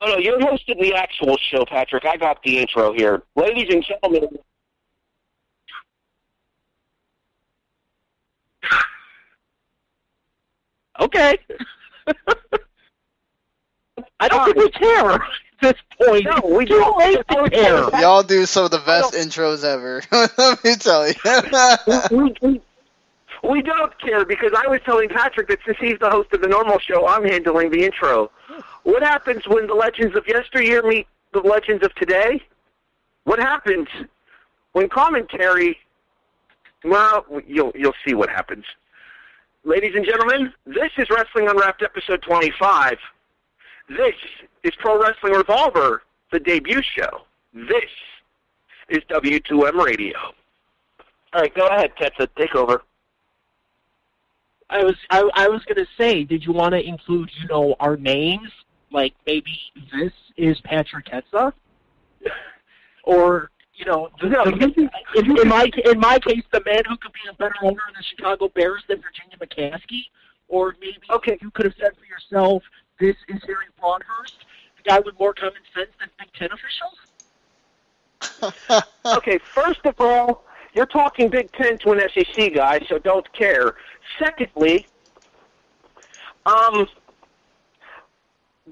Oh, no, you're hosting the actual show, Patrick. I got the intro here. Ladies and gentlemen. Okay. I don't think we care at this point. No, we don't care. Y'all do some of the best intros ever. Let me tell you. We don't care because I was telling Patrick that since he's the host of the normal show, I'm handling the intro. What happens when the legends of yesteryear meet the legends of today? What happens when commentary? Well, you'll see what happens. Ladies and gentlemen, this is Wrestling Unwrapped episode 25. This is Pro Wrestling Revolver, the debut show. This is W2M Radio. All right, go ahead, Tetsa. Take over. I was gonna say, did you want to include, our names? Like maybe this is Patrick Tetsa, or in my case, the man who could be a better owner of the Chicago Bears than Virginia McCaskey, or maybe you could have said for yourself, this is Harry Broadhurst, the guy with more common sense than Big Ten officials. Okay, first of all, you're talking Big Ten to an SEC guy, so don't care. Secondly,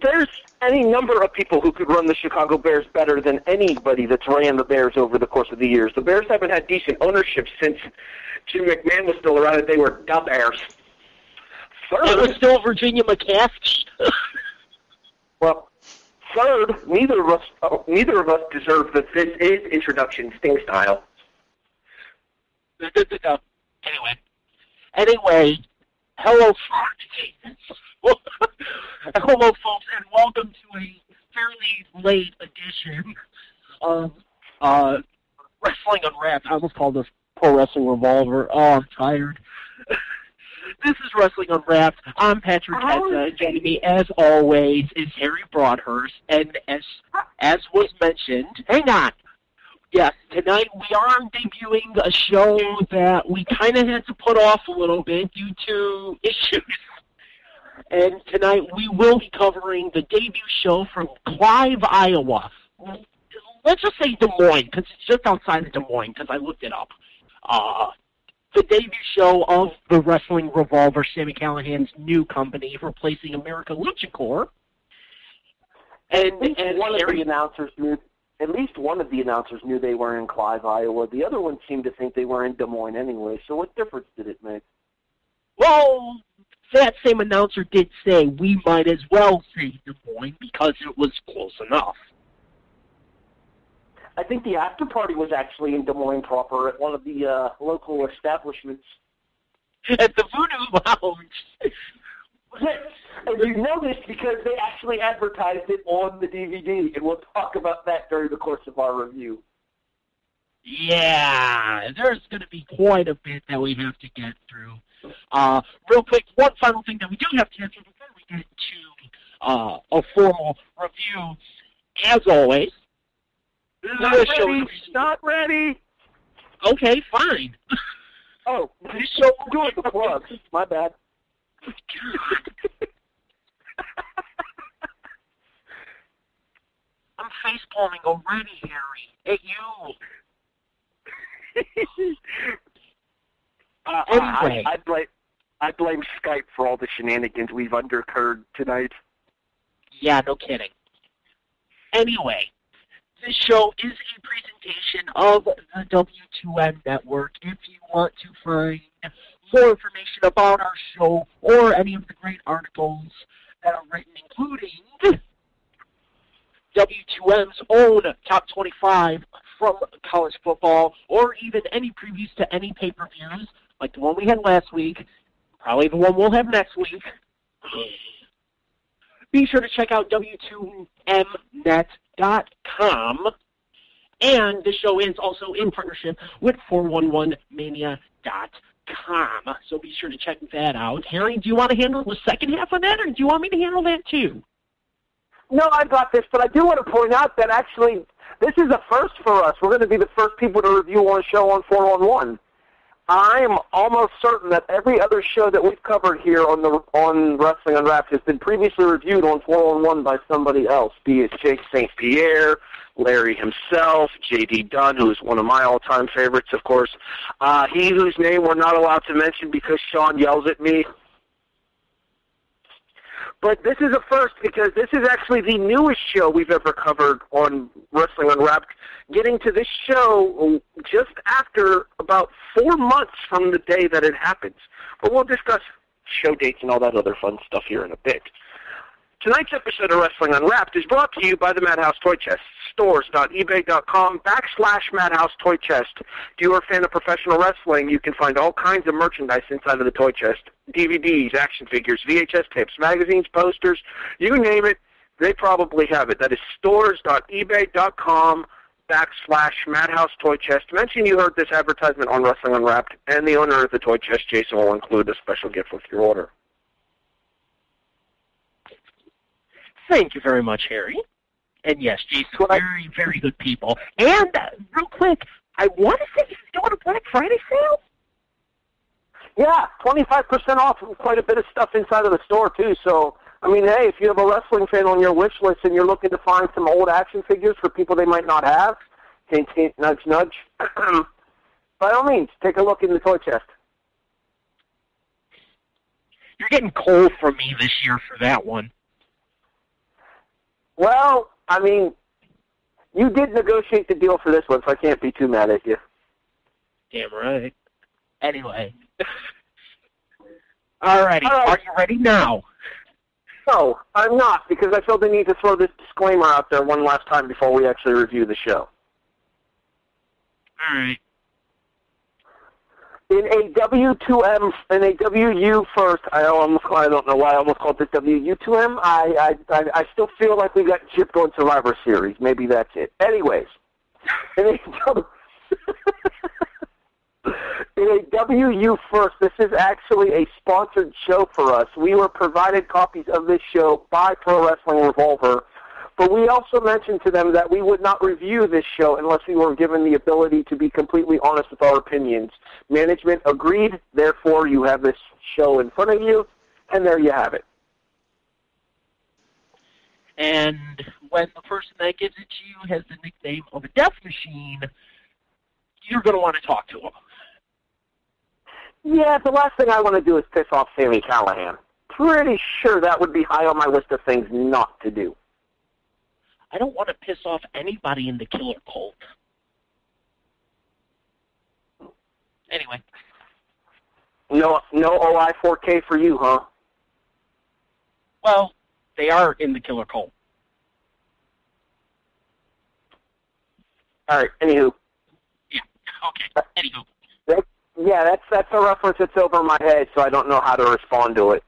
there's any number of people who could run the Chicago Bears better than anybody that's ran the Bears over the course of the years. The Bears haven't had decent ownership since Jim McMahon was still around and they were the Bears. Third, it was still Virginia McCaskey. Well, third, neither of us deserve that this is introduction Sting style. Anyway, hello, folks. Hello, folks, and welcome to a fairly late edition of Wrestling Unwrapped. I almost called this Pro Wrestling Revolver. Oh, I'm tired. This is Wrestling Unwrapped. I'm Patrick Tetsa, and joining me, as always, is Harry Broadhurst. And as was mentioned, hang on. Yes, tonight we are debuting a show that we kind of had to put off a little bit due to issues. And tonight we will be covering the debut show from Clive, Iowa. Let's just say Des Moines, because it's just outside of Des Moines, because I looked it up. The debut show of the Wrestling Revolver, Sami Callihan's new company, replacing America Lucha Corps. And one of the announcers knew. At least one of the announcers knew they were in Clive, Iowa. The other one seemed to think they were in Des Moines anyway, so what difference did it make? Well, that same announcer did say we might as well say Des Moines because it was close enough. I think the after party was actually in Des Moines proper at one of the local establishments. At the Voodoo Lounge. And you know this because they actually advertised it on the DVD, and we'll talk about that during the course of our review. Yeah, there's going to be quite a bit that we have to get through. Real quick, one final thing that we do have to get through before we get to a formal review. As always, Not ready. Okay, fine. Oh, this show we're doing plugs. My bad. I'm facepalming already, Harry. At you. Anyway. I blame Skype for all the shenanigans we've undercurred tonight. Yeah, no kidding. Anyway, this show is a presentation of the W2M Network. If you want to find more information about our show or any of the great articles that are written, including W2M's own Top 25 from college football, or even any previews to any pay-per-views, like the one we had last week, probably the one we'll have next week, be sure to check out W2Mnet.com. And the show is also in partnership with 411mania.com. So be sure to check that out. Harry, do you want to handle the second half of that, or do you want me to handle that too? No, I got this, but I do want to point out that actually this is a first for us. We're going to be the first people to review one show on 411. I'm almost certain that every other show that we've covered here on Wrestling Unwrapped has been previously reviewed on 4-on-1 by somebody else, be it Jake St. Pierre, Larry himself, J.D. Dunn, who is one of my all-time favorites, of course. He whose name we're not allowed to mention because Sean yells at me. But this is a first because this is actually the newest show we've ever covered on Wrestling Unwrapped, getting to this show just after about 4 months from the day that it happens. But we'll discuss show dates and all that other fun stuff here in a bit. Tonight's episode of Wrestling Unwrapped is brought to you by the Madhouse Toy Chest, stores.ebay.com/Madhouse Toy Chest. If you are a fan of professional wrestling, you can find all kinds of merchandise inside of the toy chest. DVDs, action figures, VHS tapes, magazines, posters, you name it, they probably have it. That is stores.ebay.com/Madhouse Toy Chest. Mention you heard this advertisement on Wrestling Unwrapped, and the owner of the toy chest, Jason, will include a special gift with your order. Thank you very much, Harry. And yes, Jason, very, very good people. And real quick, I want to say he's doing a Black Friday sale. Yeah, 25% off quite a bit of stuff inside of the store, too. So, I mean, hey, if you have a wrestling fan on your wish list and you're looking to find some old action figures for people they might not have, hint, hint, nudge, nudge, by all means, take a look in the toy chest. You're getting cold from me this year for that one. Well, I mean, you did negotiate the deal for this one, so I can't be too mad at you. Damn right. Anyway. Alrighty, are you ready now? No, I'm not, because I feel the need to throw this disclaimer out there one last time before we actually review the show. Alright. In a W2M, in a WU first, I don't know why I almost called it WU2M. I still feel like we got gypped on Survivor Series. Maybe that's it. Anyways, in a WU first, this is actually a sponsored show for us. We were provided copies of this show by Pro Wrestling Revolver, but we also mentioned to them that we would not review this show unless we were given the ability to be completely honest with our opinions. Management agreed, therefore you have this show in front of you, and there you have it. And when the person that gives it to you has the nickname of a Death Machine, you're going to want to talk to him. Yeah, the last thing I want to do is piss off Sami Callihan. Pretty sure that would be high on my list of things not to do. I don't want to piss off anybody in the Killer Cult. Anyway. No OI 4K for you, huh? Well, they are in the Killer Cult. All right, anywho. Yeah, okay, anywho. That's a reference that's over my head, so I don't know how to respond to it.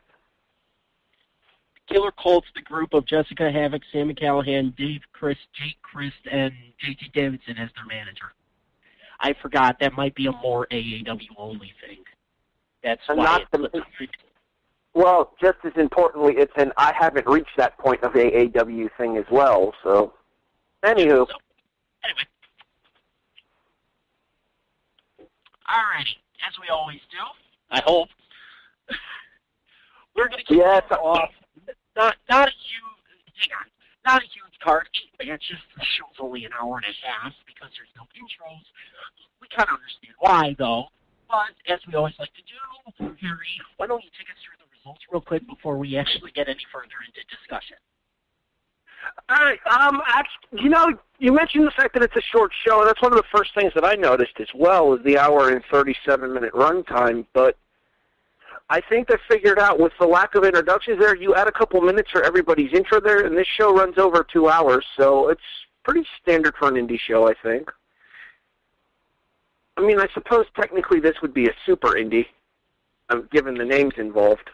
Killer Cult's the group of Jessica Havoc, Sami Callihan, Jake Christ, and JT Davidson as their manager. I forgot that might be a more AAW only thing. That's why well, just as importantly, it's an I haven't reached that point of AAW thing as well. So, anywho. Anyway. Alrighty, as we always do, I hope. We're going to keep it off. Not a huge card, 8 matches. The show's only an hour and a half because there's no intros. We kind of understand why, though. But as we always like to do, Harry, why don't you take us through the results real quick before we actually get any further into discussion? All right. You mentioned the fact that it's a short show, and that's one of the first things that I noticed as well, is the hour and 37-minute runtime. But I think they figured out with the lack of introductions there, you add a couple minutes for everybody's intro there, and this show runs over 2 hours, so it's pretty standard for an indie show, I think. I mean, I suppose technically this would be a super indie, given the names involved.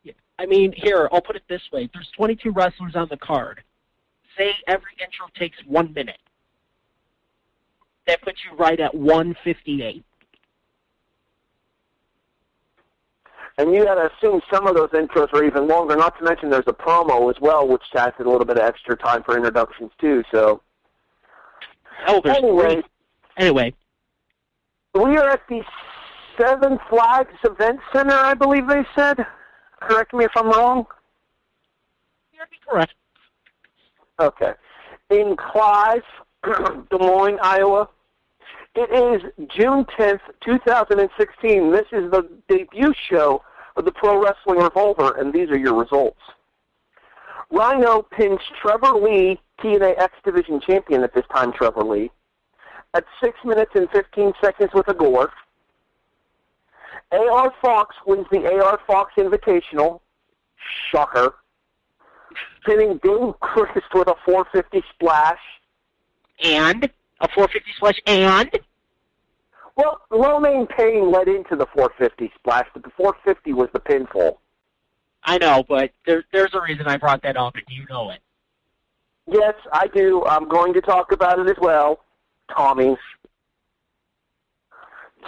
Yeah. I mean, here, I'll put it this way. There's 22 wrestlers on the card. Say every intro takes 1 minute. That puts you right at 1:58. And you got to assume some of those intros are even longer, not to mention there's a promo as well, which adds a little bit of extra time for introductions, too. So, anyway. We are at the Seven Flags Event Center, I believe they said. Correct me if I'm wrong. You're correct. Okay. In Clive, Des Moines, Iowa. It is June 10th, 2016. This is the debut show of the Pro Wrestling Revolver, and these are your results. Rhino pins Trevor Lee, TNA X Division champion at this time, Trevor Lee, at 6 minutes and 15 seconds with a gore. A.R. Fox wins the A.R. Fox Invitational. Shocker. Pinning Dean Christ with a 450 splash. And? A 450 splash and? Well, Romaine Payne led into the 450 splash, but the 450 was the pinfall. I know, but there's a reason I brought that up, and you know it. Yes, I do. I'm going to talk about it as well. Tommy.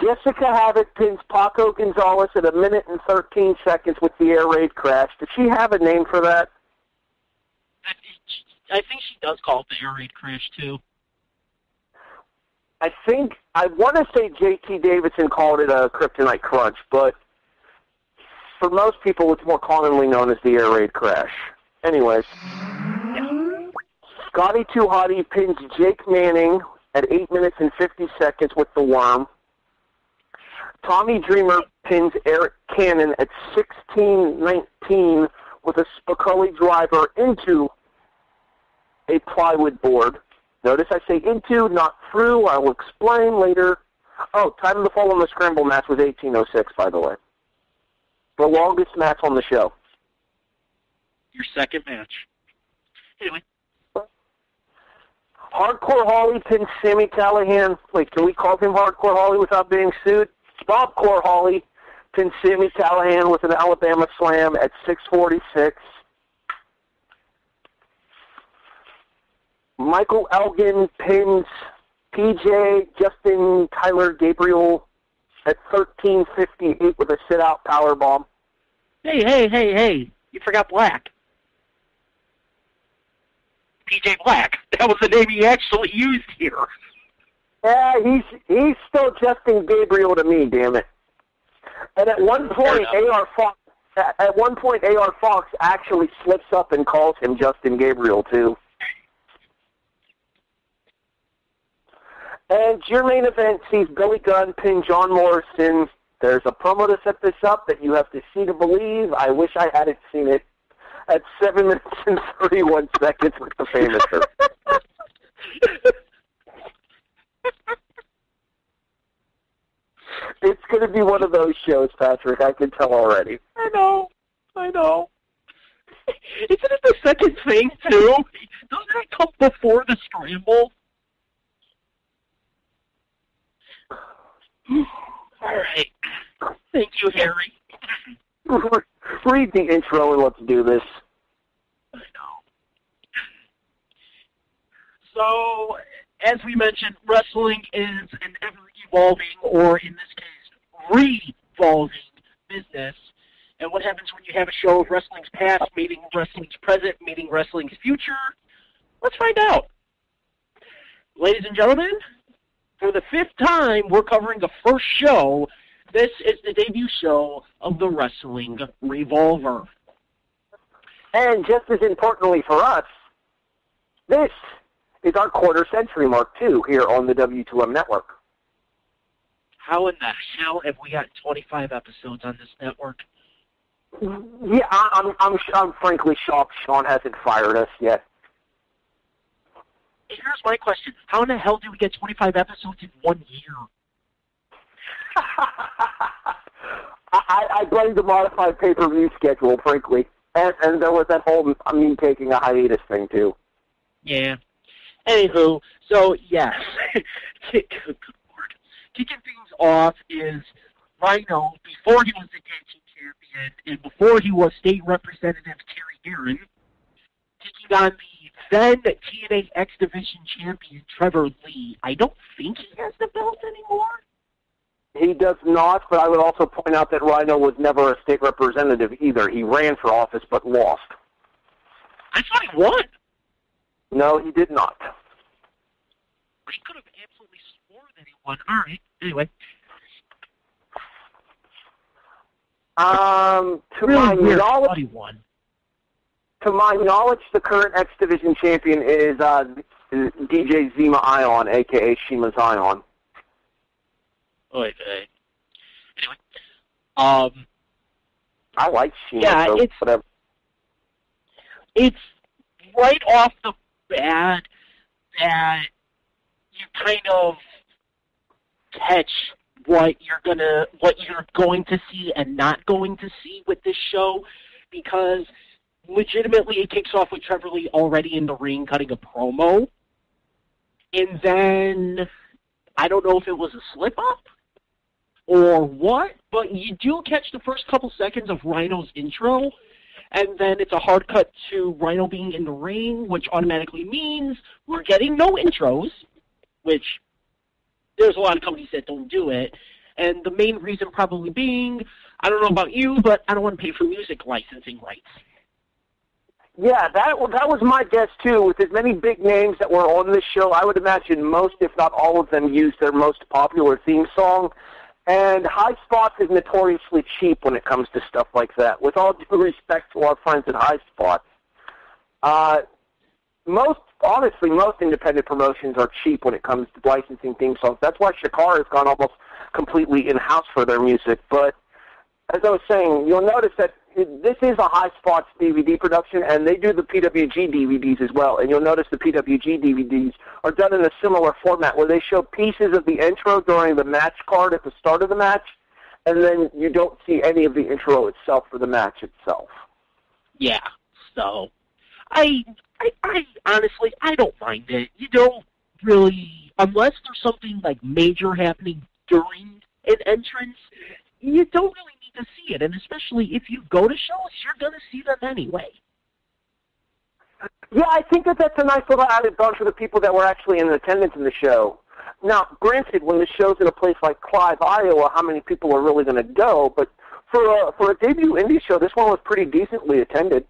Jessica Havoc pins Paco Gonzalez at 1 minute and 13 seconds with the air raid crash. Does she have a name for that? I think she does call it the air raid crash, too. I want to say J.T. Davidson called it a Kryptonite Crunch, but for most people, it's more commonly known as the air raid crash. Anyways, Scotty 2 Hottie pins Jake Manning at 8 minutes and 50 seconds with the worm. Tommy Dreamer pins Eric Cannon at 16:19 with a Spicoli driver into a plywood board. Notice I say into, not through. I will explain later. Oh, time of the fall on the scramble match was 18:06, by the way. The longest match on the show. Your second match. Anyway. Hardcore Holly pins Sami Callihan. Wait, can we call him Hardcore Holly without being sued? Bobcore Holly pins Sami Callihan with an Alabama slam at 6:46. Michael Elgin pins PJ Justin Tyler Gabriel at 13:58 with a sit-out powerbomb. Hey. You forgot Black. PJ Black. That was the name he actually used here. Yeah, he's still Justin Gabriel to me, damn it. And at one point, A.R. Fox actually slips up and calls him Justin Gabriel too. And your main event sees Billy Gunn pin John Morrison. There's a promo to set this up that you have to see to believe. I wish I hadn't seen it. At 7 minutes and 31 seconds with the Famouser. It's going to be one of those shows, Patrick. I can tell already. I know. Isn't it the second thing, too? Doesn't it come before the scramble? All right. Thank you, Harry. Read the intro and let's do this. I know. So, as we mentioned, wrestling is an ever-evolving, or in this case, revolving business. And what happens when you have a show of wrestling's past meeting wrestling's present, meeting wrestling's future? Let's find out. Ladies and gentlemen, for the 5th time, we're covering the first show. This is the debut show of the Wrestling Revolver. And just as importantly for us, this is our quarter-century mark, too, here on the W2M network. How in the hell have we got 25 episodes on this network? Yeah, I'm frankly shocked Sean hasn't fired us yet. Here's my question. How in the hell do we get 25 episodes in 1 year? I blame the modified pay-per-view schedule, frankly. And there was that whole me taking a hiatus thing, too. Yeah. Anywho, so, yes. Good Lord. Kicking things off is Rhino, before he was the tag team champion, and before he was state representative Terry Guerin, taking on the then TNA X Division champion Trevor Lee. I don't think he has the belt anymore. He does not, but I would also point out that Rhino was never a state representative either. He ran for office but lost. I thought he won. No, he did not. He could have absolutely swore that he won. All right. Anyway. To Really my weird, knowledge, funny one. To my knowledge, the current X Division champion is DJ Zima Ion, a.k.a. Shima Zion. Anyway, I like Shima, yeah, so whatever. It's right off the bat that you kind of catch what you're going to see and not going to see with this show, because legitimately it kicks off with Trevor Lee already in the ring cutting a promo, and then I don't know if it was a slip-up or what, but you do catch the first couple seconds of Rhino's intro, and then it's a hard cut to Rhino being in the ring, which automatically means we're getting no intros, which there's a lot of companies that don't do it, and the main reason probably being, I don't know about you, but I don't want to pay for music licensing rights. Yeah, that was my guess, too. With as many big names that were on this show, I would imagine most, if not all of them, used their most popular theme song. And High Spots is notoriously cheap when it comes to stuff like that. With all due respect to our friends at High Spots, most independent promotions are cheap when it comes to licensing theme songs. That's why Shakara has gone almost completely in-house for their music. But as I was saying, you'll notice that this is a High Spots DVD production, and they do the PWG DVDs as well. And you'll notice the PWG DVDs are done in a similar format where they show pieces of the intro during the match card at the start of the match, and then you don't see any of the intro itself for the match itself. Yeah, so I honestly, I don't mind it. You don't really, unless there's something like major happening during an entrance, you don't really need to see it. And especially if you go to shows, you're going to see them anyway. Yeah, I think that's a nice little added bonus for the people that were actually in attendance in the show. Now, granted, when the show's in a place like Clive, Iowa, how many people are really going to go? But for a debut indie show, this one was pretty decently attended.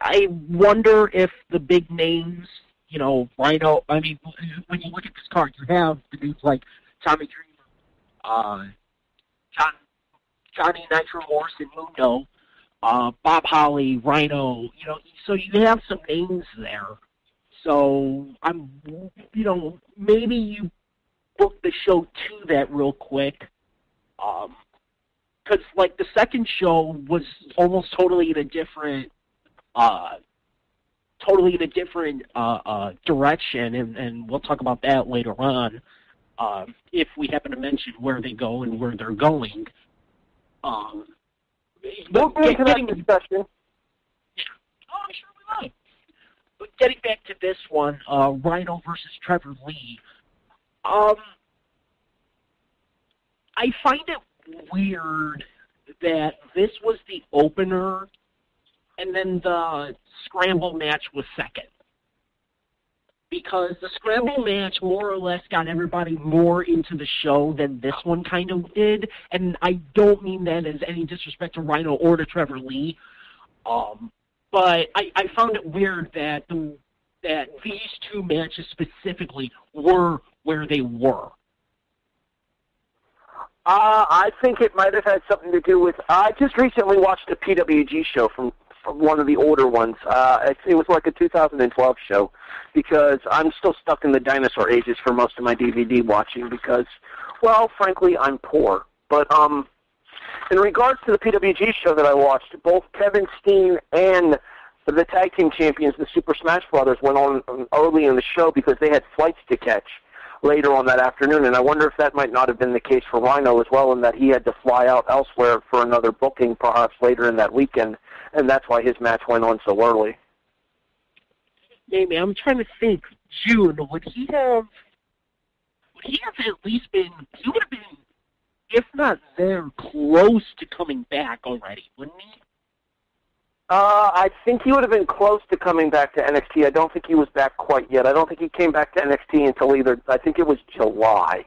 I wonder if the big names, you know, Rhino, I mean, when you look at this card, you have the dudes like Tommy Dreamer, Johnny Nitro Morrison, Mundo, Bob Holly, Rhino, you know, so you have some names there. So maybe you book the show to that real quick. Because, like, the second show was almost totally in a different direction, and we'll talk about that later on, if we happen to mention where they go and where they're going. We'll get into that discussion. Yeah. Oh, I'm sure we will. But getting back to this one, Rhino versus Trevor Lee, I find it weird that this was the opener and then the scramble match was second. Because the scramble match more or less got everybody more into the show than this one kind of did. And I don't mean that as any disrespect to Rhino or to Trevor Lee. But I found it weird that these two matches specifically were where they were. I think it might have had something to do with... I just recently watched a PWG show from one of the older ones. It was like a 2012 show because I'm still stuck in the dinosaur ages for most of my DVD watching because, well, frankly, I'm poor. But in regards to the PWG show that I watched, both Kevin Steen and the tag team champions, the Super Smash Brothers, went on early in the show because they had flights to catch later on that afternoon, and I wonder if that might not have been the case for Rhino as well, in that he had to fly out elsewhere for another booking perhaps later in that weekend, and that's why his match went on so early. Maybe. I'm trying to think. June, would he have at least been, he would have been, if not there, close to coming back already, wouldn't he? I think he would have been close to coming back to NXT. I don't think he was back quite yet. I don't think he came back to NXT until I think it was July.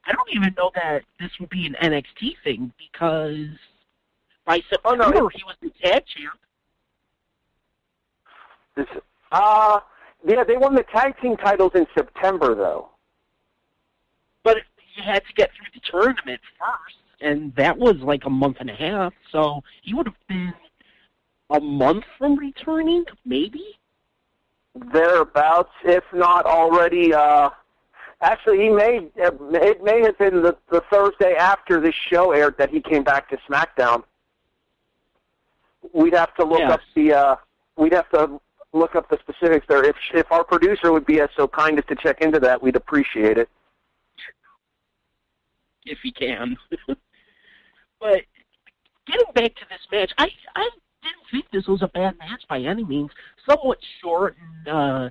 I don't even know that this would be an NXT thing because by September he was the tag champ. Yeah, they won the tag team titles in September, though. But you had to get through the tournament first. and that was like a month and a half, so he would have been a month from returning, maybe? Thereabouts, if not already. Actually, it may have been the Thursday after this show aired that he came back to SmackDown. We'd have to look up the specifics there. If our producer would be so kind as to check into that, we'd appreciate it. If he can. But getting back to this match, I didn't think this was a bad match by any means. Somewhat short and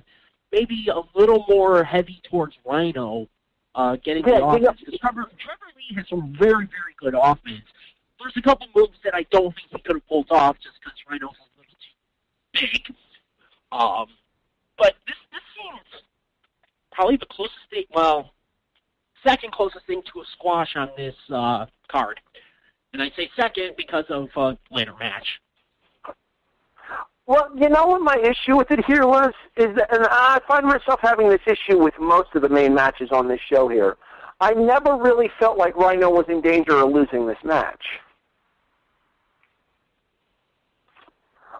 maybe a little more heavy towards Rhino getting the offense. Trevor Lee has some very, very good offense. There's a couple moves that I don't think he could have pulled off just because Rhino's a little too big. But this seems probably the closest thing, second closest thing to a squash on this card. And I say second because of later match. Well, you know what my issue with it here is that, and I find myself having this issue with most of the main matches on this show here. I never really felt like Rhino was in danger of losing this match.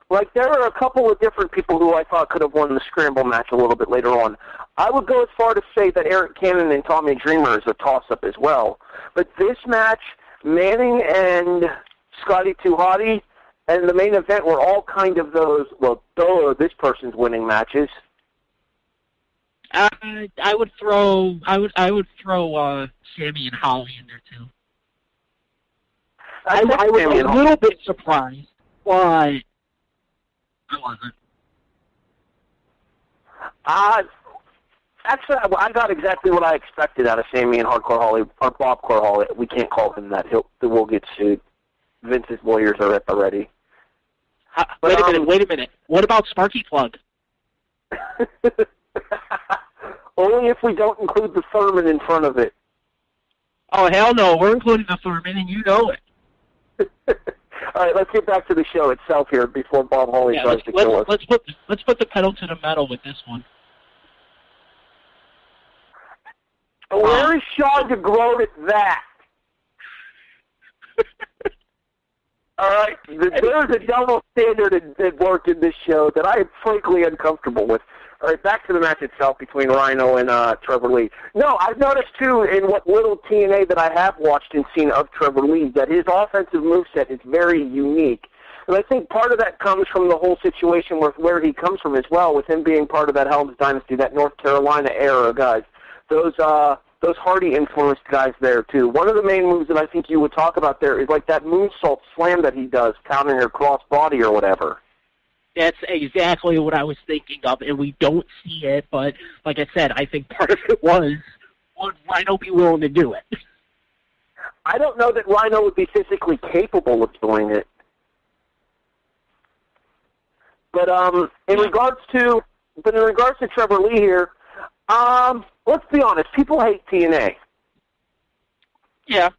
Like, there are a couple of different people who I thought could have won the scramble match a little bit later on. I would go as far to say that Eric Cannon and Tommy Dreamer is a toss-up as well. But this match, Manning and Scotty 2 Hotty, and the main event were all kind of those, this person's winning matches. I would throw Sami and Holly in there too. I was a little bit surprised, but I wasn't. Actually, I got exactly what I expected out of Sami and Hardcore Holly, or Bobcore Holly. We can't call him that. We'll get sued. Vince's lawyers are at the ready. Wait a minute. What about Sparky Plug? Only if we don't include the Thurman in front of it. Oh, hell no. We're including the Thurman, and you know it. All right, let's get back to the show itself here before Bob Holly tries to kill us. Let's put the pedal to the metal with this one. Where is Sean DeGroat at that? All right, there's a double standard at work in this show that I am frankly uncomfortable with. All right, back to the match itself between Rhino and Trevor Lee. No, I've noticed, too, in what little TNA that I have watched and seen of Trevor Lee, that his offensive moveset is very unique. And I think part of that comes from the whole situation with where he comes from as well, with him being part of that Helms Dynasty, that North Carolina era, guys. Those Hardy-influenced guys there, too. One of the main moves that I think you would talk about there is like that moonsault slam that he does, countering her cross-body or whatever. That's exactly what I was thinking of, and we don't see it, but like I said, I think part of it was, would Rhino be willing to do it? I don't know that Rhino would be physically capable of doing it. But in regards to Trevor Lee here, let's be honest, people hate TNA. Yeah.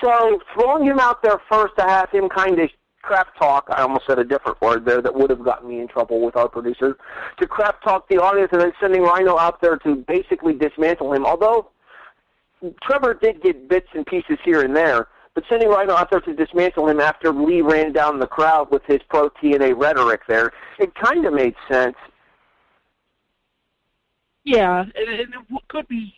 So throwing him out there first to have him kind of crap talk, I almost said a different word there that would have gotten me in trouble with our producer, to crap talk the audience and then sending Rhino out there to basically dismantle him. Although Trevor did get bits and pieces here and there, but sending Rhino out there to dismantle him after Lee ran down the crowd with his pro-TNA rhetoric there, it kind of made sense. Yeah, and it could be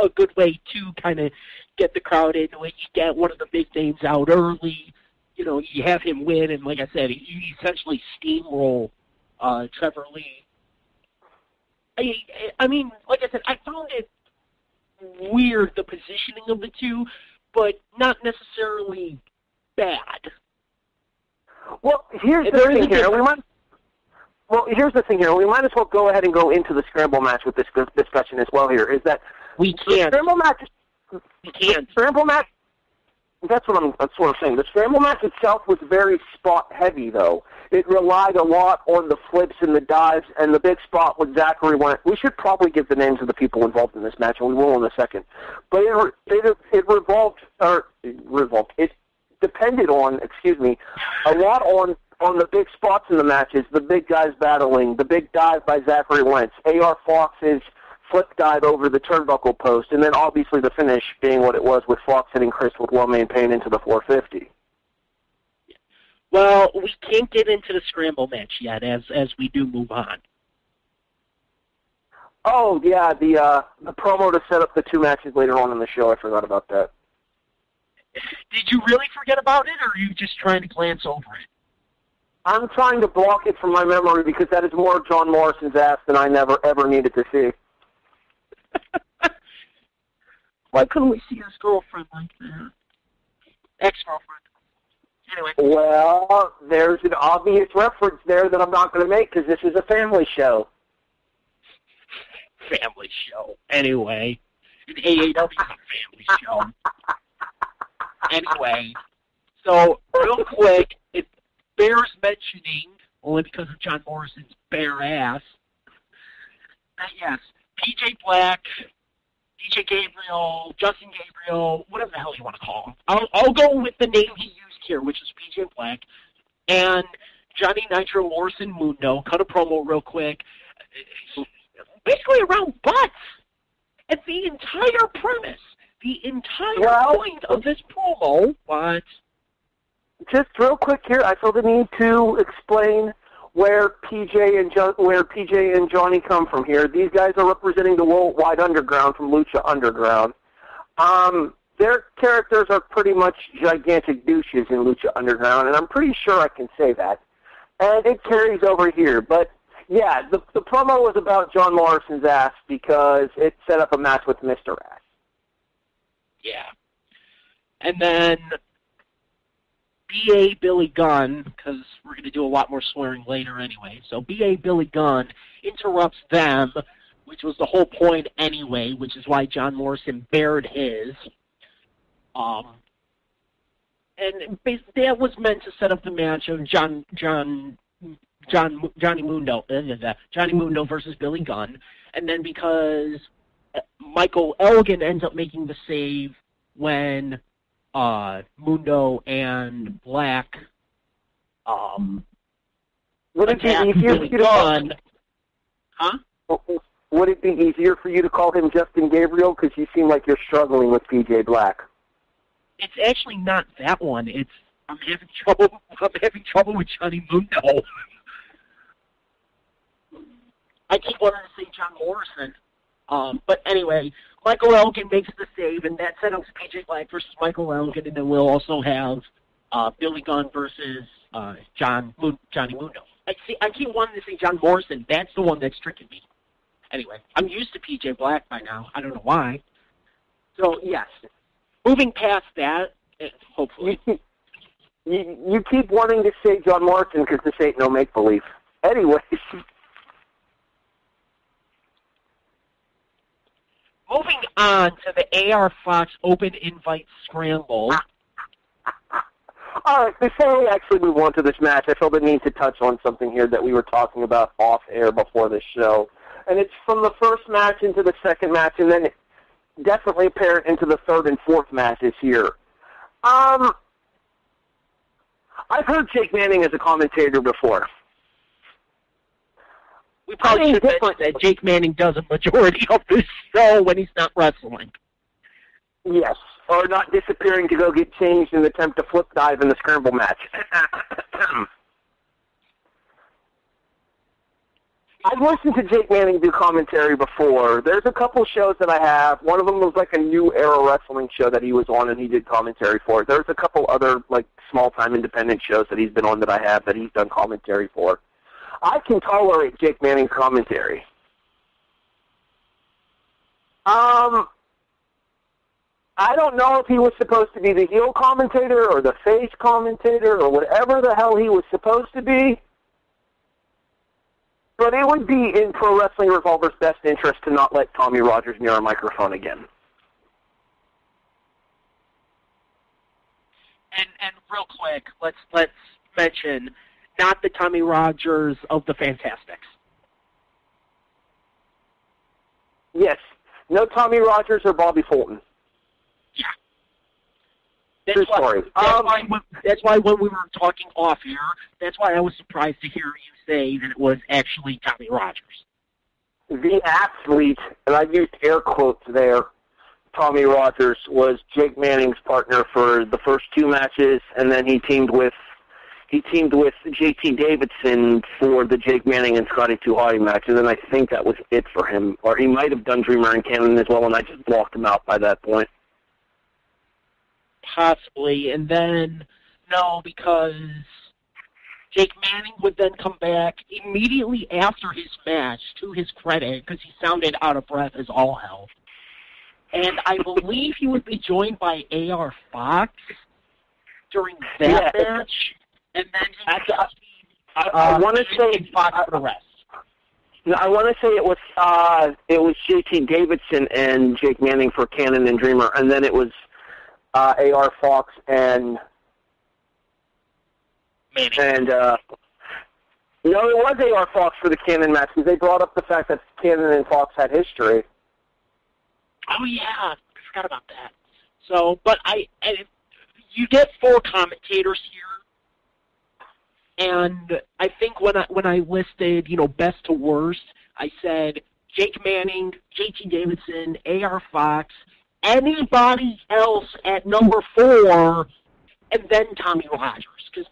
a good way to kind of get the crowd into it. You get one of the big names out early. You know, you have him win, and like I said, you essentially steamroll Trevor Lee. I mean, like I said, I found it weird, the positioning of the two, but not necessarily bad. Well, here's the thing here. Here's the thing here. We might as well go ahead and go into the scramble match with this discussion as well here, is that we can't. The scramble match... We can't. Scramble match... That's what I'm sort of saying. The scramble match itself was very spot-heavy, though. It relied a lot on the flips and the dives, and the big spot with Zachary went. We should probably give the names of the people involved in this match, and we will in a second. But it depended on, a lot on the big spots in the matches, the big guys battling, the big dive by Zachary Wentz, A.R. Fox's flip dive over the turnbuckle post, and then obviously the finish being what it was with Fox hitting Chris with one main pain into the 450. Well, we can't get into the scramble match yet as we do move on. Oh, yeah, the promo to set up the 2 matches later on in the show, I forgot about that. Did you really forget about it, or are you just trying to glance over it? I'm trying to block it from my memory because that is more John Morrison's ass than I never, ever needed to see. Why couldn't we see his girlfriend like that? Ex-girlfriend. Anyway. Well, there's an obvious reference there that I'm not going to make because this is a family show. Family show. Anyway. An AAW family show. Anyway. So, real quick, it bears mentioning, only because of John Morrison's bare ass, that yes, PJ Black, DJ Gabriel, Justin Gabriel, whatever the hell you want to call him. I'll go with the name he used here, which is PJ Black, and Johnny Nitro, Morrison, Mundo, cut a promo real quick, basically around butts. And the entire premise, the entire point of this promo, but... Just real quick here, I feel the need to explain where PJ and Johnny come from here. These guys are representing the Worldwide Underground from Lucha Underground. Their characters are pretty much gigantic douches in Lucha Underground, and I'm pretty sure I can say that. And it carries over here. But, yeah, the promo was about John Morrison's ass because it set up a match with Mr. Ass. Yeah. And then... B.A. Billy Gunn, because we're going to do a lot more swearing later anyway, so B.A. Billy Gunn interrupts them, which was the whole point anyway, which is why John Morrison bared his. And basically that was meant to set up the match of Johnny Mundo versus Billy Gunn, and then because Michael Elgin ends up making the save when... Mundo and Black would it be easier for you to call... Huh? Would it be easier for you to call him Justin Gabriel? Because you seem like you're struggling with PJ Black. It's actually not that one. It's I'm having trouble with Johnny Mundo. I keep wanting to say John Morrison. But anyway, Michael Elgin makes the save, and that set up PJ Black versus Michael Elgin, and then we'll also have Billy Gunn versus Johnny Mundo. I keep wanting to say John Morrison. That's the one that's tricking me. Anyway, I'm used to PJ Black by now. I don't know why. So, yes. Moving past that, hopefully. You keep wanting to say John Morrison because this ain't no make-believe. Anyways... Moving on to the AR Fox Open Invite Scramble. All right, before we actually move on to this match, I feel the need to touch on something here that we were talking about off-air before the show. And it's from the first match into the second match, and then definitely apparent into the third and fourth matches here. I've heard Jake Manning as a commentator before. We probably should mention that Jake Manning does a majority of this show when he's not wrestling. Yes, or not disappearing to go get changed in an attempt to flip dive in the scramble match. I've listened to Jake Manning do commentary before. There's a couple shows that I have. One of them was like a new era wrestling show that he was on and he did commentary for. There's a couple other like small-time independent shows that he's been on that I have that he's done commentary for. I can tolerate Jake Manning's commentary. I don't know if he was supposed to be the heel commentator or the face commentator or whatever the hell he was supposed to be. But it would be in Pro Wrestling Revolver's best interest to not let Tommy Rogers near a microphone again. And real quick, let's mention not the Tommy Rogers of the Fantastics. Yes. No Tommy Rogers or Bobby Fulton. Yeah. True story. That's why when we were talking off here, that's why I was surprised to hear you say that it was actually Tommy Rogers. the athlete, and I used air quotes there, Tommy Rogers, was Jake Manning's partner for the first 2 matches, and then he teamed with JT Davidson for the Jake Manning and Scotty 2 Hottie match, and then I think that was it for him. Or he might have done Dreamer and Cannon as well, and I just blocked him out by that point. Possibly, and then, no, because Jake Manning would then come back immediately after his match, to his credit, because he sounded out of breath as all hell. And I believe he would be joined by A.R. Fox during that match. And then I want to say Fox for the rest. I want to say it was JT Davidson and Jake Manning for Cannon and Dreamer, and then it was A.R. Fox and Manning. And no, it was A.R. Fox for the Cannon match because they brought up the fact that Cannon and Fox had history. Oh yeah, I forgot about that. So, but you get 4 commentators here. And I think when I listed, best to worst, I said Jake Manning, JT Davidson, A.R. Fox, anybody else at number 4, and then Tommy Rogers. Because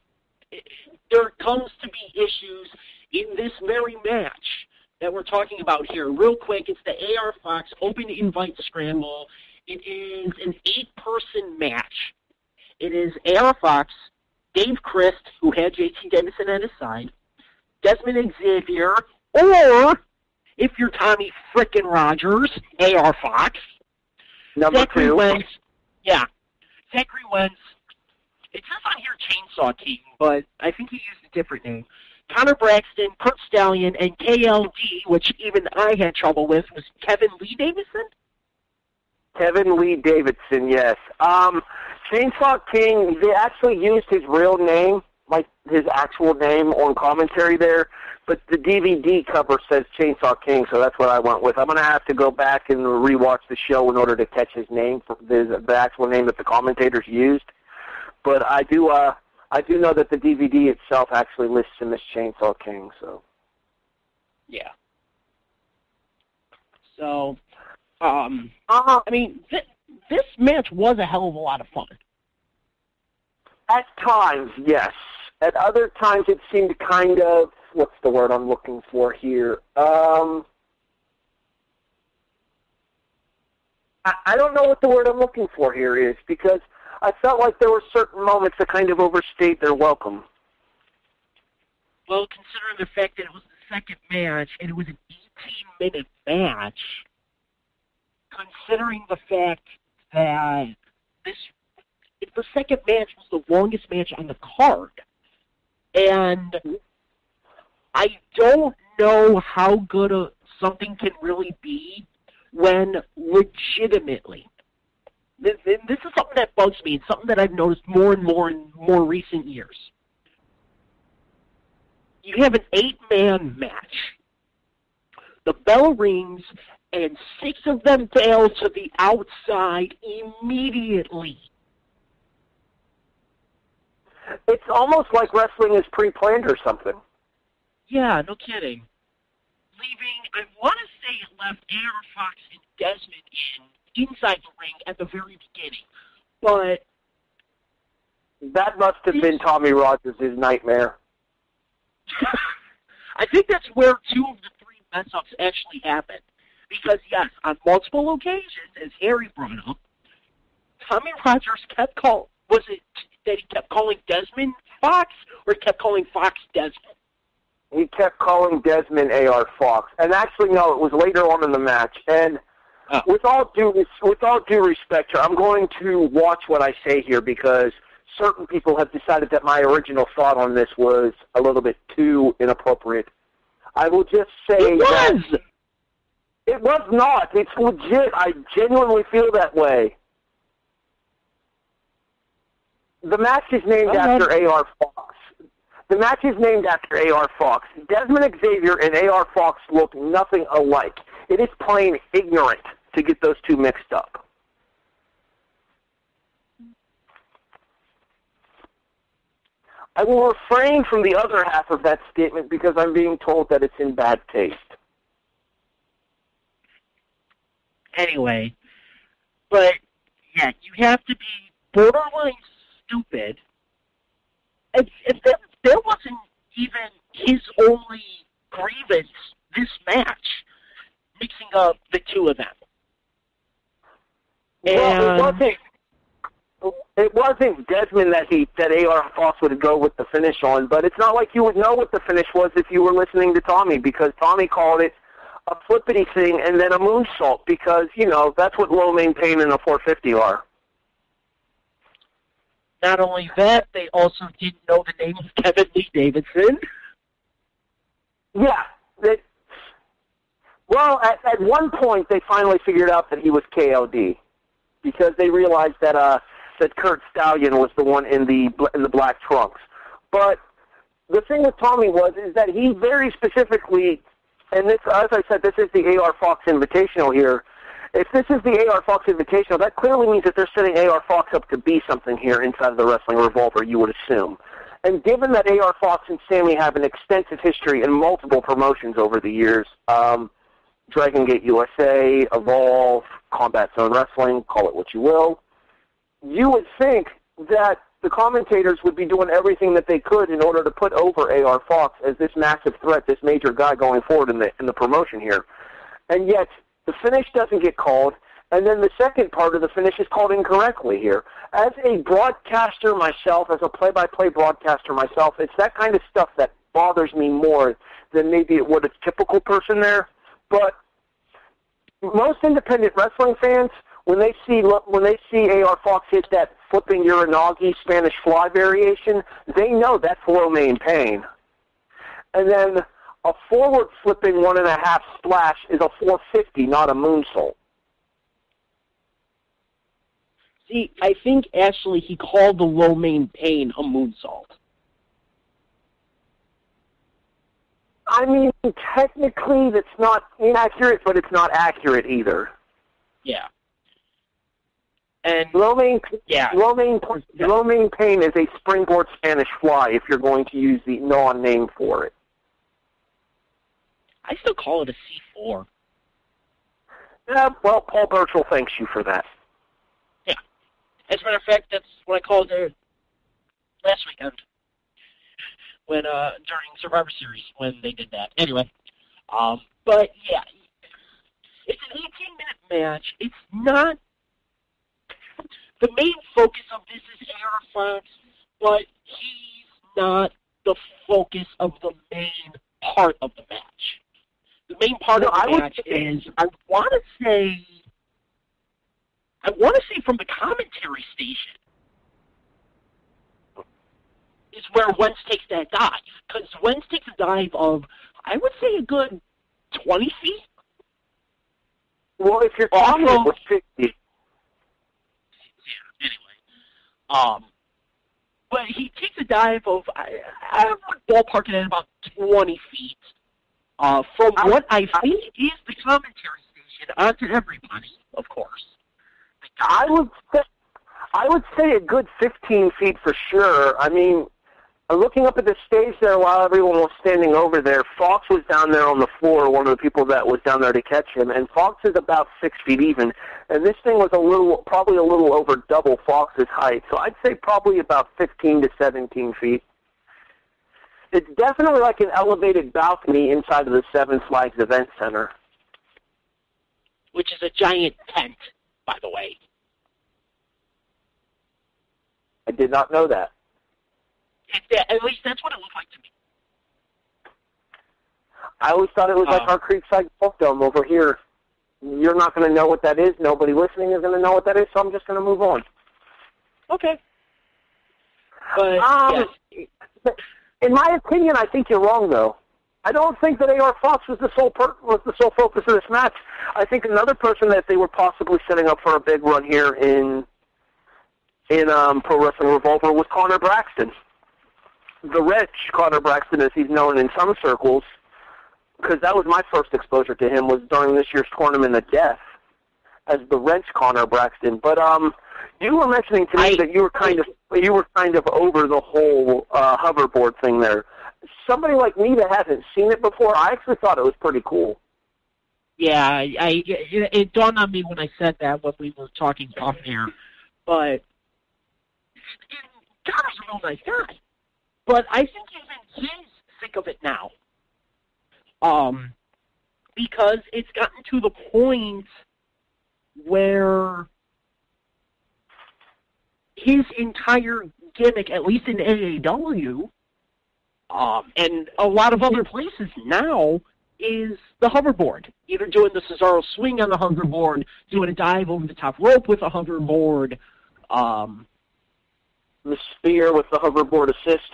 there comes to be issues in this very match that we're talking about here. Real quick, it's the A.R. Fox Open Invite Scramble. It is an 8-person match. It is A.R. Fox, Dave Christ, who had JT Davidson at his side, Desmond Xavier, or, if you're Tommy frickin' Rogers, A.R. Fox. Number Zachary 2. Wentz. Yeah. Zachary Wentz. It says on here Chainsaw King, but I think he used a different name. Connor Braxton, Kurt Stallion, and KLD, which even I had trouble with, was Kevin Lee Davidson? Kevin Lee Davidson, yes. Chainsaw King, they actually used his real name, like his actual name on commentary there, but the DVD cover says Chainsaw King, so that's what I went with. I'm going to have to go back and rewatch the show in order to catch his name, the actual name that the commentators used. But I do know that the DVD itself actually lists him as Chainsaw King, so. Yeah. So, I mean, this match was a hell of a lot of fun. At times, yes. At other times, it seemed kind of, what's the word I'm looking for here? I don't know what the word I'm looking for here is, because I felt like there were certain moments that kind of overstayed their welcome. Well, considering the fact that it was the second match, and it was an 18-minute match, considering the fact that the second match was the longest match on the card. And I don't know how good something can really be when legitimately, this is something that bugs me, it's something that I've noticed more and more in more recent years. You have an 8-man match. The bell rings, and 6 of them bail to the outside immediately. It's almost like wrestling is pre-planned or something. Yeah, no kidding. Leaving, I want to say it left A.R. Fox and Desmond inside the ring at the very beginning. But that must have been Tommy Rogers' nightmare. I think that's where 2 of the 3 mess-ups actually happened. Because, yes, on multiple occasions, as Harry brought up, Tommy Rogers kept calling, was it that he kept calling Desmond Fox, or he kept calling Fox Desmond? He kept calling Desmond A.R. Fox. And actually, no, it was later on in the match. And with all due respect here, I'm going to watch what I say here because certain people have decided that my original thought on this was a little bit too inappropriate. I will just say that it was not. It's legit. I genuinely feel that way. The match is named after A.R. Fox. The match is named after A.R. Fox. Desmond Xavier and A.R. Fox look nothing alike. It is plain ignorant to get those 2 mixed up. I will refrain from the other half of that statement because I'm being told that it's in bad taste. Anyway, but yeah, you have to be borderline stupid. If there wasn't even his only grievance this match, mixing up the two of them. Well, it wasn't Desmond that AR Fox would go with the finish on, but it's not like you would know what the finish was if you were listening to Tommy, because Tommy called it a flippity thing and then a moonsault, because, that's what low main pain and a 450 are. Not only that, they also didn't know the name of Kevin Lee Davidson. Yeah. Well, at one point, they finally figured out that he was KOD, because they realized that Kurt Stallion was the one in the black trunks. But the thing with Tommy is that he very specifically, and this, as I said, this is the AR Fox Invitational here. If this is the AR Fox Invitational, that clearly means that they're setting AR Fox up to be something here inside of the Wrestling Revolver, you would assume. And given that AR Fox and Sami have an extensive history in multiple promotions over the years, Dragon Gate USA, Evolve, Combat Zone Wrestling, call it what you will, you would think that the commentators would be doing everything that they could in order to put over AR Fox as this massive threat, this major guy going forward in the promotion here. And yet, the finish doesn't get called, and then the second part of the finish is called incorrectly here. As a broadcaster myself, as a play-by-play broadcaster myself, it's that kind of stuff that bothers me more than maybe it would a typical person there. But most independent wrestling fans, when they see AR Fox hit that flipping Uranagi Spanish fly variation, they know that's low main pain. And then a forward flipping 1.5 splash is a 450, not a moonsault. See, I think actually he called the low main pain a moonsault. I mean, technically that's not inaccurate, but it's not accurate either. Yeah. And low main pain is a springboard Spanish fly if you're going to use the non-name for it. I still call it a C4. Yeah, well, Paul Burchill thanks you for that. Yeah. As a matter of fact, that's what I called it last weekend when during Survivor Series when they did that. Anyway, but yeah, it's an 18-minute match. It's not the main focus of this is AR Fox, but he's not the focus of the main part of the match. The main part of the match is, I want to say from the commentary station is where Wentz takes that dive. Because Wentz takes a dive of, I would say, a good 20 feet. Well, if you're talking about 50. Yeah, anyway. But he takes a dive of, I would ballpark it at about 20 feet. From what I think is the commentary station onto everybody, of course. I would say a good 15 feet for sure. I mean, looking up at the stage there while everyone was standing over there, Fox was down there on the floor, one of the people that was down there to catch him, and Fox is about 6 feet even, and this thing was probably a little over double Fox's height, so I'd say probably about 15 to 17 feet. It's definitely like an elevated balcony inside of the Seven Flags Event Center. Which is a giant tent, by the way. I did not know that. At least that's what it looked like to me. I always thought it was like our Creekside Golf Dome over here. You're not going to know what that is. Nobody listening is going to know what that is, so I'm just going to move on. Okay. But, yes. In my opinion, I think you're wrong, though. I don't think that AR Fox was the sole focus of this match. I think another person that they were possibly setting up for a big run here in Pro Wrestling Revolver was Connor Braxton. The Wretch, Connor Braxton, as he's known in some circles, because that was my first exposure to him, was during this year's Tournament of Death as the Wrench Connor Braxton. But you were mentioning to me that you were kind of over the whole hoverboard thing there. Somebody like me that hasn't seen it before, I actually thought it was pretty cool. Yeah, it dawned on me when I said that when we were talking off air, but Connor's a real nice guy. But I think even he's sick of it now. Because it's gotten to the point where his entire gimmick, at least in AAW, and a lot of other places now, is the hoverboard. Either doing the Cesaro swing on the hoverboard, doing a dive over the top rope with a hoverboard. The spear with the hoverboard assist.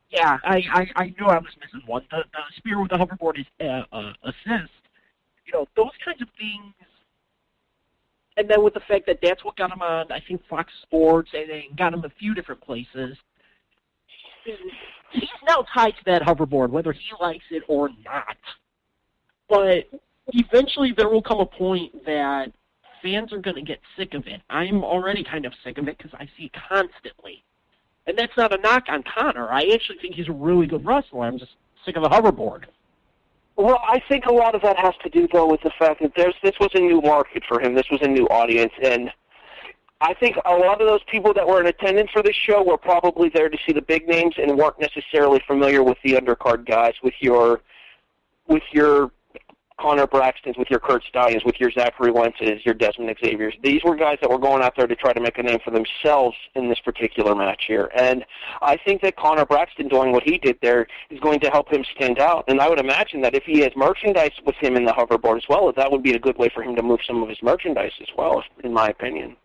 Yeah, I knew I was missing one. The spear with the hoverboard is assist. You know, those kinds of things. And then with the fact that that's what got him on, I think, Fox Sports, and they got him a few different places. He's now tied to that hoverboard, whether he likes it or not. But eventually there will come a point that fans are going to get sick of it. I'm already kind of sick of it because I see it constantly. And that's not a knock on Connor. I actually think he's a really good wrestler. I'm just sick of the hoverboard. Well, I think a lot of that has to do, though, with the fact that this was a new market for him. This was a new audience. And I think a lot of those people that were in attendance for this show were probably there to see the big names and weren't necessarily familiar with the undercard guys, with your Connor Braxtons, with your Kurt Stallions, with your Zachary Wentz's, your Desmond Xavier's. These were guys that were going out there to try to make a name for themselves in this particular match here. And I think that Connor Braxton doing what he did there is going to help him stand out. And I would imagine that if he has merchandise with him in the hoverboard as well, that would be a good way for him to move some of his merchandise as well, in my opinion.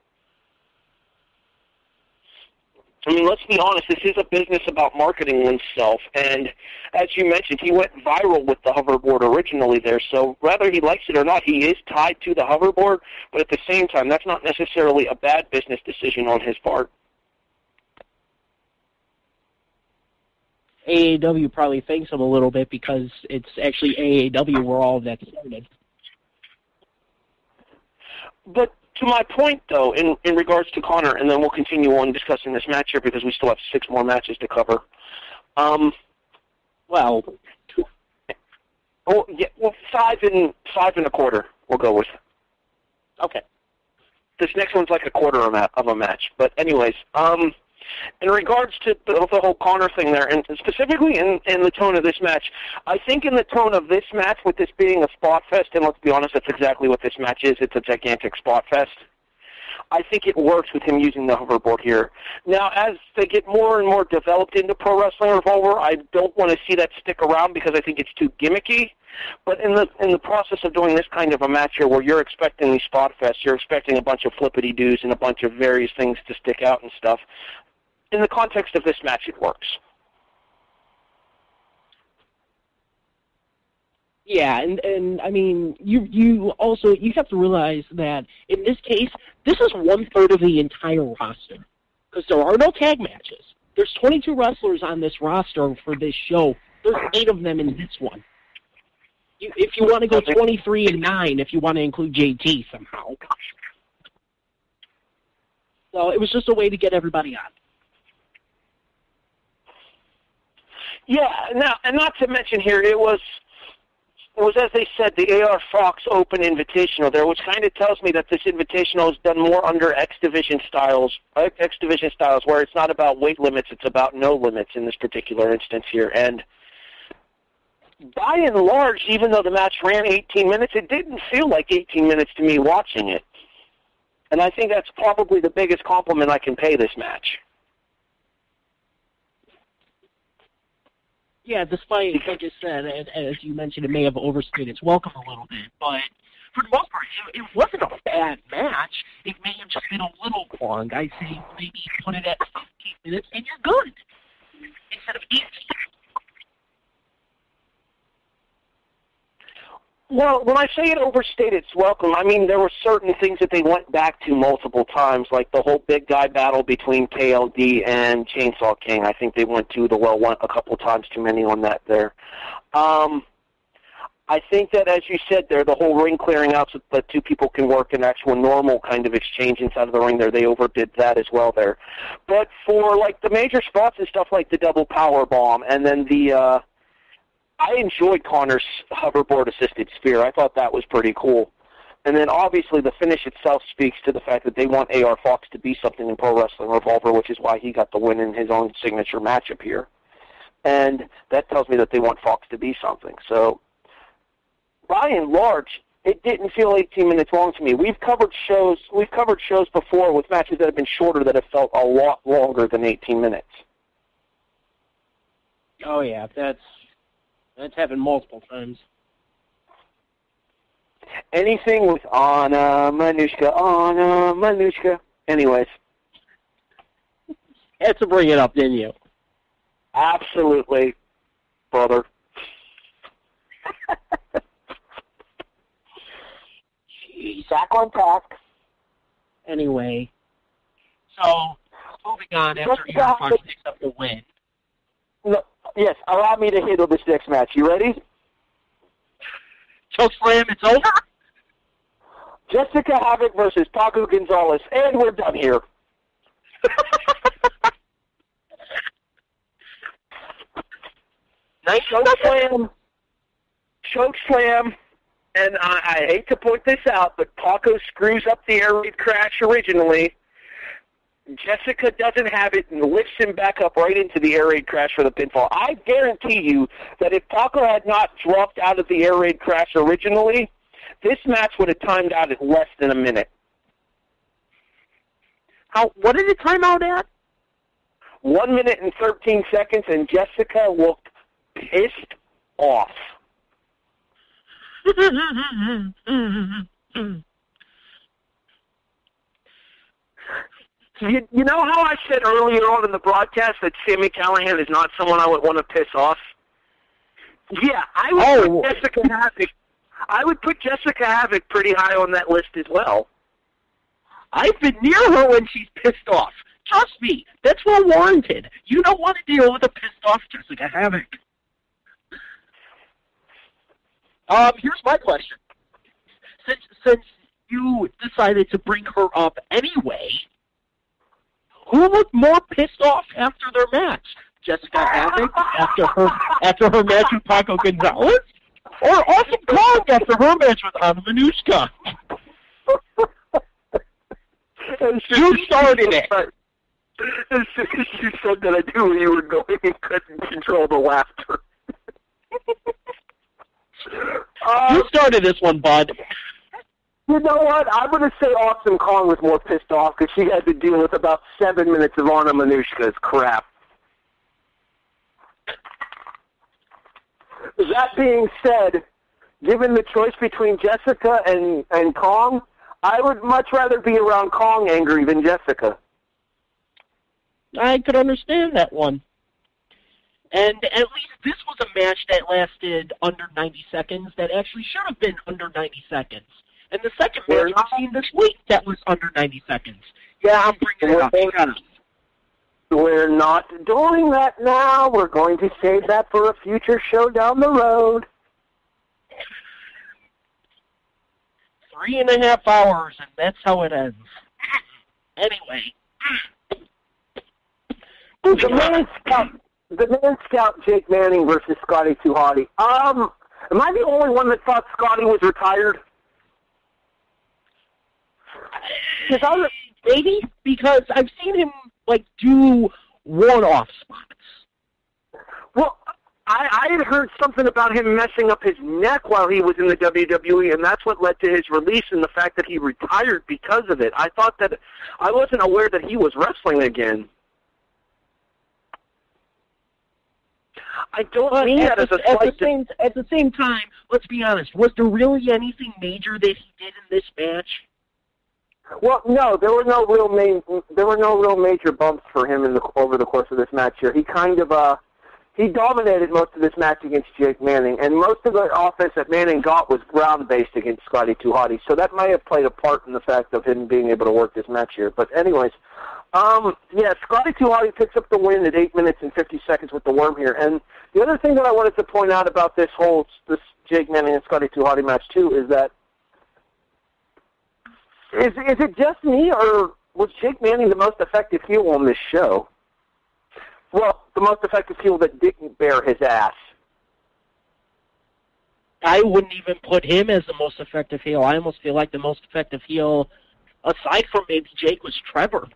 I mean, let's be honest, this is a business about marketing oneself, and as you mentioned, he went viral with the hoverboard originally there, so whether he likes it or not, he is tied to the hoverboard, but at the same time, that's not necessarily a bad business decision on his part. AAW probably thanks him a little bit because it's actually AAW where all of that started. But to my point, though, in regards to Connor, and then we'll continue on discussing this match here because we still have 6 more matches to cover. 5 and a quarter we'll go with. Okay. This next one's like a quarter of a match. But anyways, in regards to the whole Connor thing there, and specifically in the tone of this match, I think in the tone of this match, with this being a spot fest, and let's be honest, that's exactly what this match is. It's a gigantic spot fest. I think it works with him using the hoverboard here. Now, as they get more and more developed into Pro Wrestling Revolver, I don't want to see that stick around because I think it's too gimmicky. But in the process of doing this kind of a match here where you're expecting these spot fests, you're expecting a bunch of flippity-doos and a bunch of various things to stick out and stuff, in the context of this match, it works. Yeah, and I mean, you have to realize that in this case, this is 1/3 of the entire roster. Because there are no tag matches. There's 22 wrestlers on this roster for this show. There's 8 of them in this one. If you want to go 23-9, if you want to include JT somehow. So it was just a way to get everybody on. Yeah, now, and not to mention here, it was as they said, the AR Fox Open Invitational there, which kind of tells me that this Invitational is done more under X Division styles, where it's not about weight limits, it's about no limits in this particular instance here. And by and large, even though the match ran 18 minutes, it didn't feel like 18 minutes to me watching it. And I think that's probably the biggest compliment I can pay this match. Yeah, despite, like I said, as you mentioned, it may have overstayed its welcome a little bit, but for the most part, it wasn't a bad match. It may have just been a little long. I'd say maybe put it at 15 minutes and you're good, instead of 18. Well, when I say it overstayed its welcome, I mean there were certain things that they went back to multiple times, like the whole big guy battle between KLD and Chainsaw King. I think they went to the well one a couple times too many on that there. I think that, as you said there, the whole ring clearing out so that 2 people can work an actual normal kind of exchange inside of the ring there, they overdid that as well there. But for like the major spots and stuff like the double power bomb and then the I enjoyed Connor's hoverboard-assisted spear. I thought that was pretty cool. And then, obviously, the finish itself speaks to the fact that they want A.R. Fox to be something in Pro Wrestling Revolver, which is why he got the win in his own signature matchup here. And that tells me that they want Fox to be something. So, by and large, it didn't feel 18 minutes long to me. We've covered shows before with matches that have been shorter that have felt a lot longer than 18 minutes. Oh yeah, that's happened multiple times. Anything with Anna Manushka. Anyways. Had to bring it up, didn't you? Absolutely, brother. Jeez. Back on task. Anyway, so moving on after A.R. Fox picks up the win. No, yes, allow me to handle this next match. You ready? Choke slam, it's over. Jessica Havoc versus Paco Gonzalez, and we're done here. Nice choke slam, and I hate to point this out, but Paco screws up the air raid crash originally. Jessica doesn't have it and lifts him back up right into the air raid crash for the pinfall. I guarantee you that if Paco had not dropped out of the air raid crash originally, this match would have timed out at less than a minute. What did it time out at? 1 minute and 13 seconds, and Jessica looked pissed off. You know how I said earlier on in the broadcast that Sami Callihan is not someone I would want to piss off? Yeah, I would put Jessica Havoc. I would put Jessica Havoc pretty high on that list as well. I've been near her when she's pissed off. Trust me, that's well warranted. You don't want to deal with a pissed off Jessica Havoc. Here's my question. Since you decided to bring her up anyway, who looked more pissed off after their match? Jessica Havoc after her match with Paco Gonzalez? Or Awesome Kong after her match with Anna Manushka? You started it. As soon as you said that, I knew where you were going and couldn't control the laughter. You started this one, bud. You know what? I'm going to say Awesome Kong was more pissed off because she had to deal with about 7 minutes of Anna Manushka's crap. That being said, given the choice between Jessica and Kong, I would much rather be around Kong angry than Jessica. I could understand that one. And at least this was a match that lasted under 90 seconds that actually should have been under 90 seconds. And the second match we've seen this week that was under 90 seconds. Yeah, I'm bringing it up. Shut up. We're not doing that now. We're going to save that for a future show down the road. 3.5 hours, and that's how it ends. Anyway. The man scout Jake Manning versus Scotty 2 Hotty. Am I the only one that thought Scotty was retired? Maybe, because I've seen him do one-off spots. Well, I had heard something about him messing up his neck while he was in the WWE, and that's what led to his release and the fact that he retired because of it. I wasn't aware that he was wrestling again. I don't mean that as a slight... At the same time, let's be honest, was there really anything major that he did in this match? Well, no, there were no real major bumps for him over the course of this match here. He kind of he dominated most of this match against Jake Manning, and most of the offense that Manning got was ground-based against Scotty 2 Hotty, so that may have played a part in the fact of him being able to work this match here. But anyways, Scotty 2 Hotty picks up the win at 8 minutes and 50 seconds with the worm here. And the other thing that I wanted to point out about this Jake Manning and Scotty 2 Hotty match too is that is it just me, or was Jake Manning the most effective heel on this show? Well, the most effective heel that didn't bear his ass. I wouldn't even put him as the most effective heel. I almost feel like the most effective heel, aside from maybe Jake, was Trevor.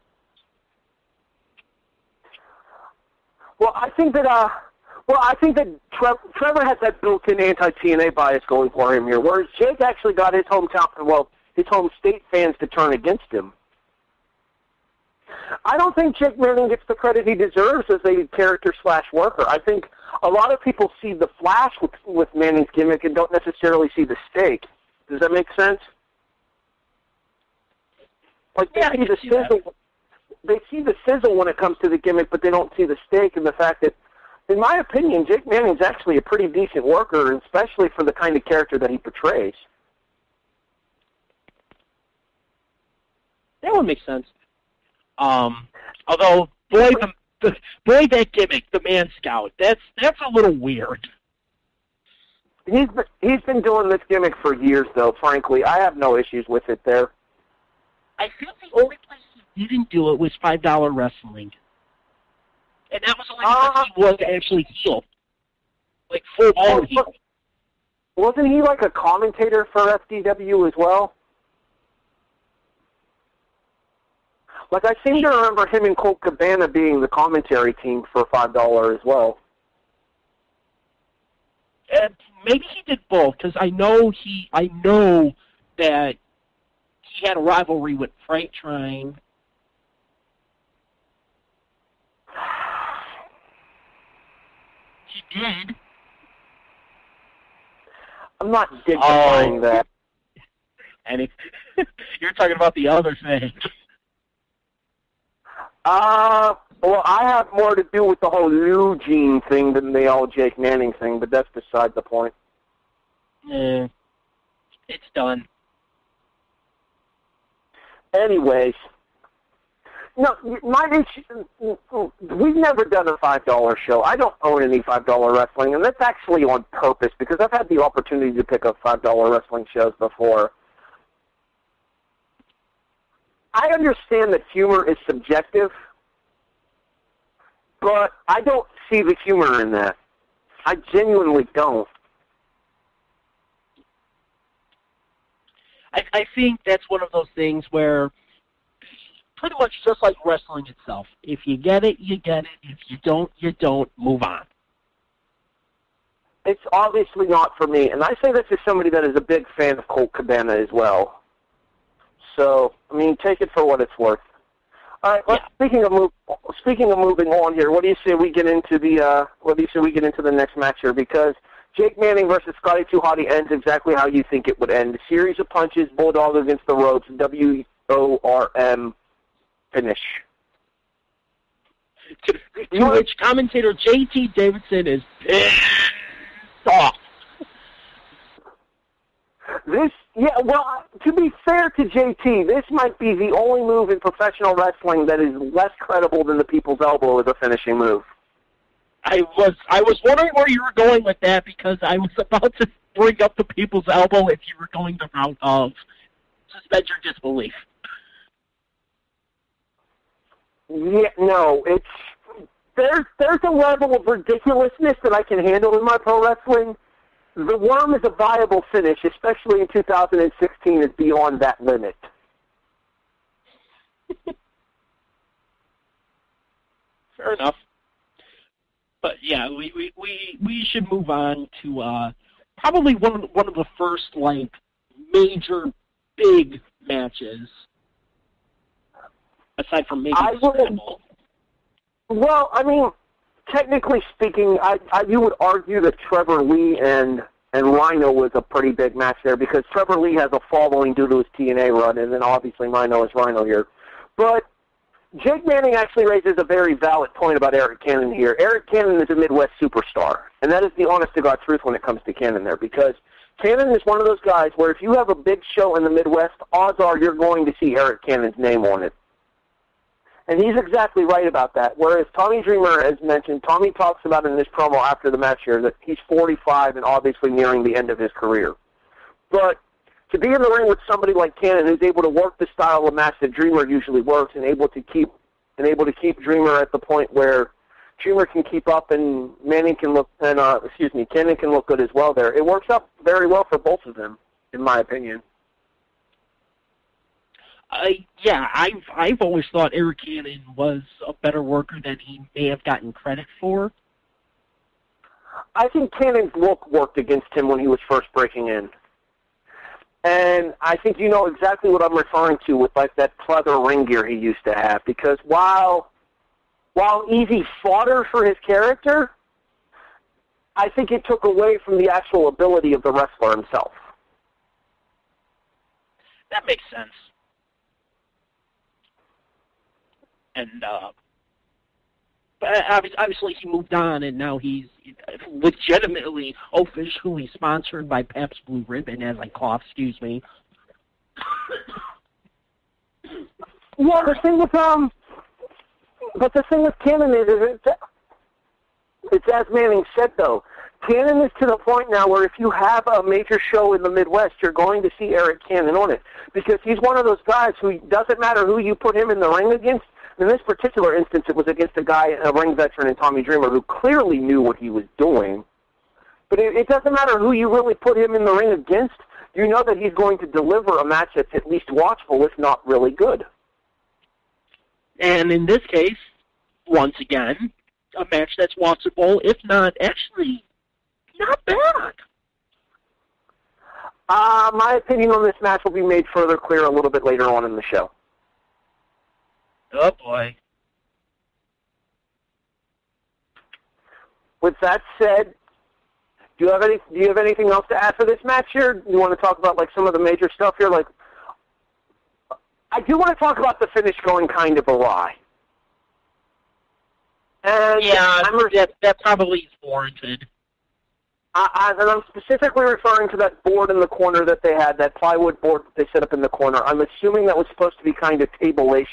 Well, I think that Trevor has that built-in anti-TNA bias going for him here, whereas Jake actually got his home state fans to turn against him. I don't think Jake Manning gets the credit he deserves as a character/worker. I think a lot of people see the flash with Manning's gimmick and don't necessarily see the stake. Does that make sense? Like they see the sizzle. They see the sizzle when it comes to the gimmick, but they don't see the stake and the fact that, in my opinion, Jake Manning's actually a pretty decent worker, especially for the kind of character that he portrays. That would make sense. Although, boy, that gimmick, the Man Scout, that's a little weird. He's been doing this gimmick for years, though. Frankly, I have no issues with it there. I feel the only place he didn't do it was $5 Wrestling, and that was only because he was actually heel, like full on heel. Wasn't he like a commentator for FDW as well? Like, I seem to remember him and Colt Cabana being the commentary team for $5 as well. And maybe he did both, because I know that he had a rivalry with Freight Train. He did. I'm not dignifying that. And you're talking about the other thing. Well, I have more to do with the whole Eugene thing than the old Jake Manning thing, but that's beside the point. Yeah, it's done. Anyways, no, we've never done a $5 show. I don't own any $5 wrestling, and that's actually on purpose because I've had the opportunity to pick up $5 wrestling shows before. I understand that humor is subjective, but I don't see the humor in that. I genuinely don't. I think that's one of those things where pretty much just like wrestling itself. If you get it, you get it. If you don't, move on. It's obviously not for me, and I say this as somebody that is a big fan of Colt Cabana as well. So, I mean, take it for what it's worth. All right. Speaking of moving on here, what do you say we get into the next match here? Because Jake Manning versus Scotty 2 Hotty ends exactly how you think it would end: a series of punches, bulldog against the ropes, WORM finish. To which commentator JT Davidson is pissed off. To be fair to JT, this might be the only move in professional wrestling that is less credible than the People's Elbow as a finishing move. I was wondering where you were going with that because I was about to bring up the People's Elbow if you were going the route of suspend your disbelief. Yeah, no, there's a level of ridiculousness that I can handle in my pro wrestling. The worm is a viable finish, especially in 2016, is beyond that limit. Fair enough. But yeah, we should move on to probably one of the first major big matches, aside from maybe Well, I mean, technically speaking, you would argue that Trevor Lee and Rhino was a pretty big match there because Trevor Lee has a following due to his TNA run, and then obviously Rhino is Rhino here. But Jake Manning actually raises a very valid point about Eric Cannon here. Eric Cannon is a Midwest superstar, and that is the honest-to-God truth when it comes to Cannon there, because Cannon is one of those guys where if you have a big show in the Midwest, odds are you're going to see Eric Cannon's name on it. And he's exactly right about that. Whereas Tommy Dreamer, as mentioned, Tommy talks about in this promo after the match here that he's 45 and obviously nearing the end of his career. But to be in the ring with somebody like Cannon who's able to work the style of match that Dreamer usually works and able to keep Dreamer at the point where Dreamer can keep up and Cannon can look good as well there. It works out very well for both of them, in my opinion. I've always thought Eric Cannon was a better worker than he may have gotten credit for. I think Cannon's look worked against him when he was first breaking in. And I think you know exactly what I'm referring to with like that pleather ring gear he used to have. Because while easy fodder for his character, I think it took away from the actual ability of the wrestler himself. That makes sense. And but obviously he moved on, and now he's legitimately, officially sponsored by Pabst Blue Ribbon, as I cough, excuse me. Yeah, the thing with Cannon is it's as Manning said, though. Cannon is to the point now where if you have a major show in the Midwest, you're going to see Eric Cannon on it. Because he's one of those guys who doesn't matter who you put him in the ring against. In this particular instance, it was against a guy, a ring veteran in Tommy Dreamer, who clearly knew what he was doing. But it doesn't matter who you really put him in the ring against. You know that he's going to deliver a match that's at least watchable, if not really good. And in this case, once again, a match that's watchable, if not actually not bad. My opinion on this match will be made further clear a little bit later on in the show. Oh, boy. With that said, do you have anything else to add for this match here? You want to talk about like some of the major stuff here? Like, I do want to talk about the finish going kind of awry. And yeah, that probably is warranted. And I'm specifically referring to that board in the corner that they had, that plywood board that they set up in the corner. I'm assuming that was supposed to be kind of table-ish.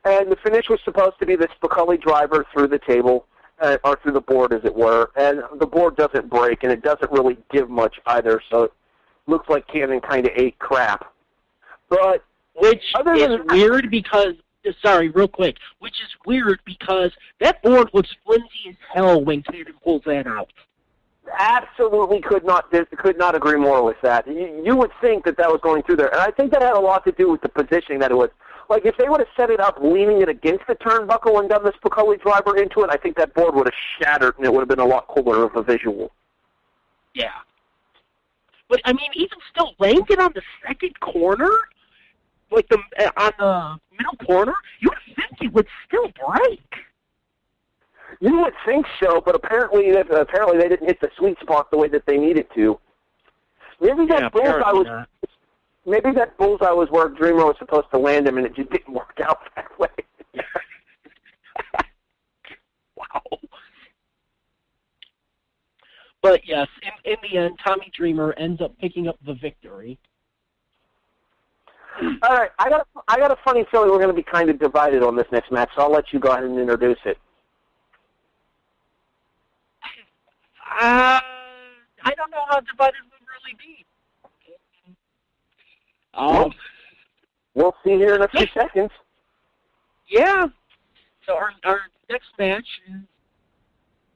And the finish was supposed to be the Spicoli driver through the table, or through the board, as it were. And the board doesn't break, and it doesn't really give much either, so it looks like Cannon kind of ate crap. But which is weird because, sorry, real quick, which is weird because that board looks flimsy as hell when Cannon pulls that out. Absolutely could not agree more with that. You would think that was going through there. And I think that had a lot to do with the positioning that it was. Like, if they would have set it up leaning it against the turnbuckle and done the Spicoli driver into it, I think that board would have shattered and it would have been a lot cooler of a visual. Yeah. But, I mean, even still, laying it on the second corner, like on the middle corner, you would think it would still break. You would think so, but apparently they didn't hit the sweet spot the way that they needed to. Maybe that bullseye was where Dreamer was supposed to land him, and it just didn't work out that way. Wow. But yes, in the end, Tommy Dreamer ends up picking up the victory. All right, I got a funny feeling we're going to be kind of divided on this next match, so I'll let you go ahead and introduce it. I don't know how divided we'd really be. We'll see here in a few seconds. Yeah. So our next match is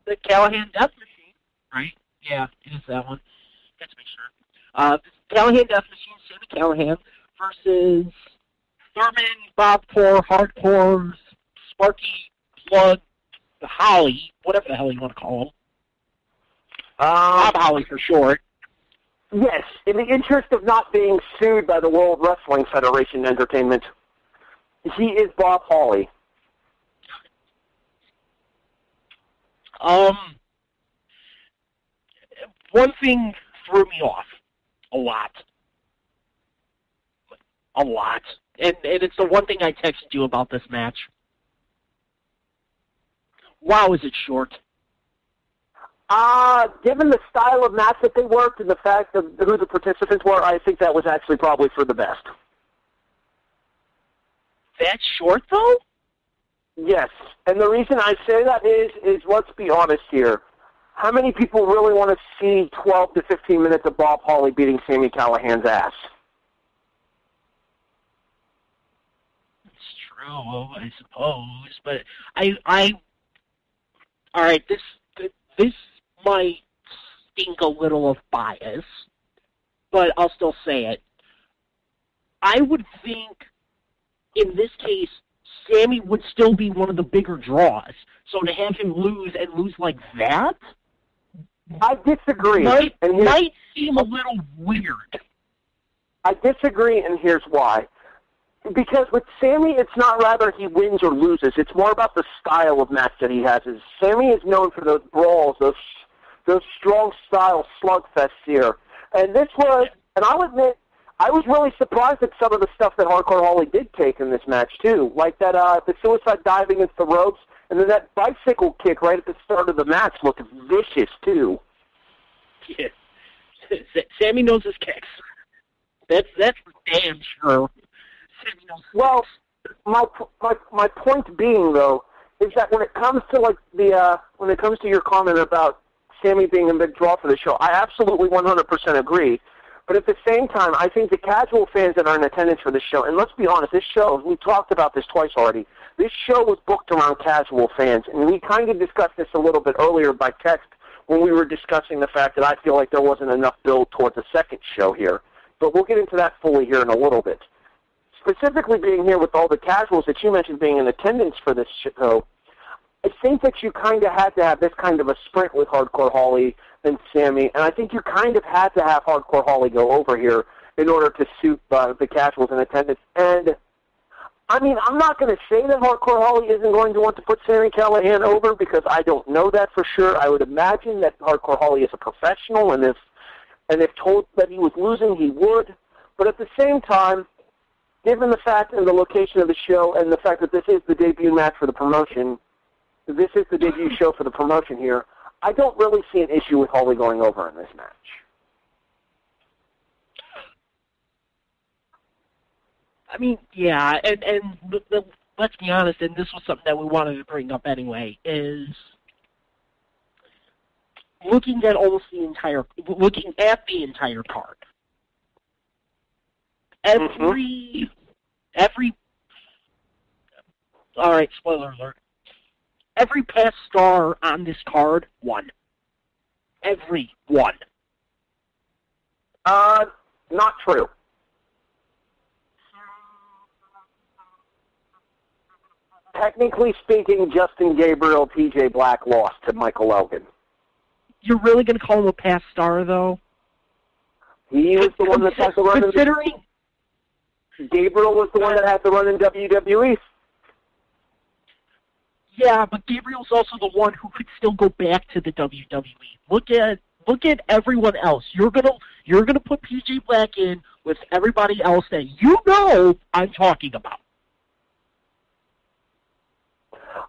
the Callihan Death Machine, right? Yeah, it is that one. Let's make sure. Callihan Death Machine, Sami Callihan, versus Thurman, Bob Core, Hardcore, Sparky, Plug, Holly, whatever the hell you want to call him. Bob Holly for short. Yes, in the interest of not being sued by the World Wrestling Federation Entertainment, he is Bob Holly. One thing threw me off a lot. And it's the one thing I texted you about this match. Wow, is it short? Given the style of match that they worked and the fact of who the participants were, I think that was actually probably for the best. That's short, though? Yes, and the reason I say that is let's be honest here. How many people really want to see 12 to 15 minutes of Bob Holly beating Sami Callihan's ass? It's true, I suppose, but I all right, this might stink a little of bias, but I'll still say it. I would think, in this case, Sami would still be one of the bigger draws. So to have him lose like that, I disagree. Might seem a little weird. I disagree, and here's why. Because with Sami, it's not rather he wins or loses. It's more about the style of match that he has. Sami is known for those brawls, those strong style slugfests here. And this was, and I'll admit, I was really surprised at some of the stuff that Hardcore Holly did take in this match, too. Like that, the suicide dive against the ropes, and then that bicycle kick right at the start of the match looked vicious, too. Yeah. Sami knows his kicks. That's for damn sure. Sami knows his well, kicks. my point being, though, is that when it comes to, like, when it comes to your comment about Sami being a big draw for the show, I absolutely 100% agree. But at the same time, I think the casual fans that are in attendance for this show, and let's be honest, this show, we talked about this twice already, this show was booked around casual fans, and we kind of discussed this a little bit earlier by text when we were discussing the fact that I feel like there wasn't enough build towards a second show here. But we'll get into that fully here in a little bit. Specifically being here with all the casuals that you mentioned being in attendance for this show, I think that you kind of had to have this kind of a sprint with Hardcore Holly and Sami, and I think you kind of had to have Hardcore Holly go over here in order to suit the casuals in attendance. And, I mean, I'm not going to say that Hardcore Holly isn't going to want to put Sami Callihan over because I don't know that for sure. I would imagine that Hardcore Holly is a professional, and if told that he was losing, he would. But at the same time, given the fact and the location of the show and the fact that this is the debut match for the promotion, this is the debut show for the promotion here, I don't really see an issue with Holly going over in this match. I mean, yeah, and let's be honest, and this was something that we wanted to bring up anyway, is looking at the entire card. Every all right, spoiler alert. Every past star on this card won. Every one. Not true. Technically speaking, Justin Gabriel, PJ Black lost to Michael Elgin. You're really going to call him a past star, though? He was the one that had to run in... Gabriel was the one that had to run in WWE. Yeah, but Gabriel's also the one who could still go back to the WWE. Look at everyone else. You're gonna put PJ Black in with everybody else that you know I'm talking about.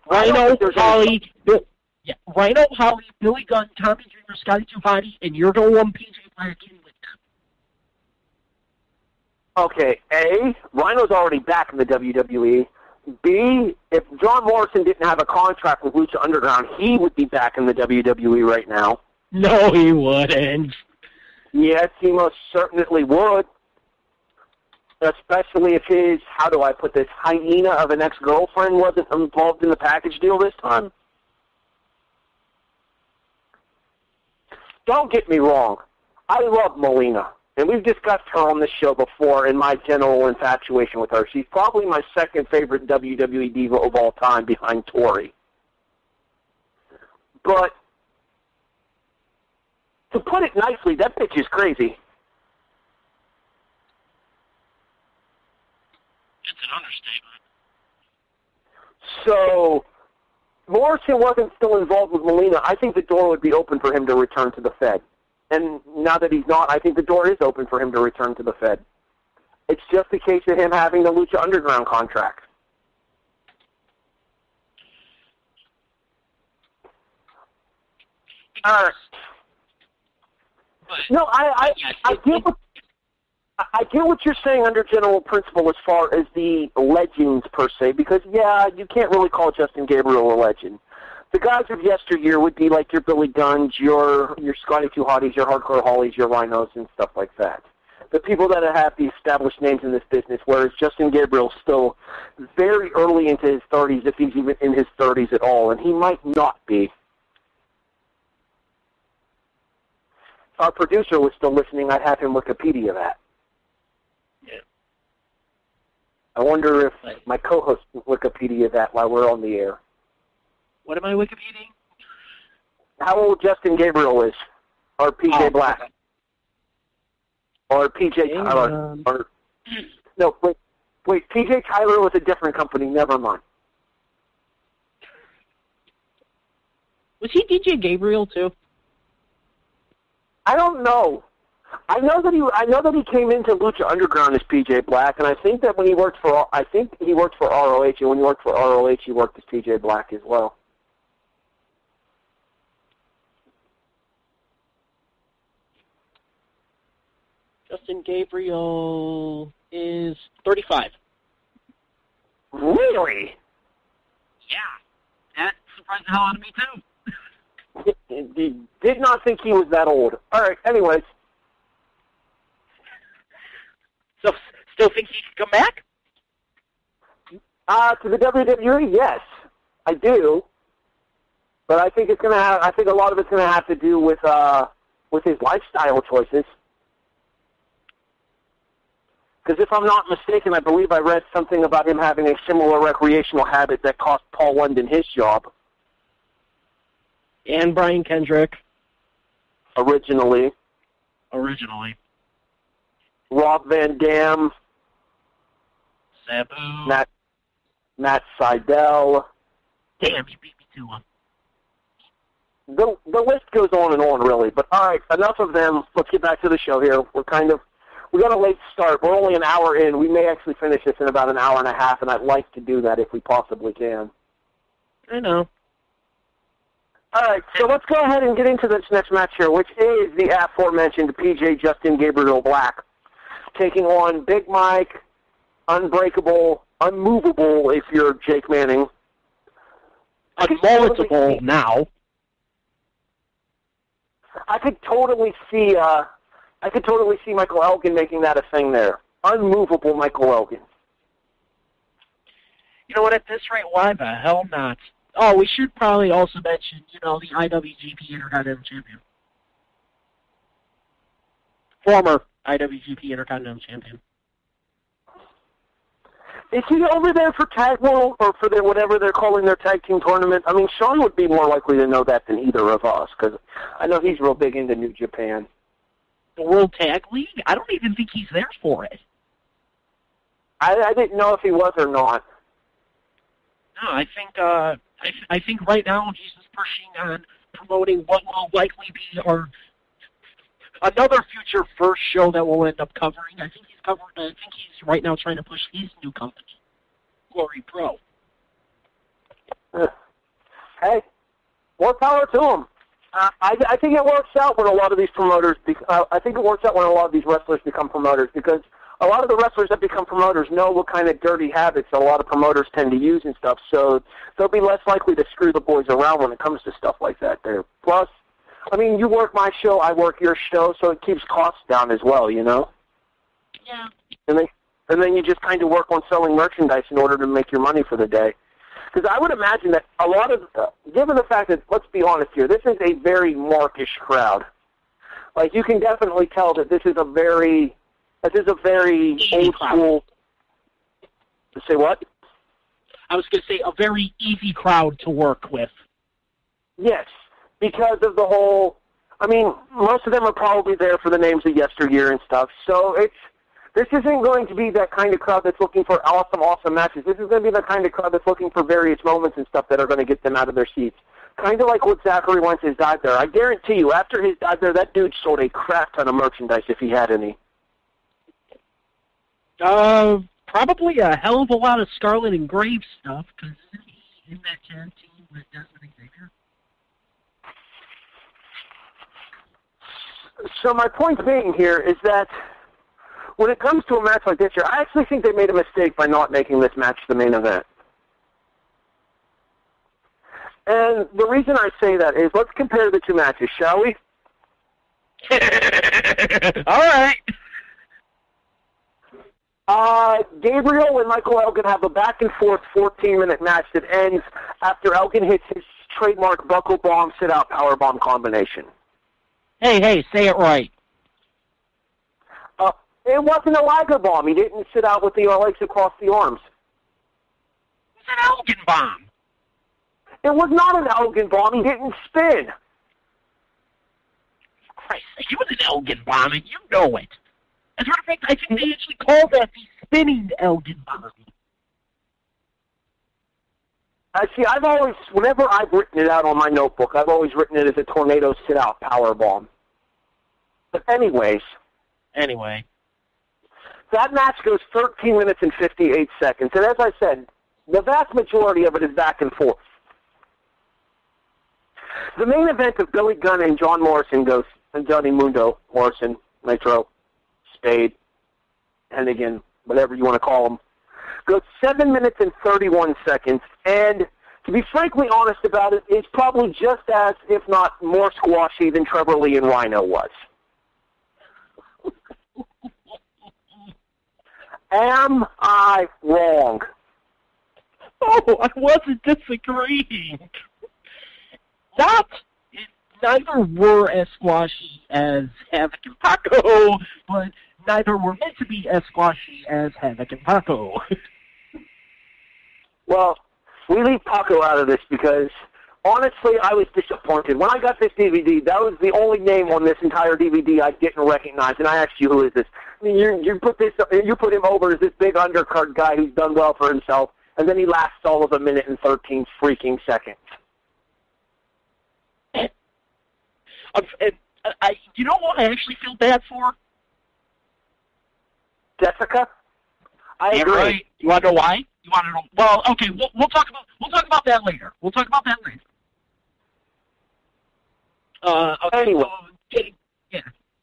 Rhino, Holly, Billy Gunn, Tommy Dreamer, Scotty 2 Hotty, and you're gonna want PJ Black in with them. Okay, A, Rhino's already back in the WWE. B, if John Morrison didn't have a contract with Lucha Underground, he would be back in the WWE right now. No, he wouldn't. Yes, he most certainly would. Especially if his, how do I put this, hyena of an ex-girlfriend wasn't involved in the package deal this time. Don't get me wrong. I love Melina. And we've discussed her on this show before in my general infatuation with her. She's probably my second favorite WWE diva of all time behind Tori. But to put it nicely, that bitch is crazy. It's an understatement. So, Morrison wasn't still involved with Melina. I think the door would be open for him to return to the Fed. And now that he's not, I think the door is open for him to return to the Fed. It's just a case of him having the Lucha Underground contract. No, I get what you're saying under general principle as far as the legends per se, because yeah, you can't really call Justin Gabriel a legend. The guys of yesteryear would be like your Billy Gunns, your Scotty 2 Hotties, your Hardcore Hollies, your Rhinos, and stuff like that. The people that have the established names in this business, whereas Justin Gabriel's still very early into his 30s, if he's even in his 30s at all, and he might not be. our producer was still listening, I'd have him Wikipedia that. Yeah. I wonder if my co-host can Wikipedia that while we're on the air. What am I Wikipediaing? How old Justin Gabriel is, or PJ Black, or PJ Tyler, or no, wait, PJ Tyler was a different company. Never mind. Was he DJ Gabriel too? I don't know. I know that he came into Lucha Underground as PJ Black, and I think that when he worked for ROH, and when he worked for ROH, he worked as PJ Black as well. Justin Gabriel is 35. Really? Yeah. That surprised the hell out of me, too. Did not think he was that old. All right, anyways. So, still think he can come back? To the WWE, yes. I do. But I think it's I think a lot of it's gonna have to do with his lifestyle choices. Because if I'm not mistaken, I believe I read something about him having a similar recreational habit that cost Paul London his job. And Brian Kendrick. Originally. Rob Van Dam. Sabu. Matt Sydal. Damn, you beat me to one. The list goes on and on, really. But all right, enough of them. Let's get back to the show here. We got a late start. We're only an hour in. We may actually finish this in about an hour and a half, and I'd like to do that if we possibly can. I know. All right, so let's go ahead and get into this next match here, which is the aforementioned PJ Justin Gabriel Black, taking on Big Mike, Unbreakable, Unmovable if you're Jake Manning. Unmulletable now. I could totally see Michael Elgin making that a thing there. Unmovable Michael Elgin. You know what, at this rate, why the hell not? Oh, we should probably also mention, the IWGP Intercontinental Champion. Former IWGP Intercontinental Champion. Is he over there for Tag World or for whatever they're calling their tag team tournament? I mean, Sean would be more likely to know that than either of us, because I know he's real big into New Japan. The World Tag League? I don't even think he's there for it. I didn't know if he was or not. No, I think right now he's just pushing on promoting what will likely be another future first show that we'll end up covering. I think he's right now trying to push his new company, Glory Pro. Hey, more power to him. I think it works out when a lot of these promoters. I think it works out when a lot of these wrestlers become promoters, because a lot of the wrestlers that become promoters know what kind of dirty habits a lot of promoters tend to use and stuff. So they'll be less likely to screw the boys around when it comes to stuff like that. There. Plus, I mean, you work my show, I work your show, so it keeps costs down as well. Yeah. And then you just kind of work on selling merchandise in order to make your money for the day. Because I would imagine that a lot of, given the fact that, let's be honest here, this is a very markish crowd. Like, you can definitely tell that this is a very old school. Say what? I was going to say a very easy crowd to work with. Yes, because of the whole. I mean, most of them are probably there for the names of yesteryear and stuff. So this isn't going to be that kind of crowd that's looking for awesome matches. This is going to be the kind of crowd that's looking for various moments and stuff that are going to get them out of their seats. Kind of like what Zachary wants his dive there. I guarantee you, after his dive there, that dude sold a crap ton of merchandise if he had any. Probably a hell of a lot of Scarlet and Graves stuff, because he's in that tag team with Desmond Xavier. So my point being here is that when it comes to a match like this here, I actually think they made a mistake by not making this match the main event. And the reason I say that is, let's compare the two matches, shall we? All right. Gabriel and Michael Elgin have a back-and-forth 14-minute match that ends after Elgin hits his trademark buckle bomb sit-out powerbomb combination. Hey, say it right. It wasn't a Liger bomb. He didn't sit out with the legs across the arms. It's an Elgin bomb. It was not an Elgin bomb. He didn't spin. Christ, it was an Elgin bomb, and you know it. As a matter of fact, I think they actually call that the spinning Elgin bomb. See, whenever I've written it out on my notebook, I've always written it as a tornado sit-out power bomb. But anyways. Anyway. That match goes 13 minutes and 58 seconds. And as I said, the vast majority of it is back and forth. The main event of Billy Gunn and John Morrison goes, and Johnny Mundo, Morrison, Nitro, Spade, Hennigan, whatever you want to call them, goes 7 minutes and 31 seconds. And to be frankly honest about it, it's probably just as, if not more squashy than Trevor Lee and Rhino was. Am I wrong? Oh, I wasn't disagreeing. Neither were as squashy as Havoc and Paco, but neither were meant to be as squashy as Havoc and Paco. Well, we leave Paco out of this because, honestly, I was disappointed. When I got this DVD, that was the only name on this entire DVD I didn't recognize, and I asked you, who is this? I mean, you put him over as this big undercard guy who's done well for himself, and then he lasts all of 1 minute and 13 freaking seconds. You know what I actually feel bad for? Jessica? I agree. Right. You want to know why? You want to know? Well, okay. We'll talk about that later. Okay. Anyway. So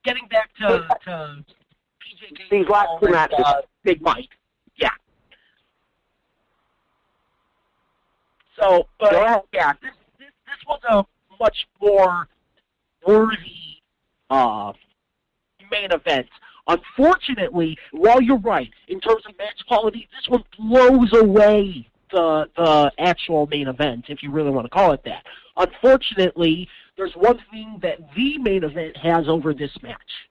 getting back to PJJ. These last two matches. Big Mike. Yeah. So, but yeah, this was a much more worthy main event. Unfortunately, while you're right, in terms of match quality, this one blows away the actual main event, if you really want to call it that. Unfortunately, there's one thing that the main event has over this match.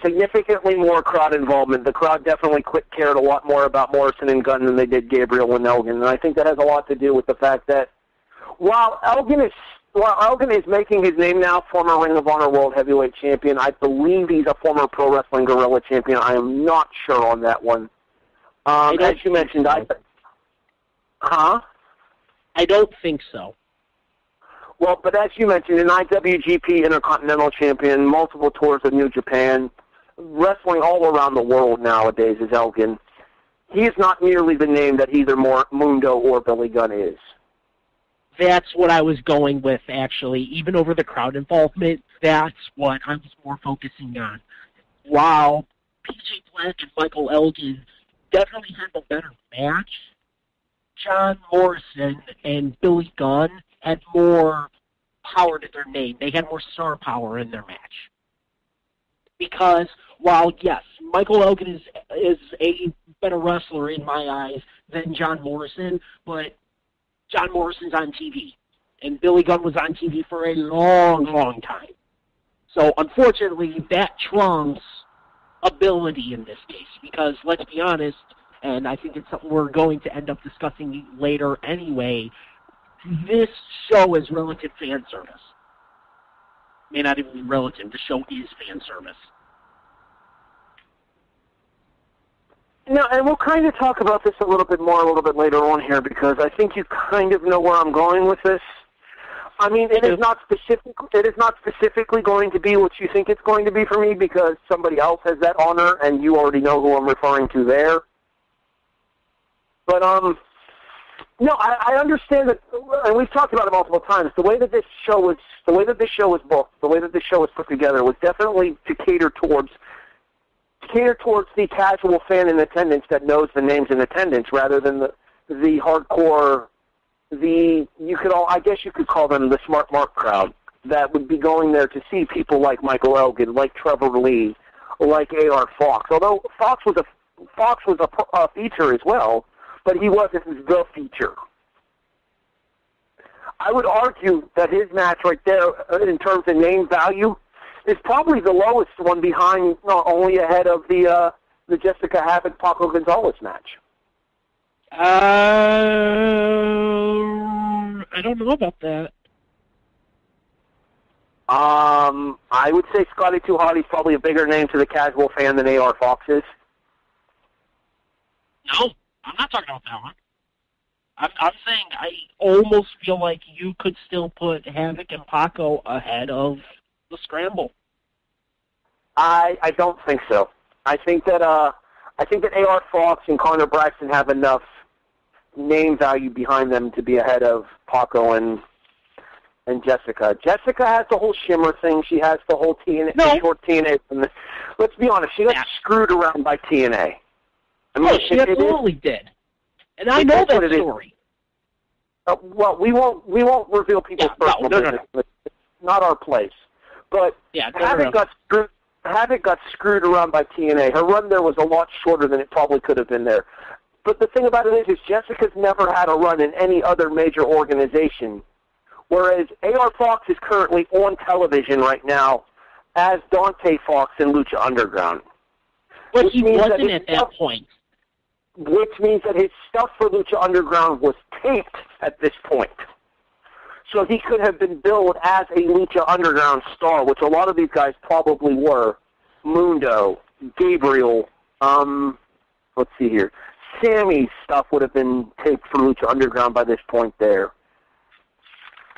Significantly more crowd involvement. The crowd definitely cared a lot more about Morrison and Gunn than they did Gabriel and Elgin, and I think that has a lot to do with the fact that while Elgin is making his name now, former Ring of Honor World Heavyweight Champion, I believe he's a former Pro Wrestling Guerrilla Champion. I am not sure on that one. As you mentioned, I don't think so. Well, but as you mentioned, an IWGP Intercontinental Champion, multiple tours of New Japan, wrestling all around the world nowadays is Elgin. He is not nearly the name that either Mundo or Billy Gunn is. That's what I was going with, actually. Even over the crowd involvement, that's what I was more focusing on. While PJ Black and Michael Elgin definitely had the better match, John Morrison and Billy Gunn had more power to their name. They had more star power in their match. Because while, yes, Michael Elgin is a better wrestler in my eyes than John Morrison, but John Morrison's on TV, and Billy Gunn was on TV for a long, long time. So, unfortunately, that trumps ability in this case, because, let's be honest, and I think it's something we're going to end up discussing later anyway, this show is relative fan service. May not even be relative. The show is fan service. No, and we'll kind of talk about this a little bit later on here, because I think you kind of know where I'm going with this. I mean, it is not specifically going to be what you think it's going to be for me, because somebody else has that honor, and you already know who I'm referring to there. But no, I understand that, and we've talked about it multiple times. The way that this show was booked, the way that this show was put together, was definitely to cater towards the casual fan in attendance that knows the names in attendance, rather than the hardcore, I guess you could call them the smart mark crowd that would be going there to see people like Michael Elgin, like Trevor Lee, like A.R. Fox. Although Fox was a feature as well, but he wasn't the feature. I would argue that his match right there, in terms of name value, is probably the lowest one behind, not only ahead of the Jessica Havoc Paco Gonzalez match. I don't know about that. I would say Scotty 2 Hotty's probably a bigger name to the casual fan than AR Fox is. No, I'm not talking about that one. I'm saying I almost feel like you could still put Havoc and Paco ahead of the Scramble. I don't think so. I think that AR Fox and Connor Braxton have enough name value behind them to be ahead of Paco and Jessica. Jessica has the whole Shimmer thing. She has the whole TNA, short TNA. Let's be honest, she got screwed around by TNA. I mean, she absolutely did. And I know that story. Well, we won't reveal people's personal business. No. It's not our place. But Havoc got screwed around by TNA. Her run there was a lot shorter than it probably could have been there. But the thing about it is Jessica's never had a run in any other major organization, whereas AR Fox is currently on television right now as Dante Fox in Lucha Underground. But he wasn't at that point. Which means that his stuff for Lucha Underground was taped at this point. So he could have been billed as a Lucha Underground star, which a lot of these guys probably were. Mundo, Gabriel, let's see here. Sami's stuff would have been taped for Lucha Underground by this point there.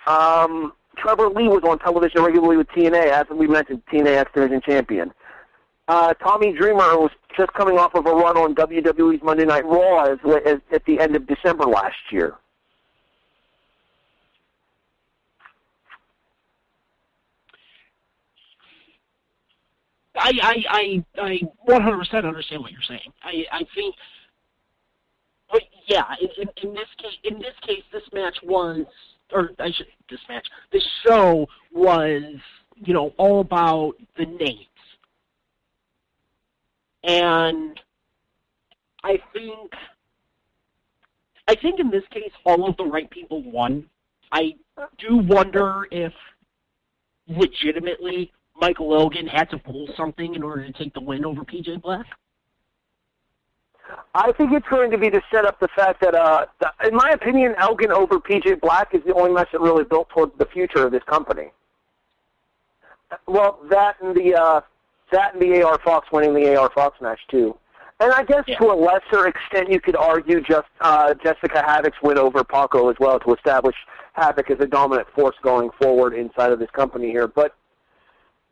Trevor Lee was on television regularly with TNA, as we mentioned, TNA X Division champion. Tommy Dreamer was just coming off of a run on WWE's Monday Night Raw at the end of December last year. I 100% understand what you're saying. I think, but yeah, in this case, this show was, all about the names. And I think in this case, all of the right people won. I do wonder if legitimately Michael Elgin had to pull something in order to take the win over PJ Black. I think it's going to be to set up the fact that, in my opinion, Elgin over PJ Black is the only match that really built towards the future of this company. Well, that and the AR Fox winning the AR Fox match too, and I guess to a lesser extent you could argue just Jessica Havoc's win over Paco as well to establish Havoc as a dominant force going forward inside of this company here. But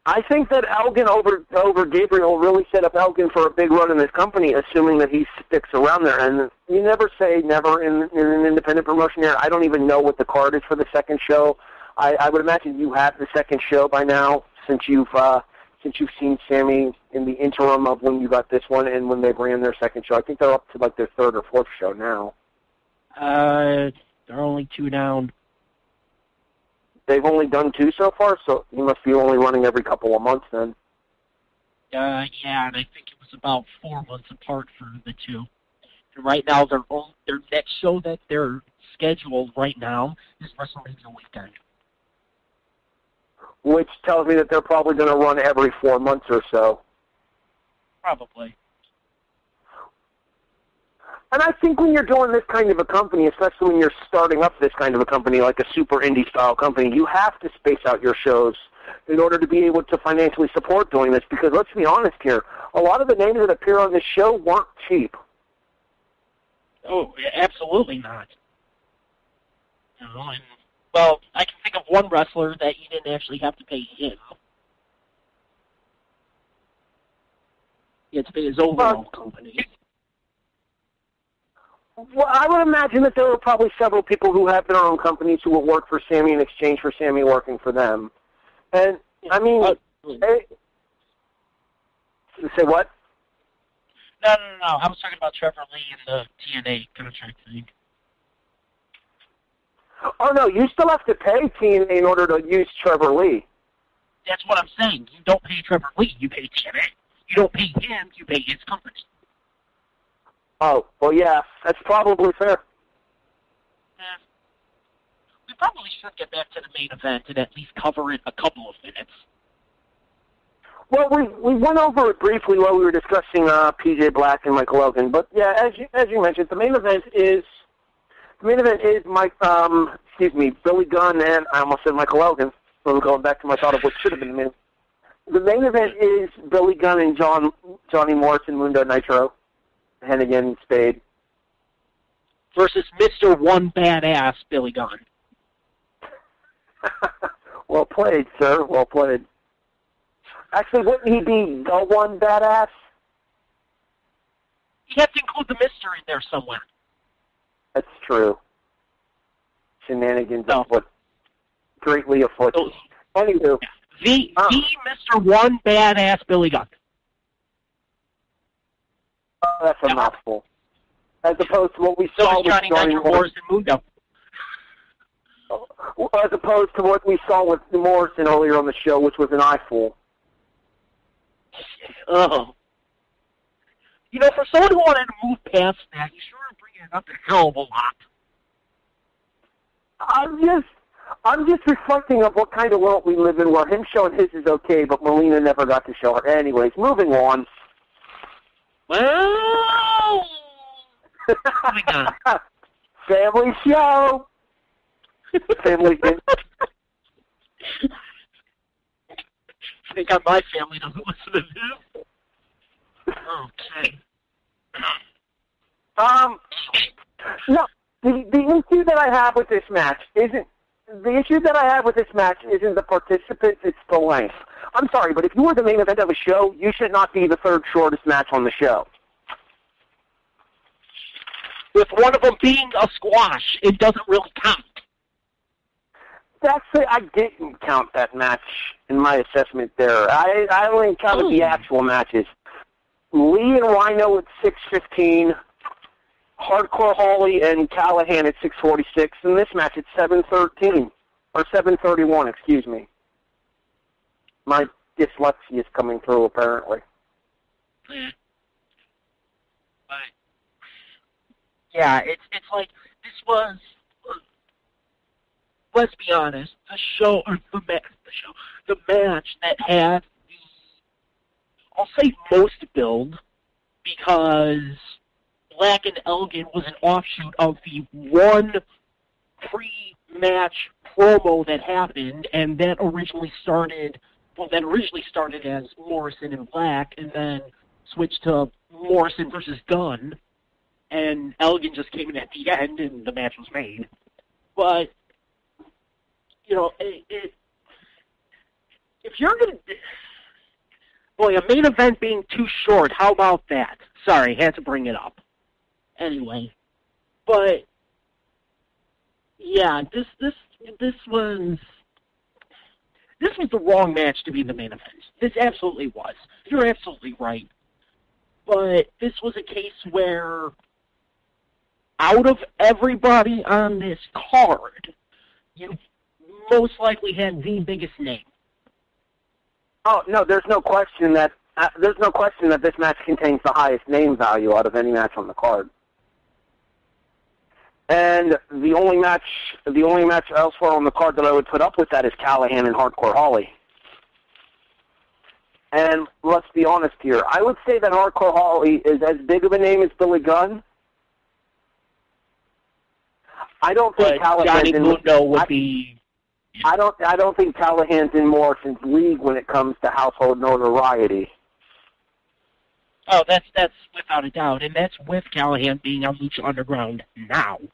I think that Elgin over Gabriel really set up Elgin for a big run in this company, assuming that he sticks around there. And you never say never in an independent promotion here. I don't even know what the card is for the second show. I would imagine you have the second show by now, since you've seen Sami in the interim of when you got this one and when they ran their second show. I think they're up to like their third or fourth show now. They're only 2 down. They've only done 2 so far, so you must be only running every couple of months then. Yeah, and I think it was about 4 months apart for the 2. And right now, their next show that they're scheduled right now is WrestleMania weekend. Which tells me that they're probably going to run every 4 months or so. Probably. And I think when you're doing this kind of a company, especially when you're starting up this kind of a company, like a super indie-style company, you have to space out your shows in order to be able to financially support doing this. Because let's be honest here, a lot of the names that appear on this show weren't cheap. Oh, absolutely not. Well, I can think of one wrestler that you didn't actually have to pay him. You had to pay his overall company. Well, I would imagine that there were probably several people who have their own companies who will work for Sami in exchange for Sami working for them. And, I mean... say what? No. I was talking about Trevor Lee and the TNA contract thing. Oh, no, you still have to pay TNA in order to use Trevor Lee. That's what I'm saying. You don't pay Trevor Lee, you pay TNA. You don't pay him, you pay his company. Oh, well, yeah, that's probably fair. Yeah. probably should get back to the main event and at least cover it a couple of minutes. Well, we went over it briefly while we were discussing PJ Black and Michael Elgin, but yeah, as you mentioned, the main event is Billy Gunn, and I almost said Michael Elgin. So I'm going back to my thought of what should have been the main. The main event is Billy Gunn and Johnny Morrison, Mundo, Nitro, Hennigan, Spade versus Mr. One Badass Billy Gunn. Well played, sir. Well played. Actually, wouldn't he be the one badass? You have to include the Mister in there somewhere. That's true. Shenanigans afoot. Greatly afoot. So, anywho. The Mr. One Badass Billy Gunn. That's a mouthful. As opposed to what we saw with Johnny Morrison Mundo. As opposed to what we saw with Morrison earlier on the show, which was an eyeful. Oh. You know, for someone who wanted to move past that, you sure are bringing it up a hell of a lot. I'm just reflecting of what kind of world we live in, where him showing his is okay, but Melina never got to show her. Anyways, moving on. Well, moving on. Family show. Family. I got my family to listen to this. Okay. No, the issue that I have with this match isn't the participants, it's the length. I'm sorry, but if you were the main event of a show, you should not be the third shortest match on the show. With one of them being a squash, it doesn't really count. Actually, I didn't count that match in my assessment there. I only counted the actual matches. Lee and Rhino at 6:15, Hardcore Holly and Callihan at 6:46, and this match at 7:13 or 7:31. Excuse me. My dyslexia is coming through apparently. But yeah, it's like this was. Let's be honest, the match that had I'll say most build, because Black and Elgin was an offshoot of the one pre-match promo that happened, and that originally started as Morrison and Black, and then switched to Morrison versus Gunn, and Elgin just came in at the end, and the match was made. But you know, if you're going to... Boy, a main event being too short, how about that? Sorry, had to bring it up. Anyway. But, yeah, this was the wrong match to be the main event. This absolutely was. You're absolutely right. But this was a case where, out of everybody on this card, you most likely had the biggest name. Oh no, there's no question that this match contains the highest name value out of any match on the card. And the only match elsewhere on the card that I would put up with that is Callihan and Hardcore Holly. And let's be honest here, I would say that Hardcore Holly is as big of a name as Billy Gunn. I don't think Johnny Mundo would be. I don't think Callihan's in Morrison's league when it comes to household notoriety. Oh, that's without a doubt, and that's with Callihan being on Lucha Underground now. You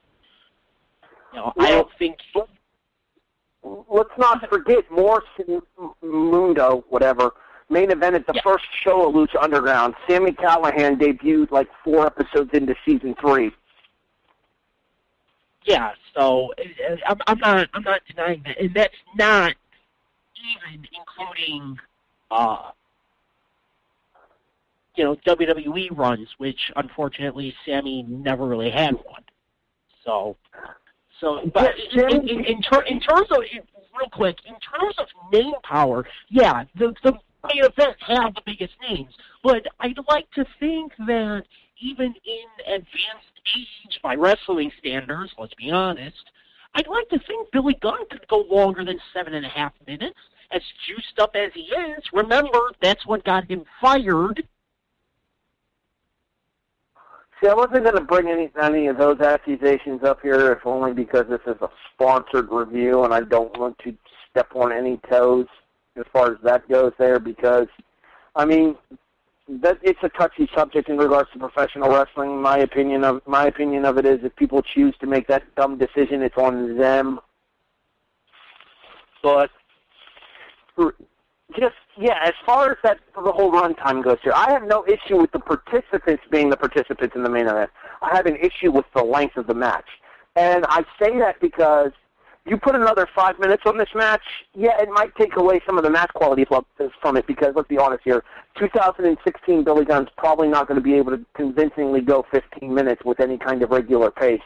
know, I don't think. Let's not forget Morrison, Mundo, whatever, main evented the first show of Lucha Underground. Sami Callihan debuted like 4 episodes into season 3. Yeah, so I'm not denying that, and that's not even including WWE runs, which unfortunately Sami never really had one. So, but in terms of real quick, in terms of name power, yeah, the main event had the biggest names, but I'd like to think that even in advanced age by wrestling standards, let's be honest, I'd like to think Billy Gunn could go longer than 7.5 minutes, as juiced up as he is. Remember, that's what got him fired. See, I wasn't going to bring any of those accusations up here, if only because this is a sponsored review, and I don't want to step on any toes as far as that goes there, because, I mean, it's a touchy subject in regards to professional wrestling. My opinion of it is, if people choose to make that dumb decision, it's on them. But as far as the whole runtime goes here, I have no issue with the participants being the participants in the main event. I have an issue with the length of the match, and I say that because you put another 5 minutes on this match, it might take away some of the match quality from it, because, let's be honest here, 2016 Billy Gunn's probably not going to be able to convincingly go 15 minutes with any kind of regular pace,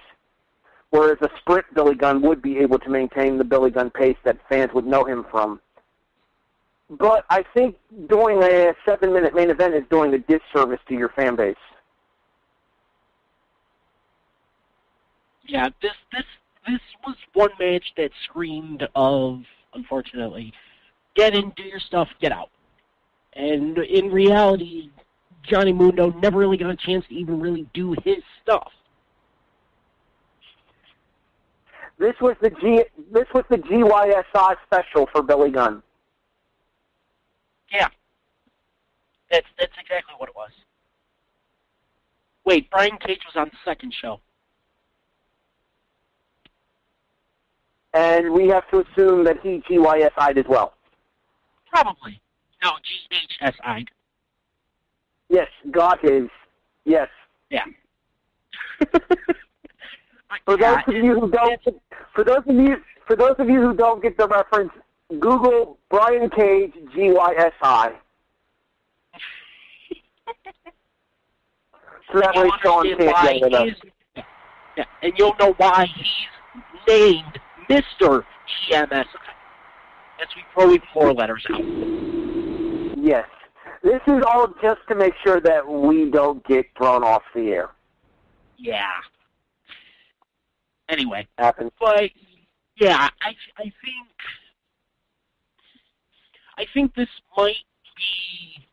whereas a sprint Billy Gunn would be able to maintain the Billy Gunn pace that fans would know him from. But I think doing a 7-minute main event is doing a disservice to your fan base. Yeah, this was one match that screamed of, unfortunately, get in, do your stuff, get out. And in reality, Johnny Mundo never really got a chance to even really do his stuff. This was the GYSI special for Billy Gunn. Yeah. That's exactly what it was. Wait, Brian Cage was on the second show. And we have to assume that he GYSI'd as well. Probably. No, GHSI'd. Yes, got his. Yes. Yeah. For those of you who don't get the reference, Google Brian Cage GYSI. So that way Sean can't get it up. Yeah, and you'll know why he's named Mr. GMSI. As we throw 4 letters out. Yes. This is all just to make sure that we don't get thrown off the air. Yeah. Anyway. Happens. But, yeah, I think this might be...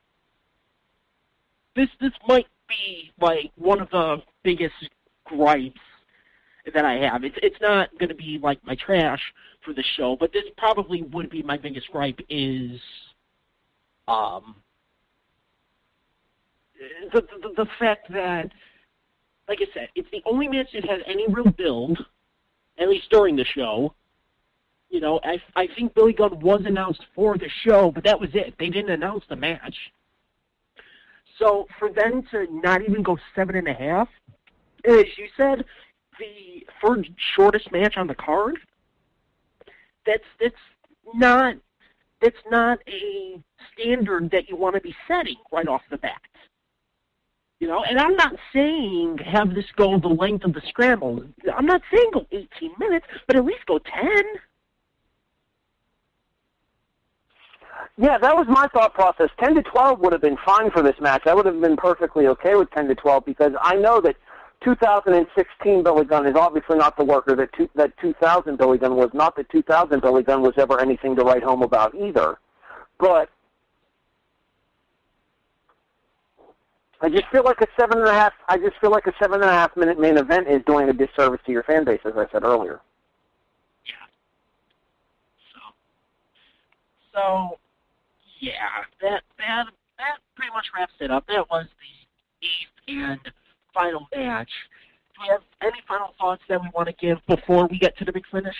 This might be, like, one of the biggest gripes that I have. It's not going to be like my trash for the show, but this probably would be my biggest gripe is the fact that, like I said, it's the only match that has any real build, at least during the show. You know, I think Billy Gunn was announced for the show, but that was it. They didn't announce the match. So for them to not even go 7.5, as you said, the third shortest match on the card, that's not a standard that you want to be setting right off the bat. You know, and I'm not saying have this go the length of the scramble. I'm not saying go 18 minutes, but at least go 10. Yeah, that was my thought process. 10 to 12 would have been fine for this match. I would have been perfectly okay with 10 to 12 because I know that 2016 Billy Gunn is obviously not the worker that 2000 Billy Gunn was. Not that 2000 Billy Gunn was ever anything to write home about either. But I just feel like a 7.5 minute main event is doing a disservice to your fan base, as I said earlier. Yeah. So yeah, that pretty much wraps it up. That was the 8th and final match. Do we have any final thoughts that we want to give before we get to the big finish?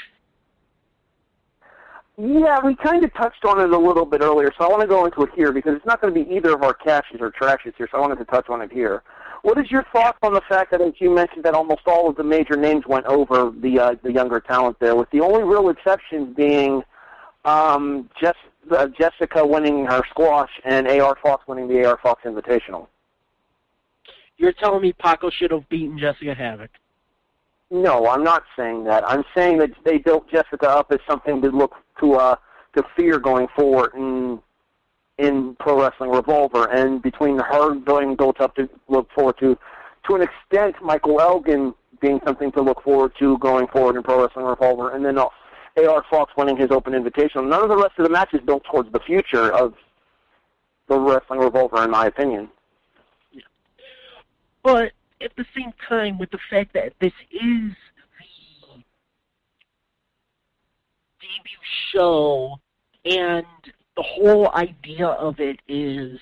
Yeah, we kind of touched on it a little bit earlier, so I want to go into it here because it's not going to be either of our cashes or trashes here, so I wanted to touch on it here. What is your thoughts on the fact that, as you mentioned, that almost all of the major names went over the younger talent there, with the only real exceptions being Jessica winning her squash and A.R. Fox winning the A.R. Fox Invitational? You're telling me Paco should have beaten Jessica Havoc? No, I'm not saying that. I'm saying that they built Jessica up as something to look to fear going forward in Pro Wrestling Revolver, and between her being built up to look forward to an extent, Michael Elgin being something to look forward to going forward in Pro Wrestling Revolver, and then A.R. Fox winning his Open Invitational. None of the rest of the matches built towards the future of the Wrestling Revolver, in my opinion. Yeah. But at the same time, with the fact that this is the debut show, and the whole idea of it is,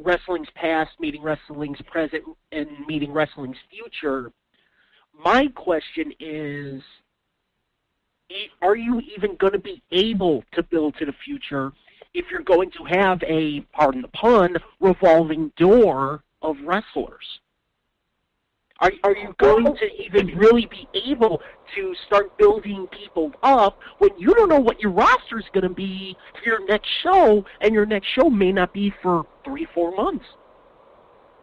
wrestling's past meeting wrestling's present and meeting wrestling's future, my question is, are you even going to be able to build to the future if you're going to have a, pardon the pun, revolving door of wrestlers? Are you going to even really be able to start building people up when you don't know what your roster is going to be for your next show, and your next show may not be for 3-4 months?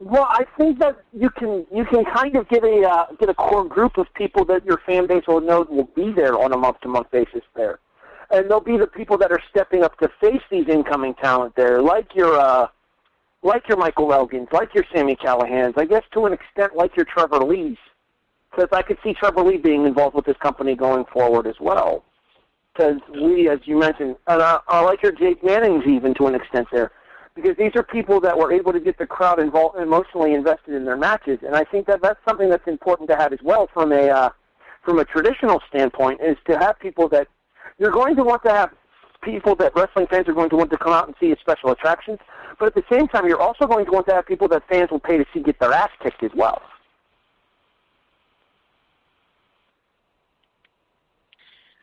Well, I think that you can kind of get a core group of people that your fan base will know will be there on a month-to-month basis there, and they'll be the people that are stepping up to face these incoming talent there, like your Michael Elgins, like your Sami Callihans, I guess to an extent like your Trevor Lees, because I could see Trevor Lee being involved with this company going forward as well. Because we, as you mentioned, and I like your Jake Mannings even to an extent there, because these are people that were able to get the crowd involved, emotionally invested in their matches, and I think that that's something that's important to have as well from a traditional standpoint, is to have people that you're going to want to have people that wrestling fans are going to want to come out and see as special attractions, but at the same time, you're also going to want to have people that fans will pay to see get their ass kicked as well.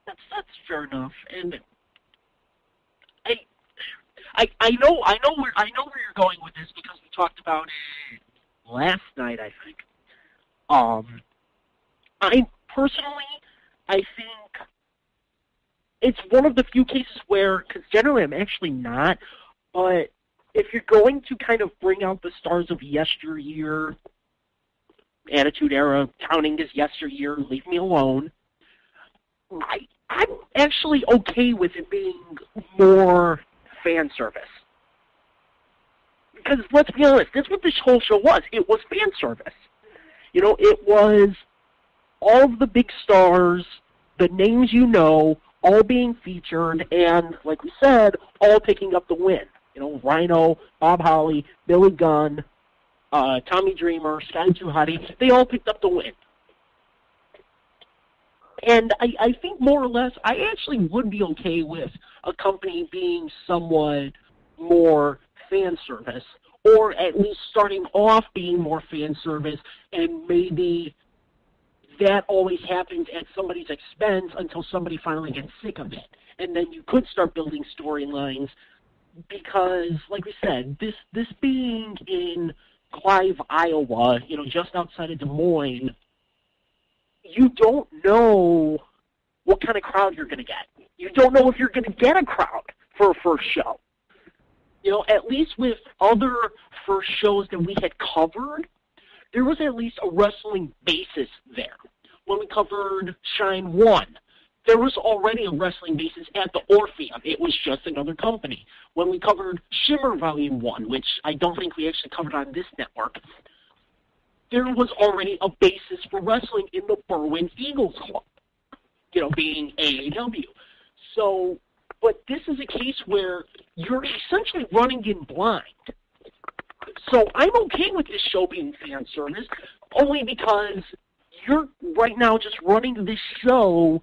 That's fair enough, and I know where you're going with this, because we talked about it last night, I think. I think it's one of the few cases where, because generally I'm actually not, but if you're going to kind of bring out the stars of yesteryear, Attitude Era, counting as yesteryear, leave me alone, I'm actually okay with it being more fan service. Because let's be honest, that's what this whole show was. It was fan service. It was all of the big stars, the names all being featured, and, like we said, all picking up the win. Rhino, Bob Holly, Billy Gunn, Tommy Dreamer, Sky Too Hottie, they all picked up the win. And I think more or less, I actually would be okay with a company being somewhat more fan service, or at least starting off being more fan service, and maybe that always happens at somebody's expense until somebody finally gets sick of it. And then you could start building storylines, because, like we said, this being in Clive, Iowa, just outside of Des Moines, you don't know what kind of crowd you're going to get. You don't know if you're going to get a crowd for a first show. At least with other first shows that we had covered, there was at least a wrestling basis there. When we covered Shine 1, there was already a wrestling basis at the Orpheum. It was just another company. When we covered Shimmer Volume 1, which I don't think we actually covered on this network, there was already a basis for wrestling in the Berwyn Eagles Club, being AAW. So, but this is a case where you're essentially running in blind. So I'm okay with this show being fan service, only because you're right now just running this show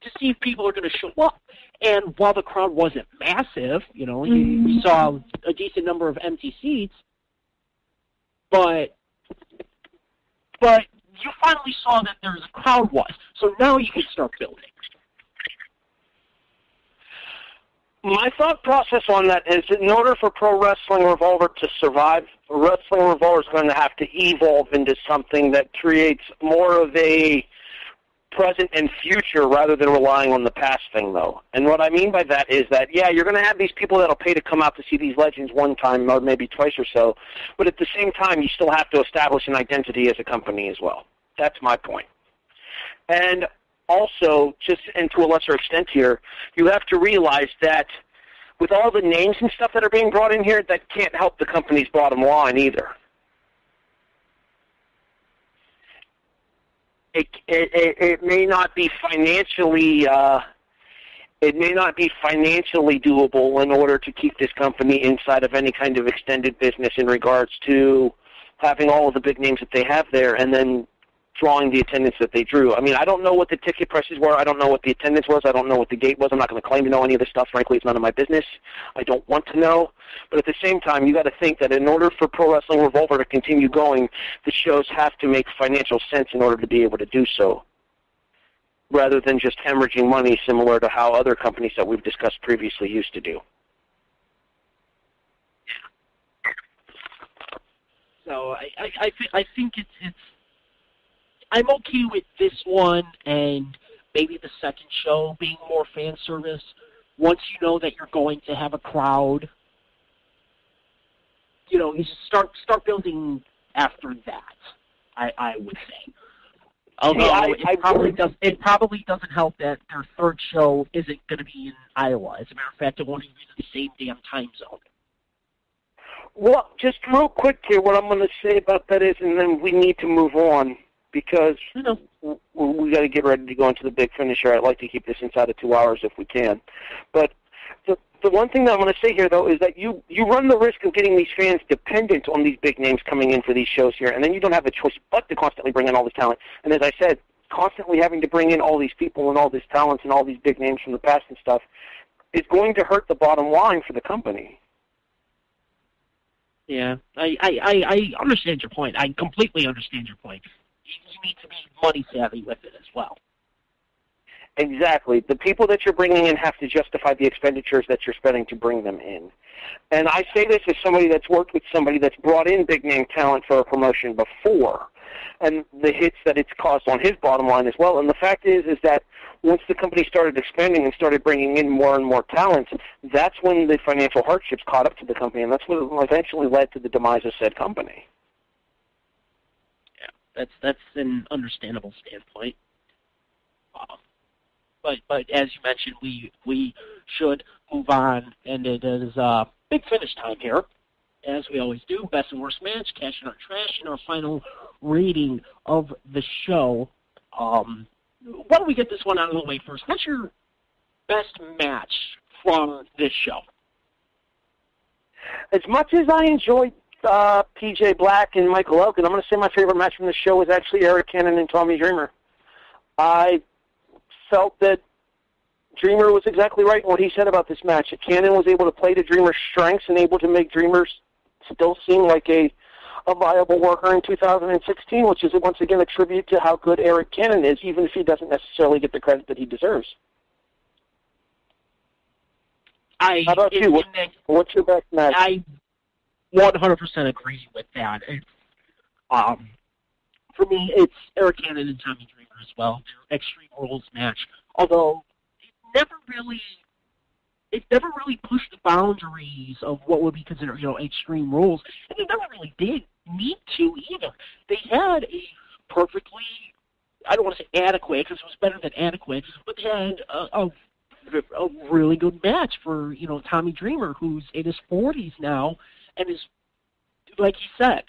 to see if people are going to show up. And while the crowd wasn't massive, you saw a decent number of empty seats, but you finally saw that there's a crowd was. So now you can start building. My thought process on that is, in order for Pro Wrestling Revolver to survive, Wrestling Revolver is going to have to evolve into something that creates more of a present and future rather than relying on the past thing, though. And what I mean by that is that, yeah, you're going to have these people that'll pay to come out to see these legends one time or maybe twice or so, but at the same time, you still have to establish an identity as a company as well. That's my point. And also, just and to a lesser extent here, you have to realize that with all the names and stuff that are being brought in here, that can't help the company's bottom line either. it may not be financially doable in order to keep this company inside of any kind of extended business in regards to having all of the big names that they have there and then drawing the attendance that they drew. I mean, I don't know what the ticket prices were. I don't know what the attendance was. I don't know what the gate was. I'm not going to claim to know any of this stuff. Frankly, it's none of my business. I don't want to know. But at the same time, you got to think that in order for Pro Wrestling Revolver to continue going, the shows have to make financial sense in order to be able to do so, rather than just hemorrhaging money similar to how other companies that we've discussed previously used to do. So I think it's I'm okay with this one and maybe the second show being more fan service. Once you know that you're going to have a crowd, you just start building after that. I would say. Although it probably doesn't help that their third show isn't going to be in Iowa. As a matter of fact, it won't even be the same damn time zone. Well, just real quick here, what I'm going to say about that is, and then we need to move on, because we got to get ready to go into the big finish here. I'd like to keep this inside of 2 hours if we can. But the one thing that I'm going to say here, though, is that you run the risk of getting these fans dependent on these big names coming in for these shows here, and then you don't have a choice but to constantly bring in all this talent. And as I said, constantly having to bring in all these people and all this talent and all these big names from the past and stuff is going to hurt the bottom line for the company. Yeah, I understand your point. I completely understand your point. You need to be money savvy with it as well. Exactly. The people that you're bringing in have to justify the expenditures that you're spending to bring them in. And I say this as somebody that's worked with somebody that's brought in big-name talent for a promotion before, and the hits that it's caused on his bottom line as well. And the fact is that once the company started expanding and started bringing in more and more talent, that's when the financial hardships caught up to the company, and that's what eventually led to the demise of said company. Yeah, that's an understandable standpoint. But as you mentioned, we should move on, and it is big finish time here, as we always do. Best and worst match, cash in our trash, and our final rating of the show. Why don't we get this one out of the way first? What's your best match from this show? As much as I enjoyed PJ Black and Michael Elgin, I'm going to say my favorite match from the show was actually Eric Cannon and Tommy Dreamer. I felt that Dreamer was exactly right in what he said about this match. That Cannon was able to play to Dreamer's strengths and able to make Dreamer still seem like a viable worker in 2016, which is once again a tribute to how good Eric Cannon is, even if he doesn't necessarily get the credit that he deserves. How about you? What's your best match? I 100% agree with that. For me, it's Eric Cannon and Tommy Dreamer as well. Their Extreme Rules match, although it never really pushed the boundaries of what would be considered, Extreme Rules, and it never really did need to either. They had a perfectly, I don't want to say adequate, because it was better than adequate, but they had a really good match for, Tommy Dreamer, who's in his 40s now, and is, like he said,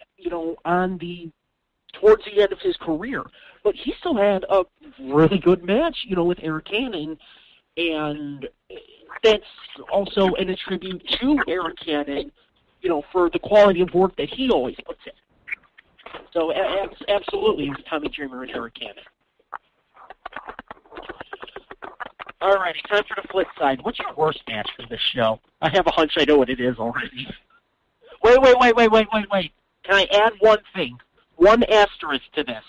towards the end of his career. But he still had a really good match, with Eric Cannon, and that's also an attribute to Eric Cannon, for the quality of work that he always puts in. So absolutely, it was Tommy Dreamer and Eric Cannon. Alrighty, time for the flip side. What's your worst match for this show? I have a hunch I know what it is already. Wait. Can I add one thing? One asterisk to this.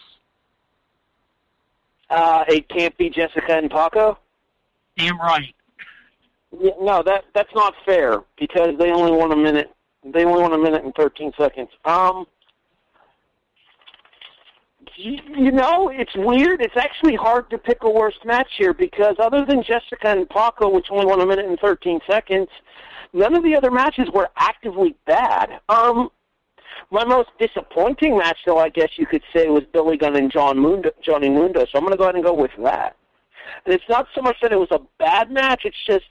It can't be Jessica and Paco? Damn right. Yeah, no, that's not fair, because they only won a minute. They only won a minute and 13 seconds. It's weird. It's actually hard to pick a worst match here, because other than Jessica and Paco, which only won a minute and 13 seconds, none of the other matches were actively bad. My most disappointing match, though, I guess you could say, was Billy Gunn and Johnny Mundo, so I'm going to go ahead and go with that. And it's not so much that it was a bad match, it's just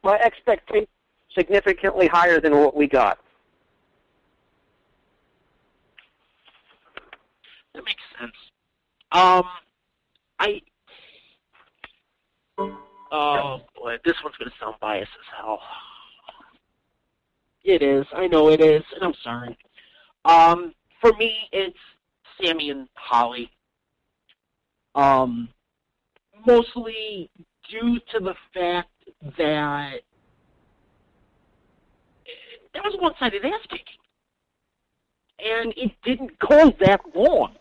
my expectation significantly higher than what we got. That makes sense. this one's going to sound biased as hell. It is. I know it is, and I'm sorry. For me, it's Sami and Holly. Mostly due to the fact that was one-sided ass-kicking. And it didn't go that long.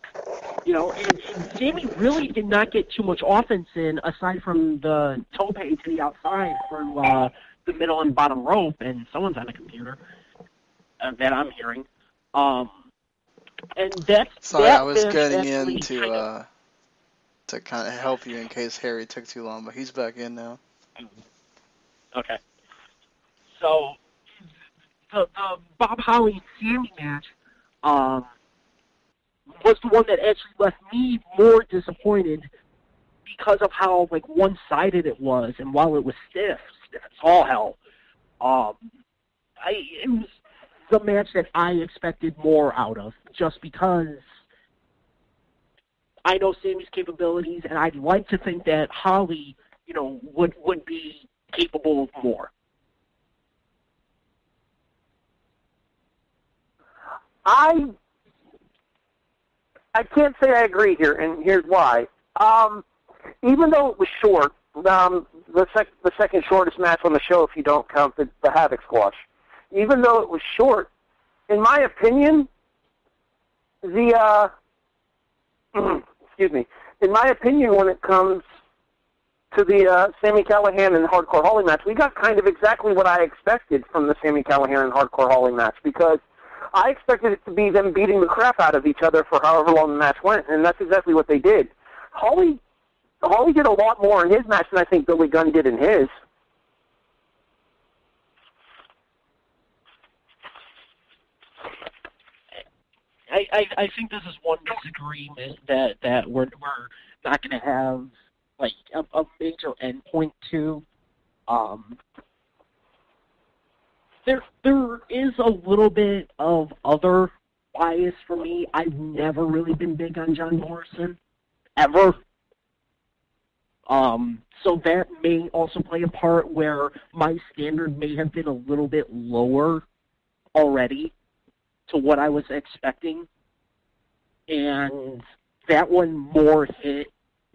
You know, and Sami really did not get too much offense in aside from the tope to the outside through the middle and bottom rope, and someone's on a computer that I'm hearing. And that's sorry, that I was getting in to to kind of help you in case Harry took too long, but he's back in now. Okay. So the Bob Holly Sami match was the one that actually left me more disappointed because of how one-sided it was, and while it was stiff as all hell, it was the match that I expected more out of, just because I know Sami's capabilities, and I'd like to think that Holly, would be capable of more. I can't say I agree here, and here's why. Even though it was short, the second shortest match on the show, if you don't count the Havoc Squash, even though it was short, in my opinion, excuse me, in my opinion, when it comes to the Sami Callihan and Hardcore Holly match, we got kind of exactly what I expected from the Sami Callihan and Hardcore Holly match, because I expected it to be them beating the crap out of each other for however long the match went, and that's exactly what they did. Holly did a lot more in his match than I think Billy Gunn did in his. I think this is one disagreement that we're not going to have a major endpoint to. There is a little bit of other bias for me. I've never really been big on John Morrison, ever. So that may also play a part where my standard may have been a little bit lower already to what I was expecting. And that one more hit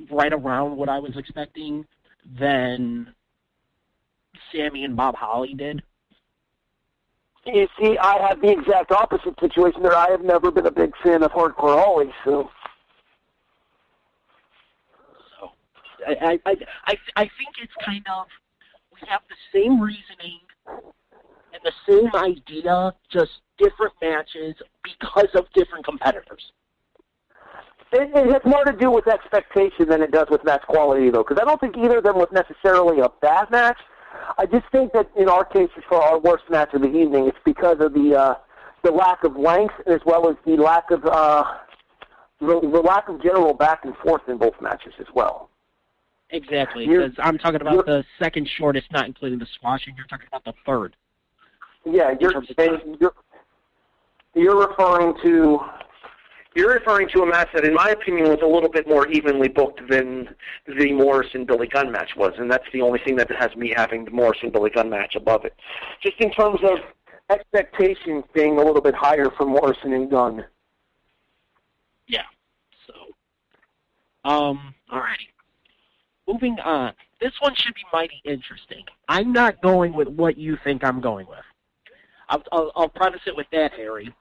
right around what I was expecting than Sami and Bob Holly did. You see, I have the exact opposite situation there. I have never been a big fan of Hardcore Holly, so I think it's kind of, we have the same reasoning and the same idea, just different matches because of different competitors. It has more to do with expectation than it does with match quality, though, because I don't think either of them was necessarily a bad match. I just think that in our case, for our worst match of the evening, it's because of the lack of length as well as the lack of the lack of general back and forth in both matches as well. Exactly, because I'm talking about the second shortest, not including the squash, and you're talking about the third. Yeah, you're referring to a match that, in my opinion, was a little bit more evenly booked than the Morrison-Billy Gunn match was, and that's the only thing that has me having the Morrison-Billy Gunn match above it. Just in terms of expectations being a little bit higher for Morrison and Gunn. Yeah. So, alrighty. Moving on. This one should be mighty interesting. I'm not going with what you think I'm going with. I'll preface it with that, Harry.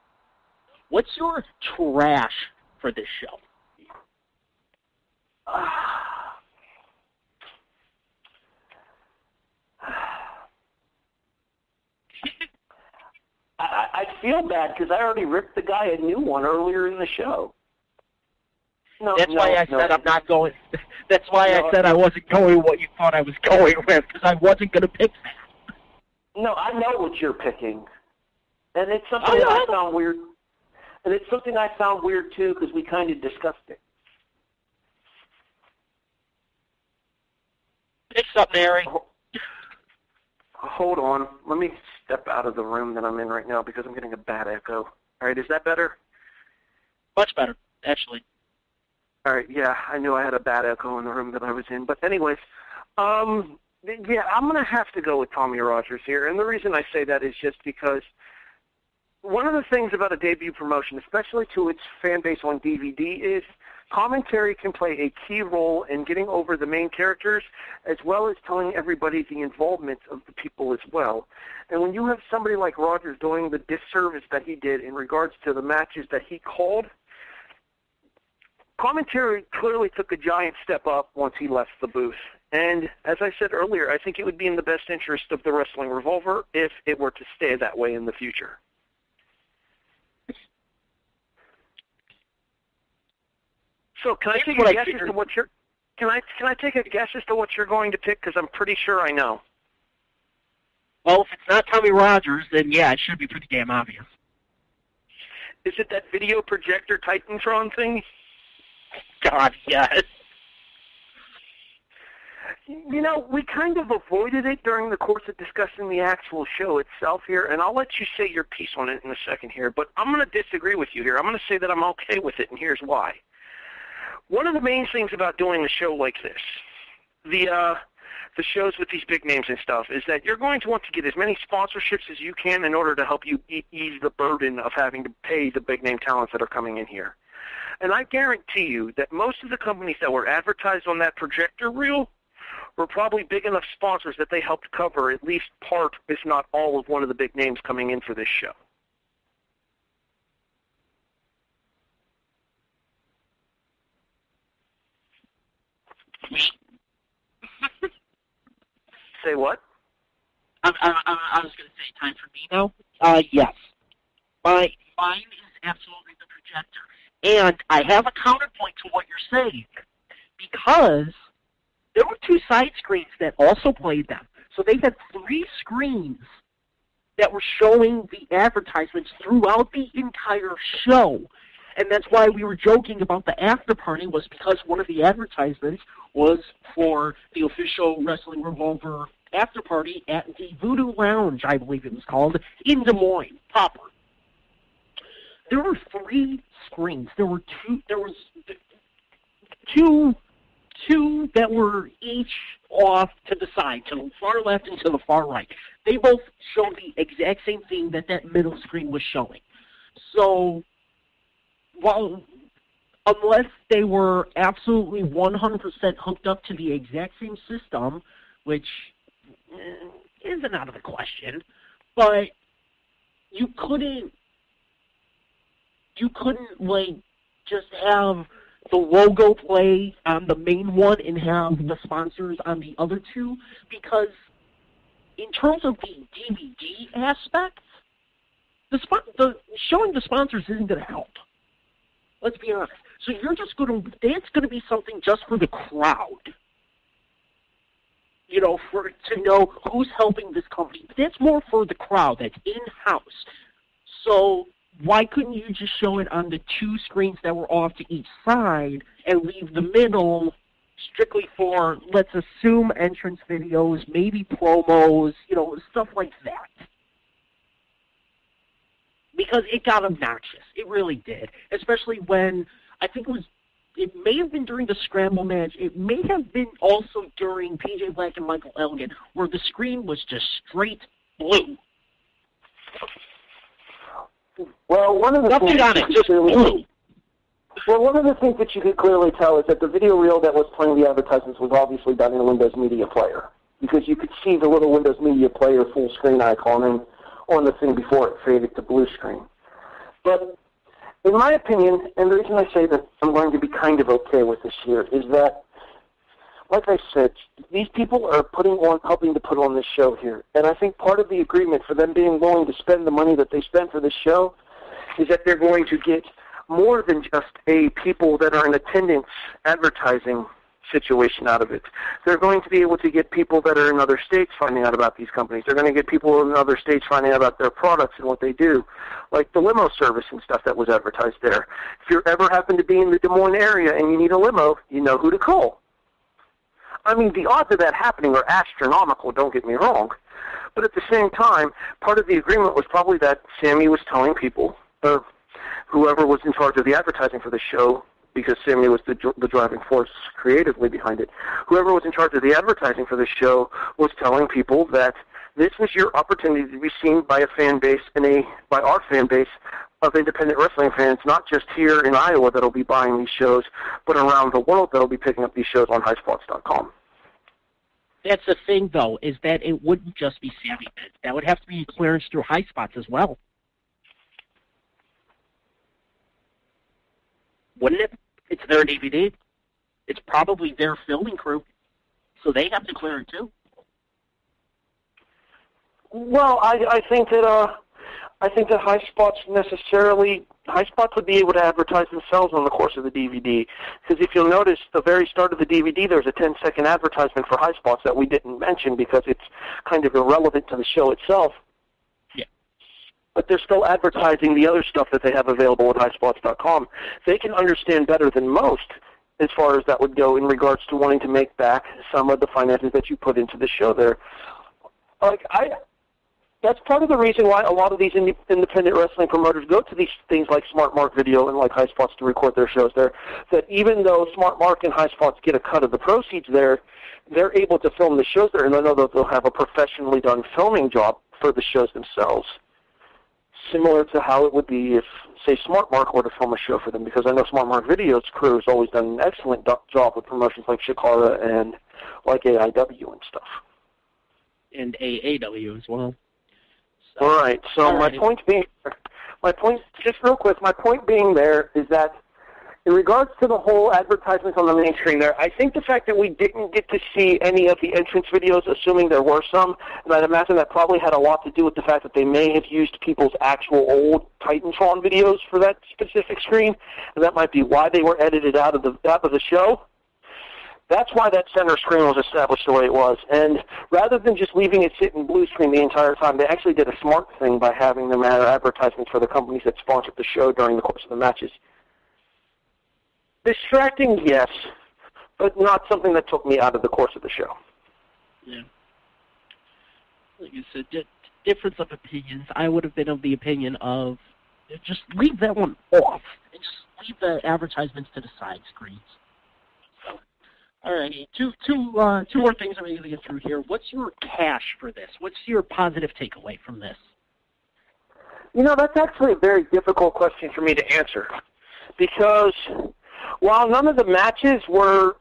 What's your trash for this show? I feel bad because I already ripped the guy a new one earlier in the show. That's why I said I'm not going. That's why I said I wasn't going with what you thought I was going with, because I wasn't going to pick that. No, I know what you're picking, and it's something that I found weird. And it's something I found weird, too, because we kind of discussed it. Pick something, Harry. Hold on. Let me step out of the room that I'm in right now because I'm getting a bad echo. All right, is that better? Much better, actually. All right, yeah, I knew I had a bad echo in the room that I was in. But anyways, Yeah, I'm going to have to go with Tommy Rogers here, and the reason I say that is just because one of the things about a debut promotion, especially to its fan base on DVD, is commentary can play a key role in getting over the main characters as well as telling everybody the involvement of the people as well. And when you have somebody like Rogers doing the disservice that he did in regards to the matches that he called, commentary clearly took a giant step up once he left the booth. And as I said earlier, I think it would be in the best interest of the Wrestling Revolver if it were to stay that way in the future. So can I take a guess as to what you're? Can I take a guess as to what you're going to pick? Because I'm pretty sure I know. Well, if it's not Tommy Rogers, then yeah, it should be pretty damn obvious. Is it that video projector Titantron thing? God, yes. You know, we kind of avoided it during the course of discussing the actual show itself here, and I'll let you say your piece on it in a second here, but I'm going to disagree with you here. I'm going to say that I'm okay with it, and here's why. One of the main things about doing a show like this, the shows with these big names and stuff, is that you're going to want to get as many sponsorships as you can in order to help you ease the burden of having to pay the big name talents that are coming in here. And I guarantee you that most of the companies that were advertised on that projector reel were probably big enough sponsors that they helped cover at least part, if not all, of one of the big names coming in for this show. Say what? I was going to say time for me now. Yes. Mine is absolutely the projector. And I have a counterpoint to what you're saying. Because there were 2 side screens that also played them. So they had 3 screens that were showing the advertisements throughout the entire show. And that's why we were joking about the after party, was because one of the advertisements was for the official Wrestling Revolver after party at the Voodoo Lounge, I believe it was called, in Des Moines proper. There were 3 screens. There was two that were each off to the side, to the far left and to the far right. They both showed the exact same thing that middle screen was showing. So, unless they were absolutely 100% hooked up to the exact same system, which isn't out of the question, but you couldn't like just have the logo play on the main one and have the sponsors on the other 2, because in terms of the DVD aspect, the showing the sponsors isn't going to help. Let's be honest. So that's going to be something just for the crowd. You know, to know who's helping this company. But that's more for the crowd. That's in-house. So why couldn't you just show it on the 2 screens that were off to each side and leave the middle strictly for, let's assume, entrance videos, maybe promos, you know, stuff like that? Because it got obnoxious. It really did. Especially when, I think it may have been during the Scramble match. It may have been also during PJ Black and Michael Elgin, where the screen was just straight blue. Well, one of the things on it, just blue. Well, one of the things that you could clearly tell is that the video reel that was playing the advertisements was obviously done in a Windows Media Player, because you could see the little Windows Media Player full screen icon on the thing before it faded to blue screen. But in my opinion, and the reason I say that I'm going to be kind of okay with this here, is that, like I said, these people are helping to put on this show here. And I think part of the agreement for them being willing to spend the money that they spend for this show is that they're going to get more than just a people that are in attendance advertising situation out of it. They're going to be able to get people that are in other states finding out about these companies. They're going to get people in other states finding out about their products and what they do, like the limo service and stuff that was advertised there. If you ever happen to be in the Des Moines area and you need a limo, you know who to call. I mean, the odds of that happening are astronomical, don't get me wrong. But at the same time, part of the agreement was probably that Sami was telling people, or whoever was in charge of the advertising for the show, because Sami was the driving force creatively behind it. Whoever was in charge of the advertising for the show was telling people that this was your opportunity to be seen by a fan base by our fan base of independent wrestling fans, not just here in Iowa that'll be buying these shows, but around the world that'll be picking up these shows on highspots.com. That's the thing, though, is that it wouldn't just be Sami. That would have to be clearance through High Spots as well. Wouldn't it? It's their DVD. It's probably their filming crew, so they have to clear it too. Well, I think that High Spots would be able to advertise themselves on the course of the DVD. Because if you'll notice, the very start of the DVD, there's a 10-second advertisement for High Spots that we didn't mention because it's kind of irrelevant to the show itself. Yeah. But they're still advertising the other stuff that they have available at highspots.com. They can understand better than most as far as that would go in regards to wanting to make back some of the finances that you put into the show there. That's part of the reason why a lot of these independent wrestling promoters go to these things like Smart Mark Video and like High Spots to record their shows there, that even though Smart Mark and High Spots get a cut of the proceeds there, they're able to film the shows there, and I know that they'll have a professionally done filming job for the shows themselves, similar to how it would be if, say, Smart Mark were to film a show for them, because I know Smart Mark Video's crew has always done an excellent job with promotions like Shikara and like AIW and stuff. And AAW as well. All right. So my point being there is that in regards to the whole advertisements on the main screen there, I think the fact that we didn't get to see any of the entrance videos, assuming there were some, and I'd imagine that probably had a lot to do with the fact that they may have used people's actual old Titantron videos for that specific screen, and that might be why they were edited out of the show. That's why that center screen was established the way it was. And rather than just leaving it sit in blue screen the entire time, they actually did a smart thing by having them add advertisements for the companies that sponsored the show during the course of the matches. Distracting, yes, but not something that took me out of the course of the show. Yeah. Like you said, difference of opinions. I would have been of the opinion of just leave that one off and just leave the advertisements to the side screens. All right, two more things I'm going to get through here. What's your cash for this? What's your positive takeaway from this? You know, that's actually a very difficult question for me to answer, because while none of the matches were,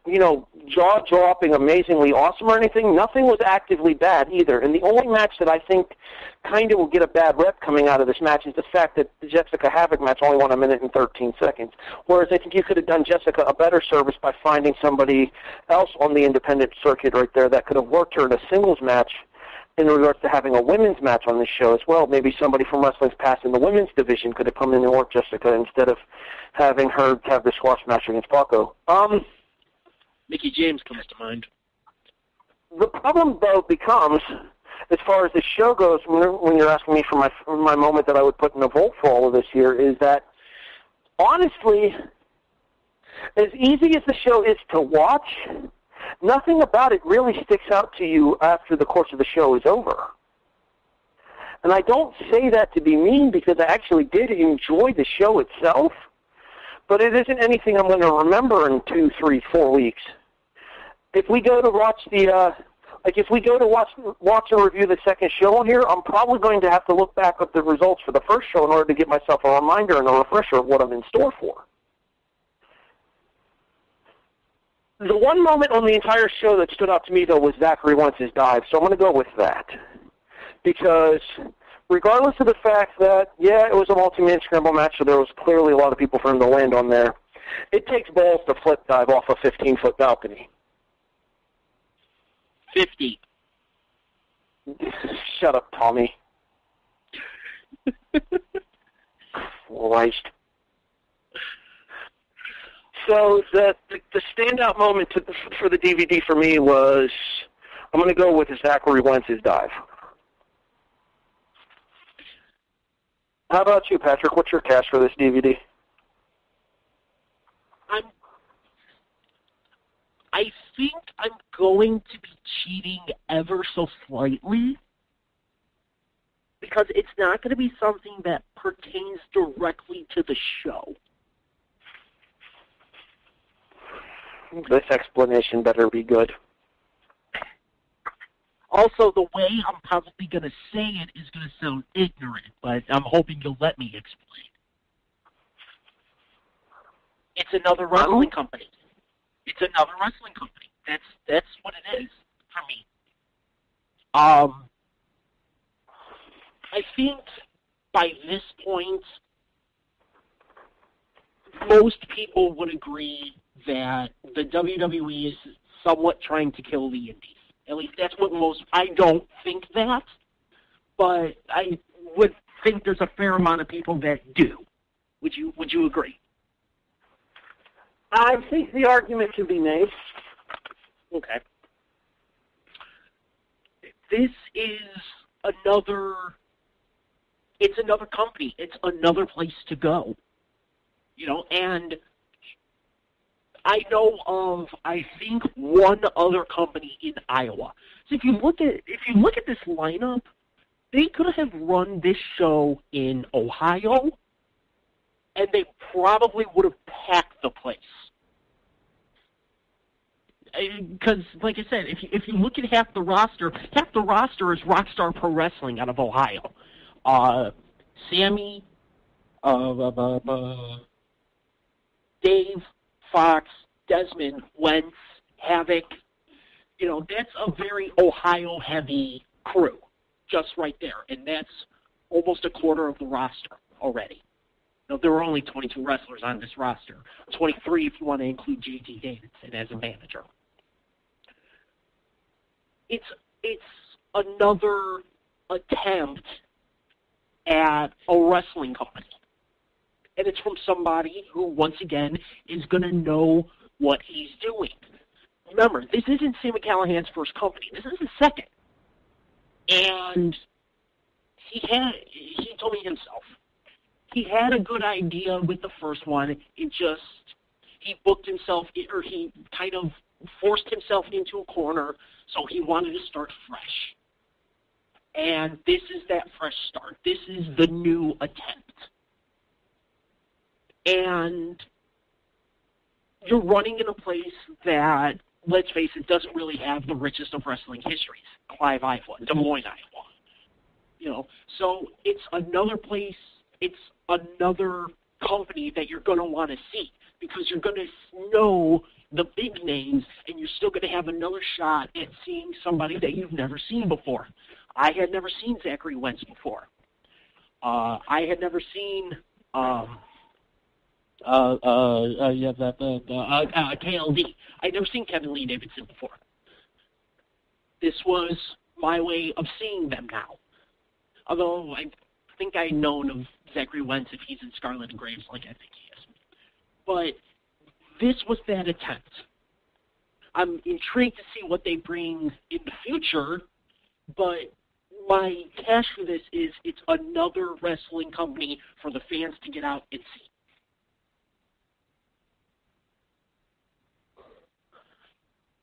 jaw-dropping, amazingly awesome or anything, nothing was actively bad either. And the only match that I think kind of will get a bad rep coming out of this match is the fact that the Jessica Havoc match only won 1 minute and 13 seconds. Whereas I think you could have done Jessica a better service by finding somebody else on the independent circuit right there that could have worked her in a singles match in regards to having a women's match on this show as well. Maybe somebody from Wrestling's Past in the women's division could have come in and worked Jessica instead of having her have the squash match against Paco. Mickey James comes to mind. The problem, though, becomes, as far as the show goes, when you're asking me for my moment that I would put in a vote for all of this here, is that, honestly, as easy as the show is to watch, nothing about it really sticks out to you after the course of the show is over. And I don't say that to be mean, because I actually did enjoy the show itself, but it isn't anything I'm going to remember in 2, 3, 4 weeks. If we go to watch watch and review the second show on here, I'm probably going to have to look back at the results for the first show in order to give myself a reminder and a refresher of what I'm in store for. The one moment on the entire show that stood out to me, though, was Zachary Wentz's dive, so I'm going to go with that. Because regardless of the fact that, it was a multi-man scramble match, so there was clearly a lot of people for him to land on there, it takes balls to flip dive off a 15-foot balcony. 50. Shut up, Tommy. Christ. So the standout moment for the DVD for me was, I'm going to go with Zachary Wentz's dive. How about you, Patrick? What's your cash for this DVD? I think I'm going to be cheating ever so slightly, because it's not going to be something that pertains directly to the show. this explanation better be good. Also, the way I'm probably going to say it is going to sound ignorant, but I'm hoping you'll let me explain. It's another wrestling company. It's another wrestling company. That's what it is for me. I think by this point, most people would agree that the WWE is somewhat trying to kill the indies. At least that's what most... I don't think that, but I would think there's a fair amount of people that do. Would you agree? I think the argument can be made. Okay. This is another... It's another company. It's another place to go. You know, and I know of, I think, one other company in Iowa. So if you look at this lineup, they could have run this show in Ohio, and they probably would have packed the place. Because, like I said, if you look at half the roster is Rockstar Pro Wrestling out of Ohio. Sami, Dave, Fox, Desmond, Wentz, Havoc. You know, that's a very Ohio-heavy crew, just right there. And that's almost a quarter of the roster already. Now, there were only 22 wrestlers on this roster. 23 if you want to include J.T. Davidson as a manager. It's another attempt at a wrestling company. And it's from somebody who, once again, is going to know what he's doing. Remember, this isn't Sami Callihan's first company. This is his second. And he told me himself, he had a good idea with the first one. He booked himself, or he kind of forced himself into a corner, so he wanted to start fresh. And this is that fresh start. This is the new attempt. And you're running in a place that, let's face it, doesn't really have the richest of wrestling histories. Clive, Iowa, Des Moines, Iowa. You know, so it's another place, it's another company that you're going to want to see because you're going to know the big names and you're still going to have another shot at seeing somebody that you've never seen before. I had never seen Zachary Wentz before. I had never seen KLD. I'd never seen Kevin Lee Davidson before. This was my way of seeing them now. Although I think I'd known of Zachary Wentz if he's in Scarlet and Graves like I think he is. But this was that attempt. I'm intrigued to see what they bring in the future, but my cash for this is it's another wrestling company for the fans to get out and see.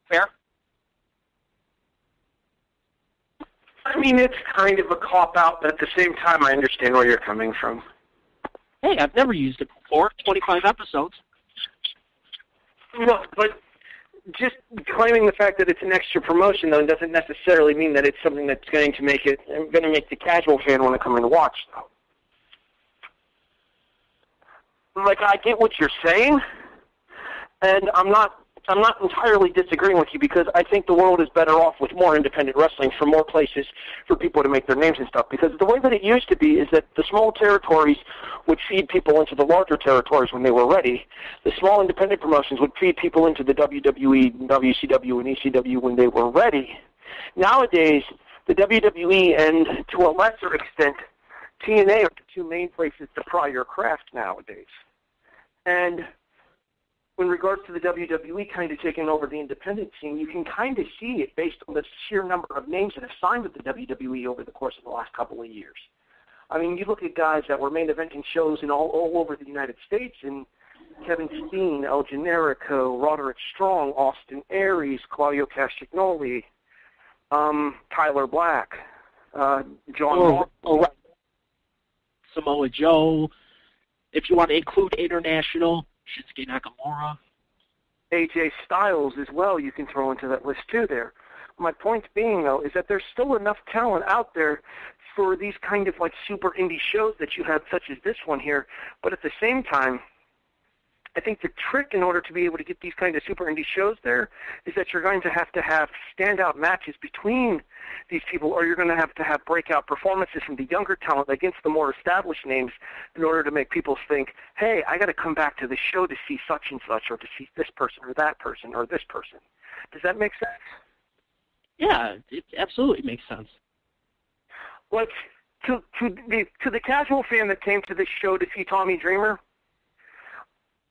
Fair? I mean, it's kind of a cop-out, but at the same time, I understand where you're coming from. Hey, I've never used it before. 25 episodes. No, but just claiming the fact that it's an extra promotion, though, doesn't necessarily mean that it's something that's going to make the casual fan want to come and watch, though. Like, I get what you're saying, and I'm not entirely disagreeing with you because I think the world is better off with more independent wrestling for more places for people to make their names and stuff. Because the way that it used to be is that the small territories would feed people into the larger territories when they were ready. The small independent promotions would feed people into the WWE, WCW, and ECW when they were ready. Nowadays, the WWE and, to a lesser extent, TNA are the two main places to pry your craft nowadays. And in regards to the WWE kind of taking over the independent scene, you can kind of see it based on the sheer number of names that have signed with the WWE over the course of the last couple of years. I mean, you look at guys that were main eventing shows in all over the United States, and Kevin Steen, El Generico, Roderick Strong, Austin Aries, Claudio Castagnoli, Tyler Black, John right. Samoa Joe. If you want to include international, Shinsuke Nakamura. AJ Styles as well you can throw into that list too there. My point being, though, is that there's still enough talent out there for these kind of like super indie shows that you have, such as this one here. But at the same time, I think the trick in order to be able to get these kind of super indie shows there is that you're going to have standout matches between these people, or you're going to have breakout performances from the younger talent against the more established names in order to make people think, hey, I got to come back to the show to see such and such, or to see this person or that person or this person. Does that make sense? Yeah, it absolutely makes sense. Like, to the casual fan that came to this show to see Tommy Dreamer,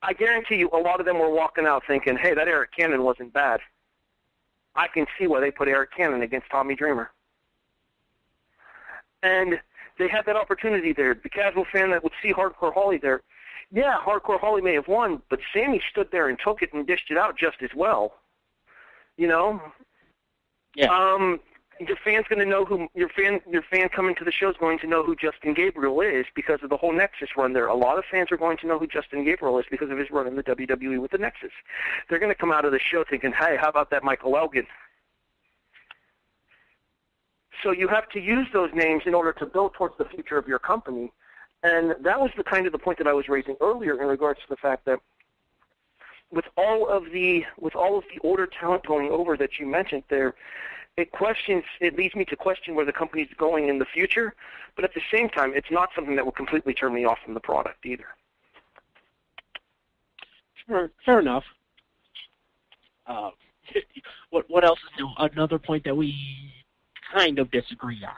I guarantee you a lot of them were walking out thinking, hey, that Eric Cannon wasn't bad. I can see why they put Eric Cannon against Tommy Dreamer. And they had that opportunity there. The casual fan that would see Hardcore Holly there, yeah, Hardcore Holly may have won, but Sami stood there and took it and dished it out just as well. You know? Yeah. Your fan's going to know who your fan coming to the show is going to know who Justin Gabriel is because of the whole Nexus run there. A lot of fans are going to know who Justin Gabriel is because of his run in the WWE with the Nexus. They're going to come out of the show thinking, hey, how about that Michael Elgin? So you have to use those names in order to build towards the future of your company. And that was the point that I was raising earlier in regards to the fact that with all of the older talent going over that you mentioned there, it leads me to question where the company's going in the future, but at the same time, it's not something that will completely turn me off from the product either. Sure, fair enough. What else is new? Another point that we kind of disagree on.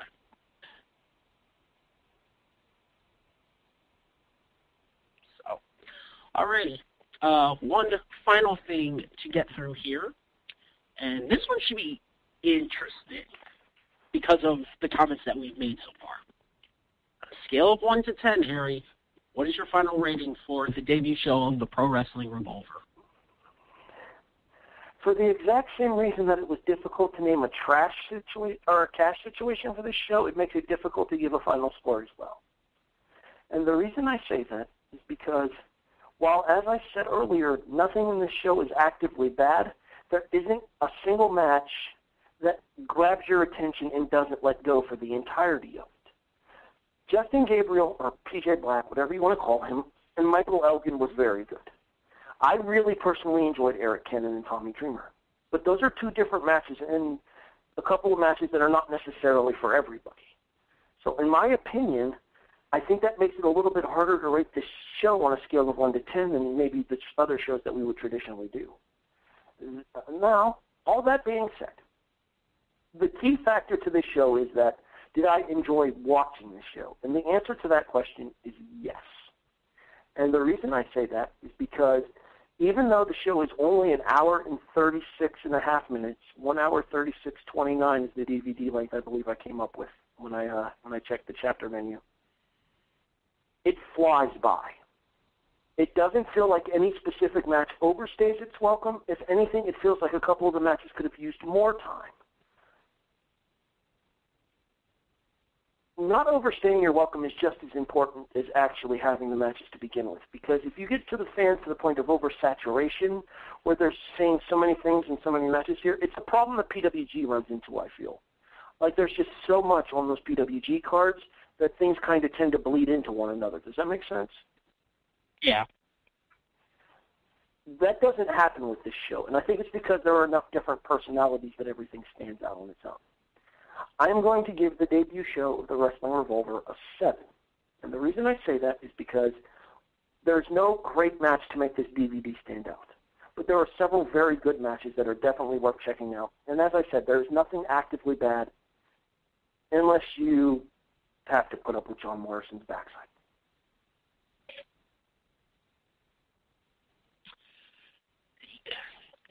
So, alrighty. One final thing to get through here, and this one should be interesting because of the comments that we've made so far. On a scale of 1 to 10, Harry, what is your final rating for the debut show on the Pro Wrestling Revolver? For the exact same reason that it was difficult to name a trash situation or a cash situation for this show, it makes it difficult to give a final score as well. And the reason I say that is because while, as I said earlier, nothing in this show is actively bad, there isn't a single match that grabs your attention and doesn't let go for the entirety of it. Justin Gabriel, or PJ Black, whatever you want to call him, and Michael Elgin was very good. I really personally enjoyed Eric Cannon and Tommy Dreamer. But those are two different matches and a couple of matches that are not necessarily for everybody. So in my opinion, I think that makes it a little bit harder to rate this show on a scale of 1 to 10 than maybe the other shows that we would traditionally do. Now, all that being said, the key factor to this show is that, did I enjoy watching this show? And the answer to that question is yes. And the reason I say that is because even though the show is only an hour and 36 and a half minutes, 1 hour 36:29 is the DVD length I believe I came up with when I checked the chapter menu. It flies by. It doesn't feel like any specific match overstays its welcome. If anything, it feels like a couple of the matches could have used more time. Not overstaying your welcome is just as important as actually having the matches to begin with. Because if you get to the fans to the point of oversaturation, where they're saying so many things in so many matches here, it's a problem that PWG runs into, I feel. Like there's just so much on those PWG cards that things kind of tend to bleed into one another. Does that make sense? Yeah. That doesn't happen with this show, and I think it's because there are enough different personalities that everything stands out on its own. I am going to give the debut show of the Wrestling Revolver a 7. And the reason I say that is because there's no great match to make this DVD stand out. But there are several very good matches that are definitely worth checking out. And as I said, there's nothing actively bad unless you have to put up with John Morrison's backside.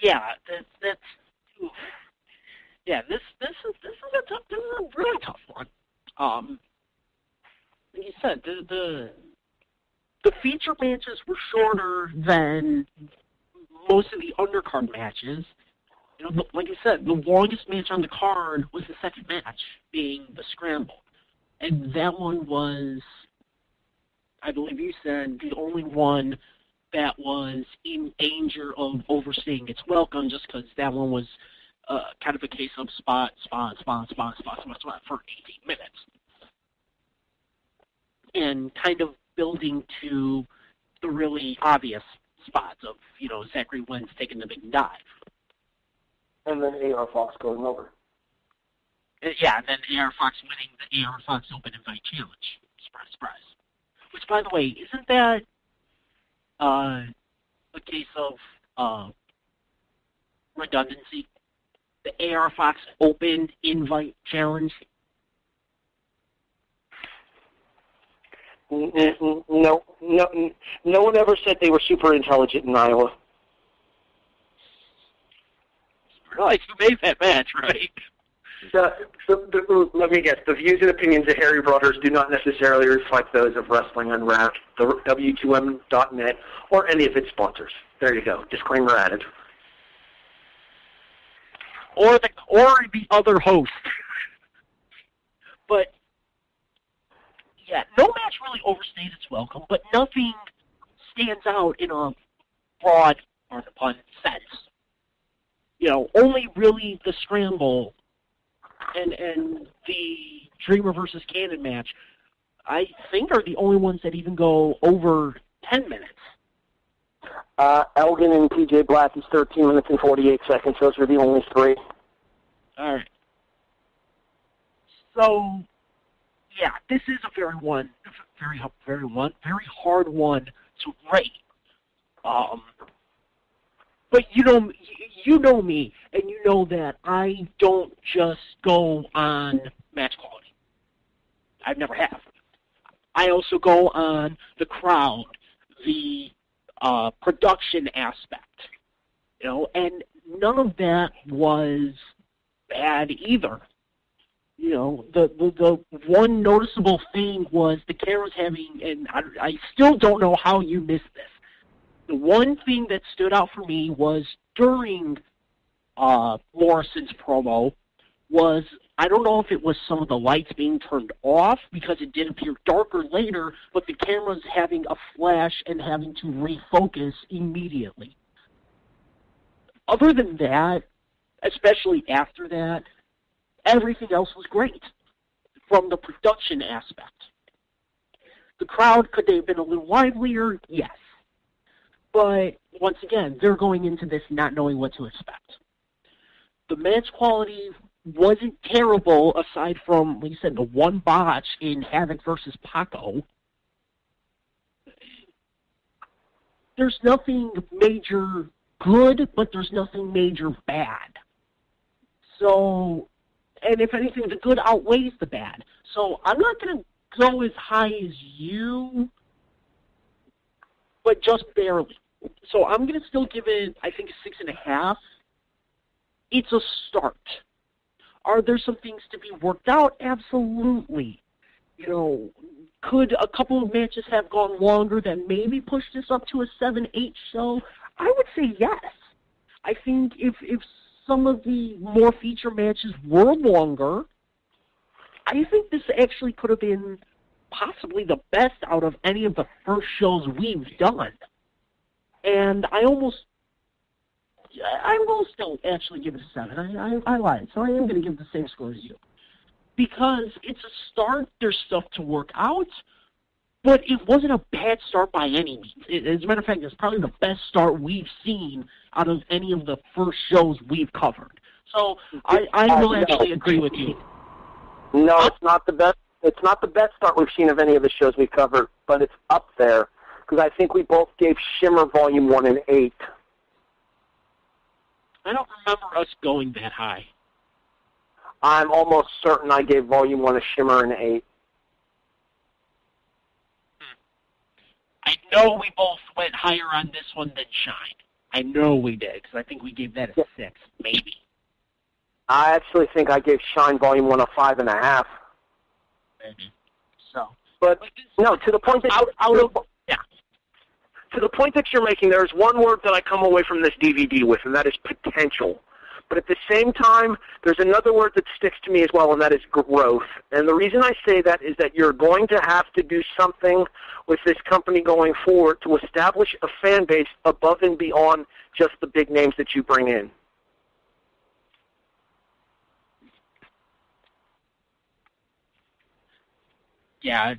Yeah, that's oof. Yeah, this is a really tough one. Like you said, the feature matches were shorter than most of the undercard matches. You know, like you said, the longest match on the card was the second match, being the Scramble, and that one was, I believe you said, the only one that was in danger of overstaying its welcome, just because that one was kind of a case of spot for 18 minutes. And kind of building to the really obvious spots of, Zachary Wentz taking the big dive. And then A.R. Fox going over. Yeah, and then A.R. Fox winning the A.R. Fox Open Invite Challenge. Surprise, surprise. Which, by the way, isn't that a case of redundancy? The A.R. Fox Open Invite Challenge? No one ever said they were super intelligent in Iowa. Right, you made that match, right? Let me guess. The views and opinions of Harry Brothers do not necessarily reflect those of Wrestling Unwrapped, the W2M.net, or any of its sponsors. There you go. Disclaimer added. Or the other host. But yeah, no match really overstayed its welcome, but nothing stands out in a broad, pardon the pun, sense. Only really the Scramble and the Dreamer versus Cannon match, I think, are the only ones that even go over 10 minutes. Elgin and PJ Black is 13 minutes and 48 seconds. Those are the only three. All right. So, yeah, this is a very hard one to rate. But you know me, and you know that I don't just go on match quality. I never have. I also go on the crowd, the production aspect, and none of that was bad either. The one noticeable thing was the cameras having, and I still don't know how you missed this. The one thing that stood out for me was during Morrison's promo was, I don't know if it was some of the lights being turned off because it did appear darker later, but the camera's having a flash and having to refocus immediately. Other than that, especially after that, everything else was great from the production aspect. The crowd, could they have been a little livelier? Yes. But, once again, they're going into this not knowing what to expect. The match quality wasn't terrible, aside from, like you said, the one botch in Havoc versus Paco. There's nothing major good, but there's nothing major bad. So, and if anything, the good outweighs the bad. So I'm not going to go as high as you, but just barely. So I'm going to still give it, I think, a 6.5. It's a start. Are there some things to be worked out? Absolutely. Could a couple of matches have gone longer that maybe pushed this up to a 7-8 show? I would say yes. I think if some of the more feature matches were longer, I think this actually could have been possibly the best out of any of the first shows we've done. And I will still actually give it a 7. I lied, so I am going to give the same score as you. Because it's a start, there's stuff to work out, but it wasn't a bad start by any means. As a matter of fact, it's probably the best start we've seen out of any of the first shows we've covered. So I will actually agree with you. No, it's not the best. It's not the best start we've seen of any of the shows we've covered, but it's up there. Because I think we both gave Shimmer Volume 1 an 8. I don't remember us going that high. I'm almost certain I gave Volume 1 of Shimmer an 8. I know we both went higher on this one than Shine. I know we did, because I think we gave that a 6, maybe. I actually think I gave Shine Volume 1 a 5.5. Maybe. So. But, no, to the point that... To the point that you're making, there's one word that I come away from this DVD with, and that is potential. But at the same time, there's another word that sticks to me as well, and that is growth. And the reason I say that is that you're going to have to do something with this company going forward to establish a fan base above and beyond just the big names that you bring in. Yeah,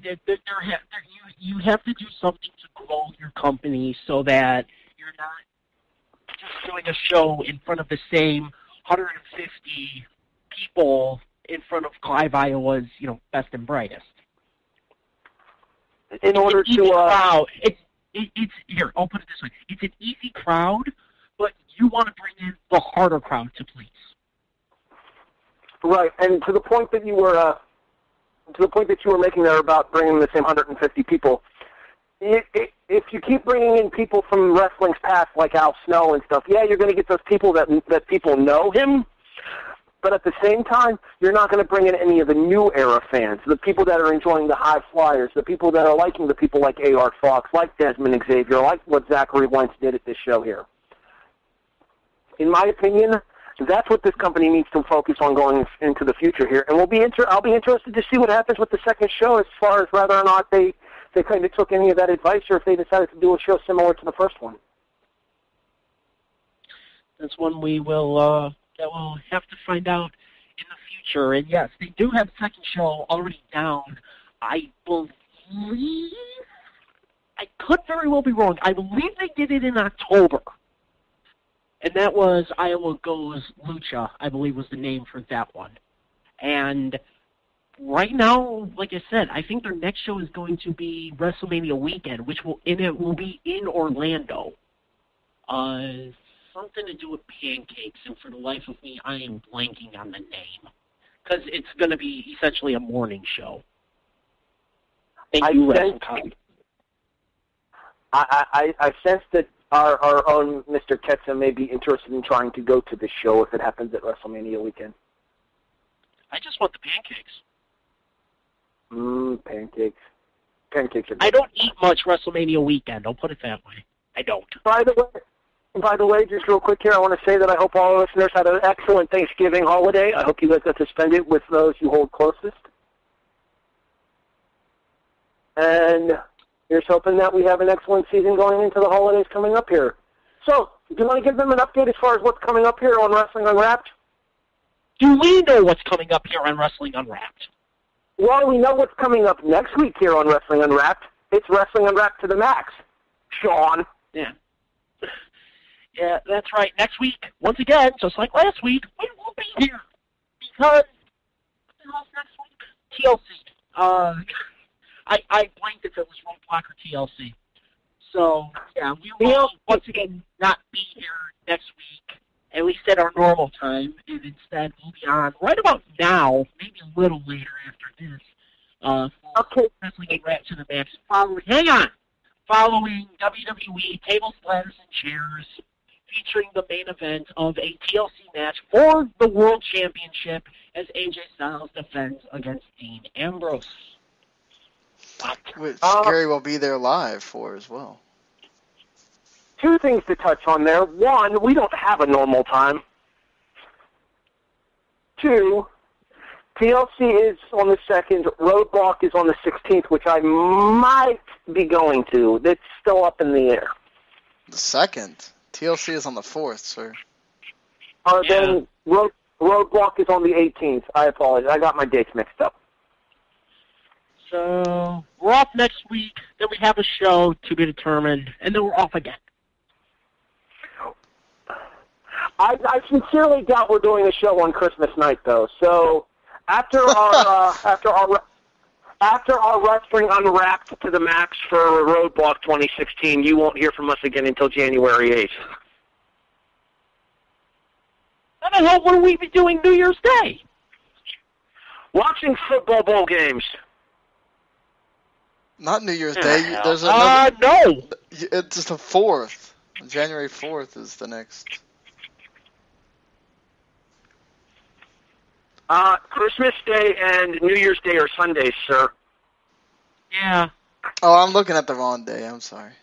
you have to do something to grow your company so that you're not just doing a show in front of the same 150 people in front of Clive, Iowa's, best and brightest. In order to it's here. I'll put it this way: it's an easy crowd, but you want to bring in the harder crowd to please. Right, and to the point that you were making there about bringing the same 150 people. If you keep bringing in people from wrestling's past, like Al Snow and stuff, yeah, you're going to get those people that people know him. But at the same time, you're not going to bring in any of the new era fans, the people that are enjoying the high flyers, the people that are liking the people like A.R. Fox, like Desmond Xavier, like what Zachary Wentz did at this show here. In my opinion, that's what this company needs to focus on going into the future here. And I'll be interested to see what happens with the second show as far as whether or not they kind of took any of that advice or if they decided to do a show similar to the first one. That's one we will that we'll have to find out in the future. And yes, they do have a second show already down. I believe, I could very well be wrong, I believe they did it in October. And that was Iowa Goes Lucha, I believe was the name for that one. And right now, like I said, I think their next show is going to be WrestleMania weekend, which will be in Orlando. Something to do with pancakes, and for the life of me, I am blanking on the name. Because it's going to be essentially a morning show. Thank you, WrestleCon. I sense that our own Mr. Ketsa may be interested in trying to go to this show if it happens at WrestleMania weekend. I just want the pancakes. Pancakes. Pancakes are good. I don't eat much WrestleMania weekend. I'll put it that way. I don't. By the way, just real quick here, I want to say that I hope all our listeners had an excellent Thanksgiving holiday. I hope you guys got to spend it with those you hold closest. And here's hoping that we have an excellent season going into the holidays coming up here. So, do you want to give them an update as far as what's coming up here on Wrestling Unwrapped? Do we know what's coming up here on Wrestling Unwrapped? Well, we know what's coming up next week here on Wrestling Unwrapped. It's Wrestling Unwrapped to the max. Sean. Yeah. Yeah, that's right. Next week, once again, just like last week, we will be here. Because, next week? TLC. I blanked if it was Roadblock or TLC. So, yeah, we will, once again, not be here next week, at least at our normal time, and instead we'll be on right about now, maybe a little later after this, for Wrestling Unwrapped to the max. Following WWE Tables, Ladders, and Chairs, featuring the main event of a TLC match for the World Championship as AJ Styles defends against Dean Ambrose. Which Gary will be there live for as well. Two things to touch on there. One, we don't have a normal time. Two, TLC is on the 2nd, Roadblock is on the 16th, which I might be going to. It's still up in the air. The 2nd? TLC is on the 4th, sir. Then Roadblock is on the 18th. I apologize. I got my dates mixed up. So, we're off next week, then we have a show to be determined, and then we're off again. I sincerely doubt we're doing a show on Christmas night, though. So, after our Wrestling Unwrapped to the max for Roadblock 2016, you won't hear from us again until January 8th. What the hell will we be doing New Year's Day? Watching football bowl games. Not New Year's Day. There's another. No. It's the 4th. January 4th is the next. Christmas Day and New Year's Day are Sundays, sir. Yeah. Oh, I'm looking at the wrong day. I'm sorry.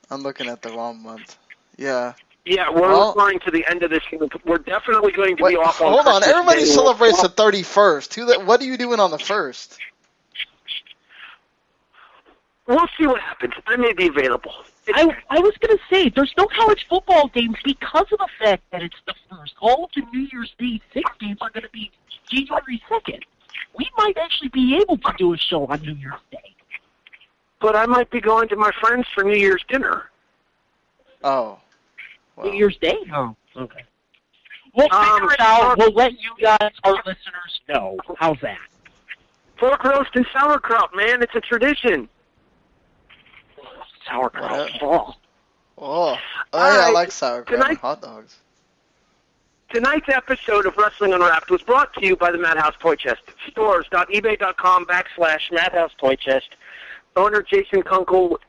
I'm looking at the wrong month. Yeah. Yeah, we're referring to the end of this. We're definitely going to be off on Hold on, Christmas everybody Day. celebrates the 31st. What are you doing on the 1st? We'll see what happens. I may be available. I was going to say, there's no college football games because of the fact that it's the 1st. All of the New Year's Day 6 games are going to be January 2nd. We might actually be able to do a show on New Year's Day. But I might be going to my friends for New Year's dinner. Oh. Well. New Year's Day? Oh, okay. We'll figure it out. We'll let you guys, our listeners, know. How's that? Pork roast and sauerkraut, man. It's a tradition. Sauerkraut. Oh, yeah, I like sauerkraut and hot dogs. Tonight's episode of Wrestling Unwrapped was brought to you by the Madhouse Toy Chest. Stores.ebay.com/Madhouse Toy Chest. Owner Jason Kunkel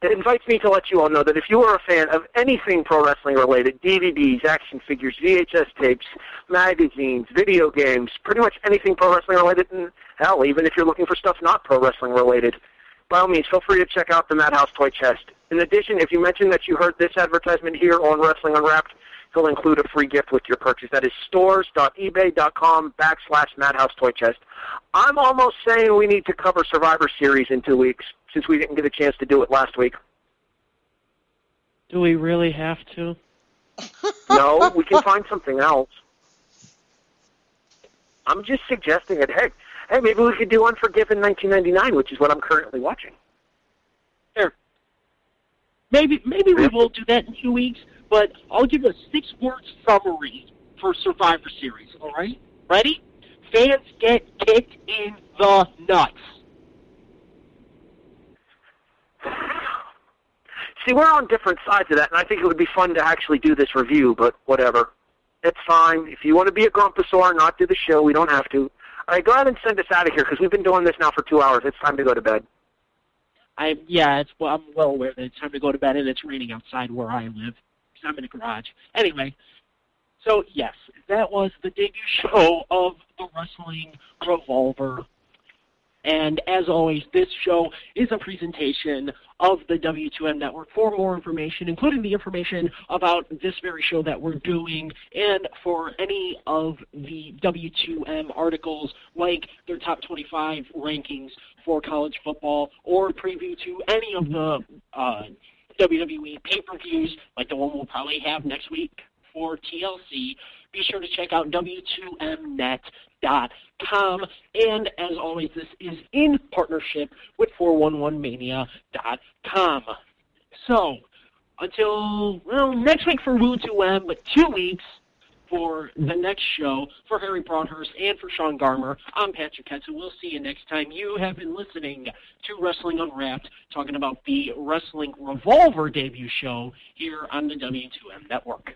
invites me to let you all know that if you are a fan of anything pro wrestling related, DVDs, action figures, VHS tapes, magazines, video games, pretty much anything pro wrestling related, and hell, even if you're looking for stuff not pro wrestling related, by all means, feel free to check out the Madhouse Toy Chest. In addition, if you mention that you heard this advertisement here on Wrestling Unwrapped, he'll include a free gift with your purchase. That is stores.ebay.com/Madhouse Toy Chest. I'm almost saying we need to cover Survivor Series in 2 weeks, since we didn't get a chance to do it last week. Do we really have to? No, we can find something else. I'm just suggesting it. Hey, maybe we could do Unforgiven 1999, which is what I'm currently watching. Sure. Maybe we will do that in 2 weeks, but I'll give a 6-word summary for Survivor Series, all right? Ready? Fans get kicked in the nuts. See, we're on different sides of that, and I think it would be fun to actually do this review, but whatever. It's fine. If you want to be a grumposaur and not do the show, we don't have to. All right, go ahead and send us out of here, because we've been doing this now for 2 hours. It's time to go to bed. I'm well aware that it's time to go to bed, and it's raining outside where I live, because I'm in a garage. Anyway, so yes, that was the debut show of the Wrestling Revolver. And as always, this show is a presentation of the W2M Network. For more information, including the information about this very show that we're doing, and for any of the W2M articles, like their top 25 rankings for college football, or preview to any of the WWE pay-per-views, like the one we'll probably have next week for TLC, be sure to check out W2Mnet.com. And as always, this is in partnership with 411mania.com. So, until, next week for Woo2M, but 2 weeks for the next show, for Harry Broadhurst and for Sean Garmer, I'm Patrick Ketsu. We'll see you next time. You have been listening to Wrestling Unwrapped, talking about the Wrestling Revolver debut show here on the W2M Network.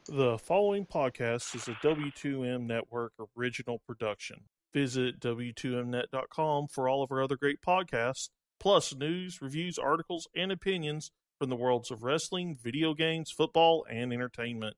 The following podcast is a W2M Network original production. Visit W2Mnet.com for all of our other great podcasts, plus news, reviews, articles, and opinions from the worlds of wrestling, video games, football, and entertainment.